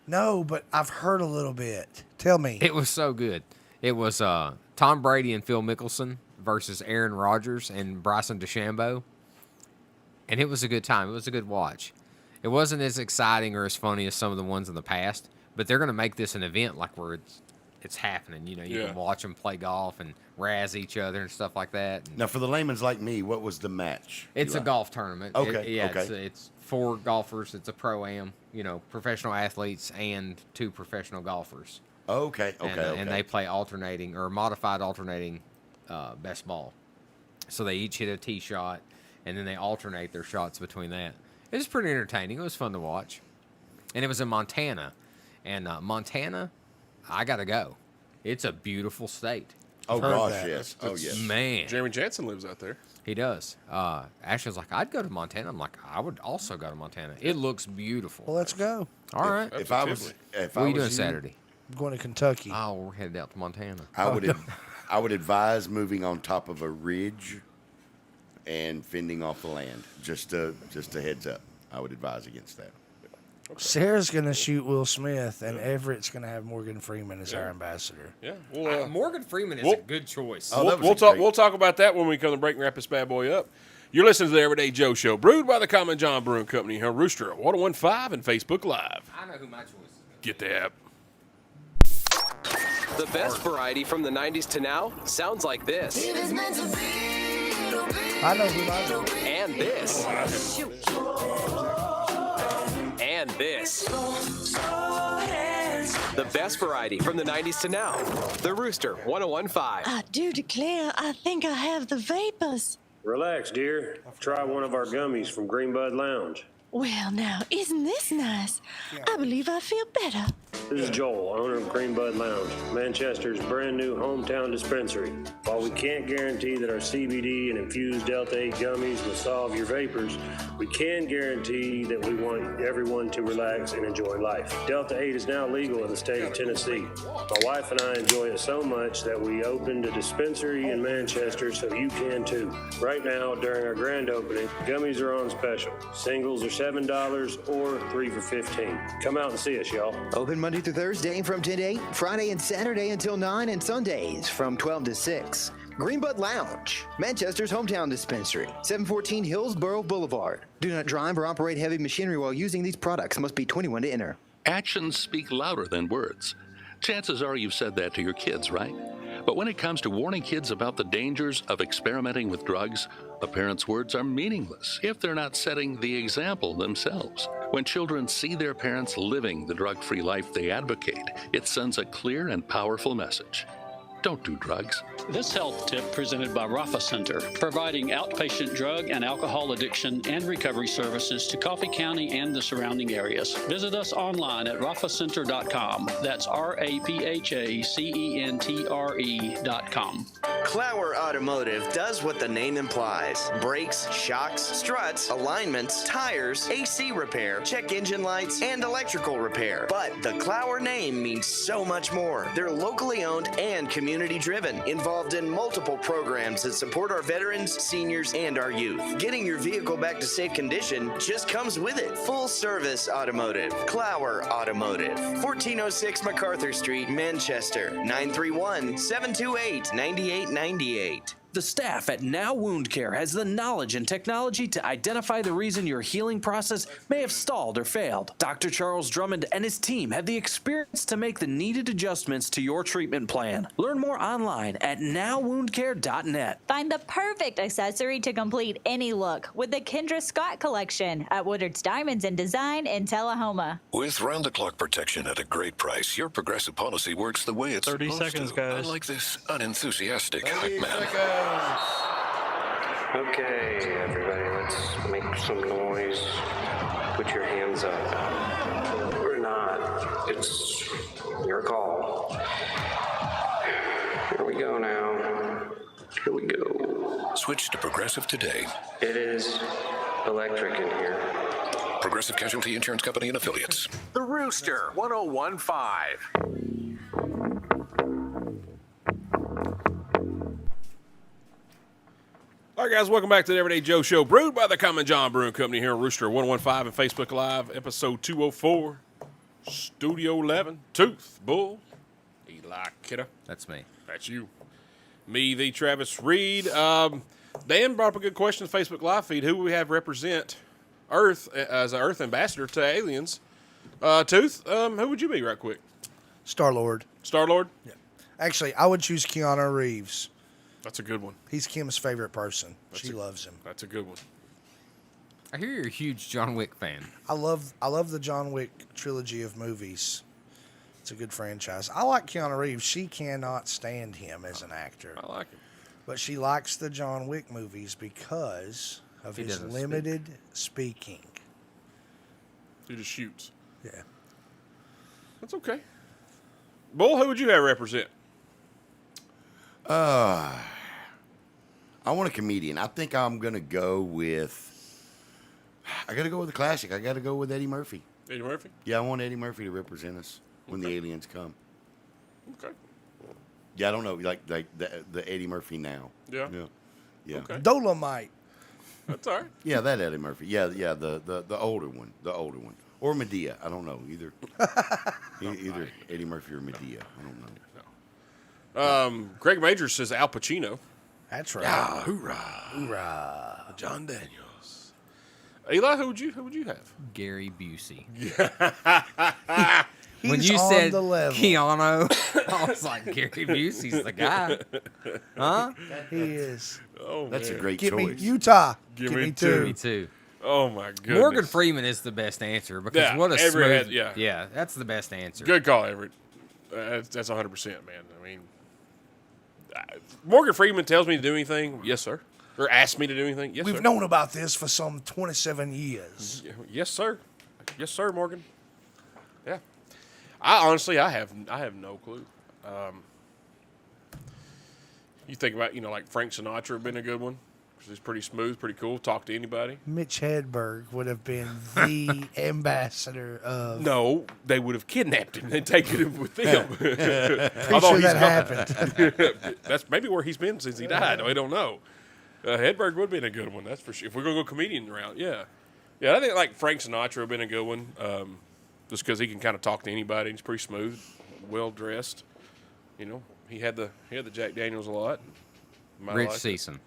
No, but I've heard a little bit. Tell me. It was so good. It was Tom Brady and Phil Mickelson versus Aaron Rodgers and Bryson DeChambeau. And it was a good time. It was a good watch. It wasn't as exciting or as funny as some of the ones in the past, but they're going to make this an event like where it's happening. You can watch them play golf and razz each other and stuff like that. Now, for the layman's like me, what was the match? It's a golf tournament. Okay. It's 4 golfers. It's a pro-am, professional athletes and 2 professional golfers. Okay. And they play modified alternating best ball. So they each hit a tee shot, and then they alternate their shots between that. It was pretty entertaining. It was fun to watch. And it was in Montana. And Montana, I got to go. It's a beautiful state. Oh, gosh, yes. Oh, yes. Man. Jeremy Jansen lives out there. He does. Ashley's like, I'd go to Montana. I'm like, I would also go to Montana. It looks beautiful. Well, let's go. All right. What are you doing Saturday? I'm going to Kentucky. Oh, we're headed out to Montana. I would advise moving on top of a ridge and fending off the land. Just a heads up. I would advise against that. Okay. Sarah's going to shoot Will Smith, and Everett's going to have Morgan Freeman as our ambassador. Yeah. Well, Morgan Freeman is a good choice. We'll talk about that when we come to break and wrap this bad boy up. You're listening to the Everyday Joe Show, brewed by the Common John Brewing Company here on Rooster 1015 and Facebook Live. I know who my choice is. Get the app. The best variety from the 90s to now sounds like this. I know who my choice is. And this. And this. The best variety from the 90s to now. The Rooster 1015. I do declare, I think I have the vapors. Relax, dear. Try one of our gummies from Greenbud Lounge. Well, now, isn't this nice? I believe I feel better. This is Joel, owner of Greenbud Lounge, Manchester's brand new hometown dispensary. While we can't guarantee that our CBD and infused Delta 8 gummies will solve your vapors, we can guarantee that we want everyone to relax and enjoy life. Delta 8 is now legal in the state of Tennessee. My wife and I enjoy it so much that we opened a dispensary in Manchester so you can too. Right now, during our grand opening, gummies are on special. Singles are $7 or 3 for $15. Come out and see us, y'all. Open Monday through Thursday from 10 to 8, Friday and Saturday until 9, and Sundays from 12 to 6. Greenbud Lounge, Manchester's hometown dispensary, 714 Hillsborough Boulevard. Do not drive or operate heavy machinery while using these products. Must be 21 to enter. Actions speak louder than words. Chances are you've said that to your kids, right? But when it comes to warning kids about the dangers of experimenting with drugs, a parent's words are meaningless if they're not setting the example themselves. When children see their parents living the drug-free life they advocate, it sends a clear and powerful message. Don't do drugs. This health tip presented by Rafa Center, providing outpatient drug and alcohol addiction and recovery services to Coffee County and the surrounding areas. Visit us online at rafacenter.com. That's RAPHACENTRE.com. Clower Automotive does what the name implies. Brakes, shocks, struts, alignments, tires, AC repair, check engine lights, and electrical repair. But the Clower name means so much more. They're locally owned and community driven, involved in multiple programs that support our veterans, seniors, and our youth. Getting your vehicle back to safe condition just comes with it. Full service automotive. Clower Automotive. 1406 MacArthur Street, Manchester. 931-728-9898. The staff at Now Wound Care has the knowledge and technology to identify the reason your healing process may have stalled or failed. Dr. Charles Drummond and his team have the experience to make the needed adjustments to your treatment plan. Learn more online at nowwoundcare.net. Find the perfect accessory to complete any look with the Kendra Scott collection at Woodard's Diamonds and Design in Tullahoma. With round-the-clock protection at a great price, your Progressive policy works the way it's 30 supposed seconds, to. guys. Unlike this unenthusiastic hype man. Okay, everybody, let's make some noise. Put your hands up. Or not. It's your call. Here we go now. Here we go. Switch to Progressive today. It is electric in here. Progressive Casualty Insurance Company and Affiliates. The Rooster 1015. All right, guys, welcome back to the Everyday Joe Show, brewed by the Common John Brewing Company here on Rooster 1015 and Facebook Live, episode 204, Studio 11, Tooth, Bull, Eli Kidder. That's me. That's you. Me, the Travis Reed. Dan brought up a good question in the Facebook Live feed. Who we have represent Earth as an Earth ambassador to aliens? Tooth, who would you be right quick? Star-Lord. Star-Lord? Yeah. Actually, I would choose Keanu Reeves. That's a good one. He's Kim's favorite person. She loves him. That's a good one. I hear you're a huge John Wick fan. I love the John Wick trilogy of movies. It's a good franchise. I like Keanu Reeves. She cannot stand him as an actor. I like him. But she likes the John Wick movies because of his limited speaking. He just shoots. Yeah. That's okay. Bull, who would you have represent? I want a comedian. I think I'm gonna go with. I gotta go with the classic. I gotta go with Eddie Murphy. Eddie Murphy? Yeah, I want Eddie Murphy to represent us when the aliens come. Okay. Yeah, I don't know, like the Eddie Murphy now. Yeah. Yeah. Okay. Dolomite. That's all right. Yeah, that Eddie Murphy. Yeah, the older one. Or Medea. I don't know. Either Eddie Murphy or Medea. I don't know. Greg Majors says Al Pacino. That's right. Yeah, hoorah. Hoorah. John Daniels. Eli, who would you have? Gary Busey. He's When you on said the level. Keanu, I was like, Gary Busey's the guy. Huh? He is. Oh, That's man. a great Give me choice. Utah. Give Give me me two. Me too. Oh, my goodness. Morgan Freeman is the best answer because Yeah, what a Everett smooth. had- yeah. that's the best answer. Good call, Everett. That's 100%, man. I mean, Morgan Freeman tells me to do anything. Yes, sir. Or asks me to do anything. Yes, We've sir. known about this for some 27 years. Yes, sir. Yes, sir, Morgan. Yeah. I honestly, I have no clue. You think about, like Frank Sinatra would have been a good one. He's pretty smooth, pretty cool. Talk to anybody. Mitch Hedberg would have been the ambassador of. No, they would have kidnapped him and taken him with them. Pretty sure that happened. That's maybe where he's been since he died. We don't know. Hedberg would have been a good one, that's for sure. If we're going to go comedian route, yeah. Yeah, I think like Frank Sinatra would have been a good one, just because he can kind of talk to anybody. He's pretty smooth, well-dressed. He had the Jack Daniels a lot. Rich Season.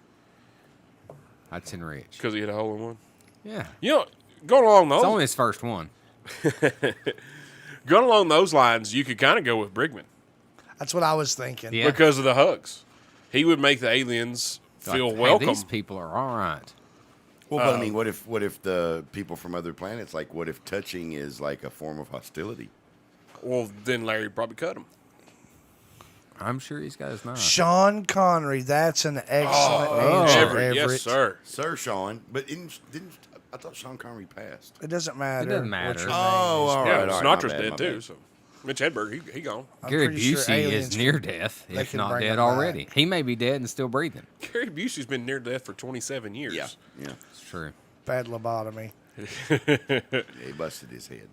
Hudson Rich. Because he hit a hole in one? Yeah. Going along those... It's only his first one. Going along those lines, you could kind of go with Brigman. That's what I was thinking. Yeah. Because of the hugs. He would make the aliens feel Like, hey, welcome. these people are all right. Well, but I mean, what if the people from other planets, like, what if touching is like a form of hostility? Well, then Larry probably cut him. I'm sure he's got his knife. Sean Connery. That's an excellent answer, Everett. Yes, sir. Sir Sean. But didn't I thought Sean Connery passed? It doesn't matter. It doesn't matter. what your Oh, name is. all Yeah, right. all right, my Sinatra's bad, dead my too. bad. So Mitch Hedberg, he gone. I'm Gary pretty sure Busey aliens is near death, they if can not bring dead him back. already. He may be dead and still breathing. Gary Busey's been near death for 27 years. Yeah. It's true. Bad lobotomy. Yeah, he busted his head.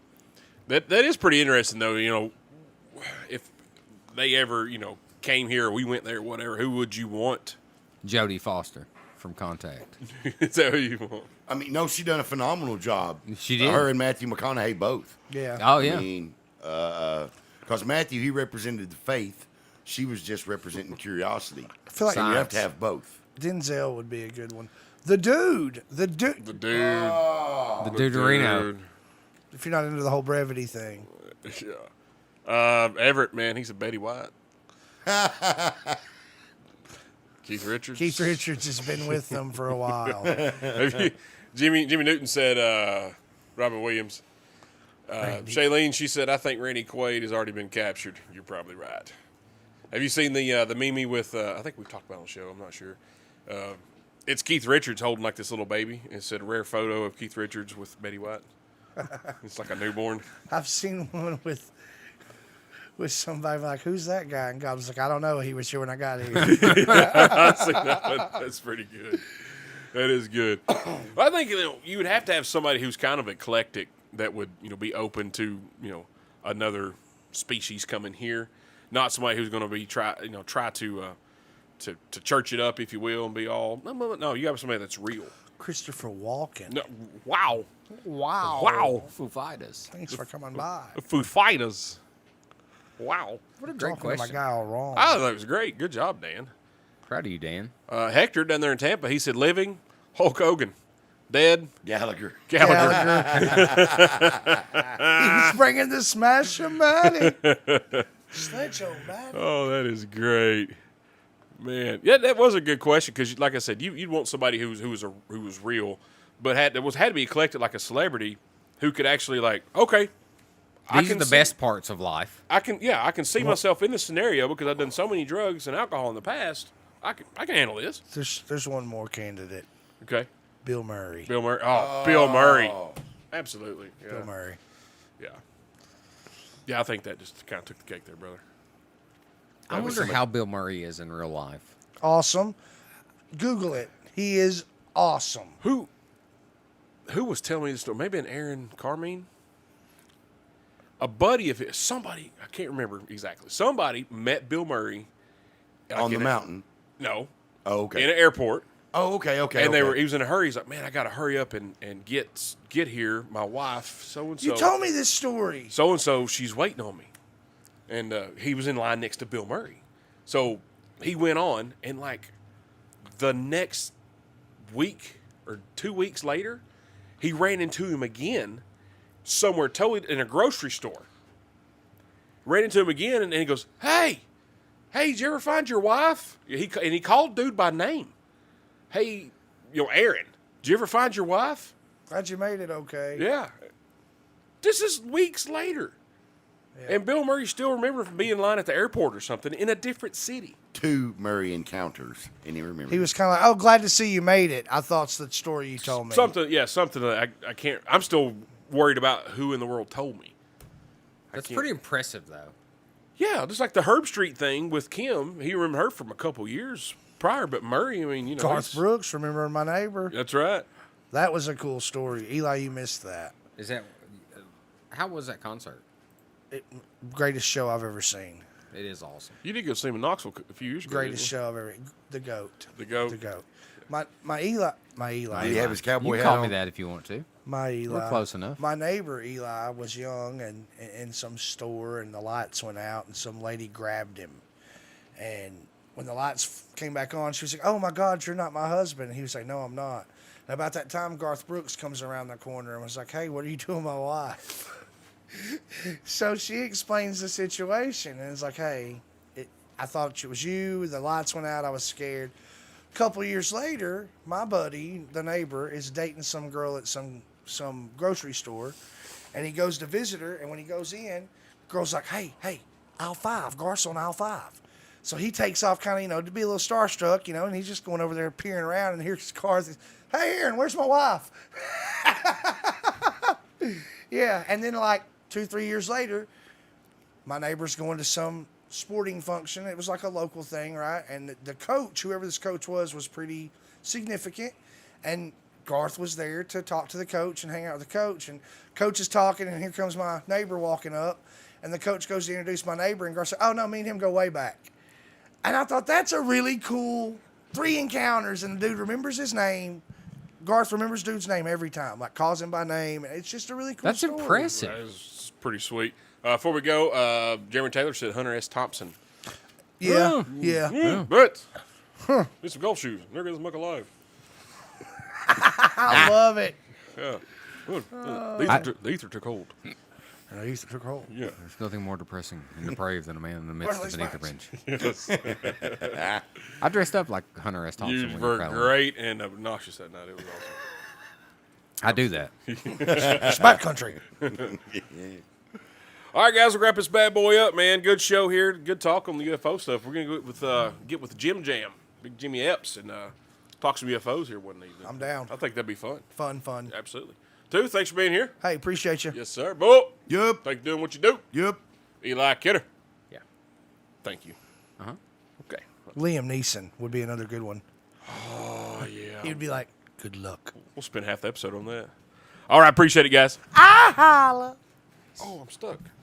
That is pretty interesting, though. If they ever, came here or we went there, whatever, who would you want? Jodie Foster from Contact. Is that who you want? I mean, no, she done a phenomenal job. She did. Her and Matthew McConaughey both. Yeah. Oh, yeah. I mean, because Matthew, he represented the faith. She was just representing curiosity. I feel like So you have to have both. Denzel would be a good one. The dude. The dude. The Duderino. If you're not into the whole brevity thing. Yeah. Everett, man, he's a Betty White. Keith Richards. Keith Richards has been with them for a while. Jimmy Newton said Robin Williams. Shailene, she said, I think Randy Quaid has already been captured. You're probably right. Have you seen the meme with, I think we've talked about it on the show, I'm not sure. It's Keith Richards holding like this little baby. It said, rare photo of Keith Richards with Betty White. It's like a newborn. I've seen one with somebody like, who's that guy? And God was like, I don't know. He was here when I got here. I've seen that one. That's pretty good. That is good. Well, I think you would have to have somebody who's kind of eclectic that would be open to another species coming here, not somebody who's going to be try to church it up, if you will, and be all no. You have somebody that's real. Christopher Walken. No, wow. Foo Fighters. Thanks for coming by. Foo Fighters. Wow. What a great Talking to question. my guy all wrong. I thought it was great. Good job, Dan. Proud of you, Dan. Hector down there in Tampa, he said living, Hulk Hogan. Dead, Gallagher. He's bringing the Smash-O-Matic. Sledge-O-Matic. Oh, that is great, man. Yeah, that was a good question because, like I said, you'd want somebody who was real, but had to be collected like a celebrity who could actually okay. These are the best parts of life. I can see myself in this scenario because I've done so many drugs and alcohol in the past. I can handle this. There's one more candidate. Okay. Bill Murray. Bill Murray. Oh, Bill Murray. Absolutely. Yeah. Bill Murray. Yeah. Yeah, I think that just kind of took the cake there, brother. I wonder how Bill Murray is in real life. Awesome. Google it. He is awesome. Who was telling me this story? Maybe an Aaron Carmine? A buddy of his, somebody, I can't remember exactly. Somebody met Bill Murray. On the mountain? No. Oh, okay. In an airport. Oh, okay. And he was in a hurry. He's like, man, I got to hurry up and get here. My wife, so-and-so. You told me this story. So-and-so, she's waiting on me. And he was in line next to Bill Murray. So he went on, and like the next week or 2 weeks later, he ran into him again somewhere totally in a grocery store. Ran into him again, and he goes, hey, did you ever find your wife? He called dude by name. Hey, Aaron, did you ever find your wife? Glad you made it okay. Yeah. This is weeks later. Yeah. And Bill Murray still remembered from being in line at the airport or something in a different city. 2 Murray encounters, and he remembered. He was kind of like, oh, glad to see you made it. I thought it's the story you told me. Something that I can't, I'm still worried about who in the world told me. That's pretty impressive, though. Yeah, just like the Herb Street thing with Kim. He remembered her from a couple years prior, but Murray, I mean, Garth Brooks, remember my neighbor? That's right. That was a cool story. Eli, you missed that. Is that, how was that concert? Greatest show I've ever seen. It is awesome. You did go see him in Knoxville a few years ago. Greatest show I've ever. The goat. The goat. The goat. My Eli. Did he have his cowboy hat? You call me that if you want to. My Eli. We're close enough. My neighbor Eli was young and in some store, and the lights went out, and some lady grabbed him. And when the lights came back on, she was like, "Oh my God, you're not my husband." And he was like, "No, I'm not." And about that time, Garth Brooks comes around the corner and was like, "Hey, what are you doing with my wife?" So she explains the situation, and it's like, "Hey, I thought it was you. The lights went out. I was scared." A couple years later, my buddy, the neighbor, is dating some girl at some grocery store, and he goes to visit her, and when he goes in, girl's like, hey, aisle 5, Garth's on aisle 5. So he takes off kind of, to be a little starstruck, and he's just going over there peering around, and here's Garth. Hey, Aaron, where's my wife? Yeah, and then like 2-3 years later, my neighbor's going to some sporting function. It was like a local thing, right? And the coach, whoever this coach was pretty significant. And Garth was there to talk to the coach and hang out with the coach. And coach is talking, and here comes my neighbor walking up. And the coach goes to introduce my neighbor, and Garth said, "Oh, no, me and him go way back." And I thought, that's a really cool 3 encounters, and the dude remembers his name. Garth remembers dude's name every time, like calls him by name. It's just a really cool story. That's impressive. That is pretty sweet. Before we go, Jeremy Taylor said Hunter S. Thompson. Yeah. But need some golf shoes. There goes the muck alive. I love it. Yeah. The ether took hold. The ether took hold. Yeah. There's nothing more depressing and depraved than a man in the midst of an ether bench. Yes. I dressed up like Hunter S. Thompson. You were great and obnoxious that night. It was awesome. I do that. It's back country. All right, guys, we'll wrap this bad boy up, man. Good show here. Good talk on the UFO stuff. We're going to get with Jim Jam, Big Jimmy Epps, and talk some UFOs here one evening. I'm down. I think that'd be fun. Fun. Absolutely. Tooth, thanks for being here. Hey, appreciate you. Yes, sir. Bo. Yup. Thanks for doing what you do. Yup. Eli Kidder. Yeah. Thank you. Uh-huh. Okay. Liam Neeson would be another good one. Oh, yeah. He'd be like, good luck. We'll spend half the episode on that. All right, appreciate it, guys. I holla. Oh, I'm stuck.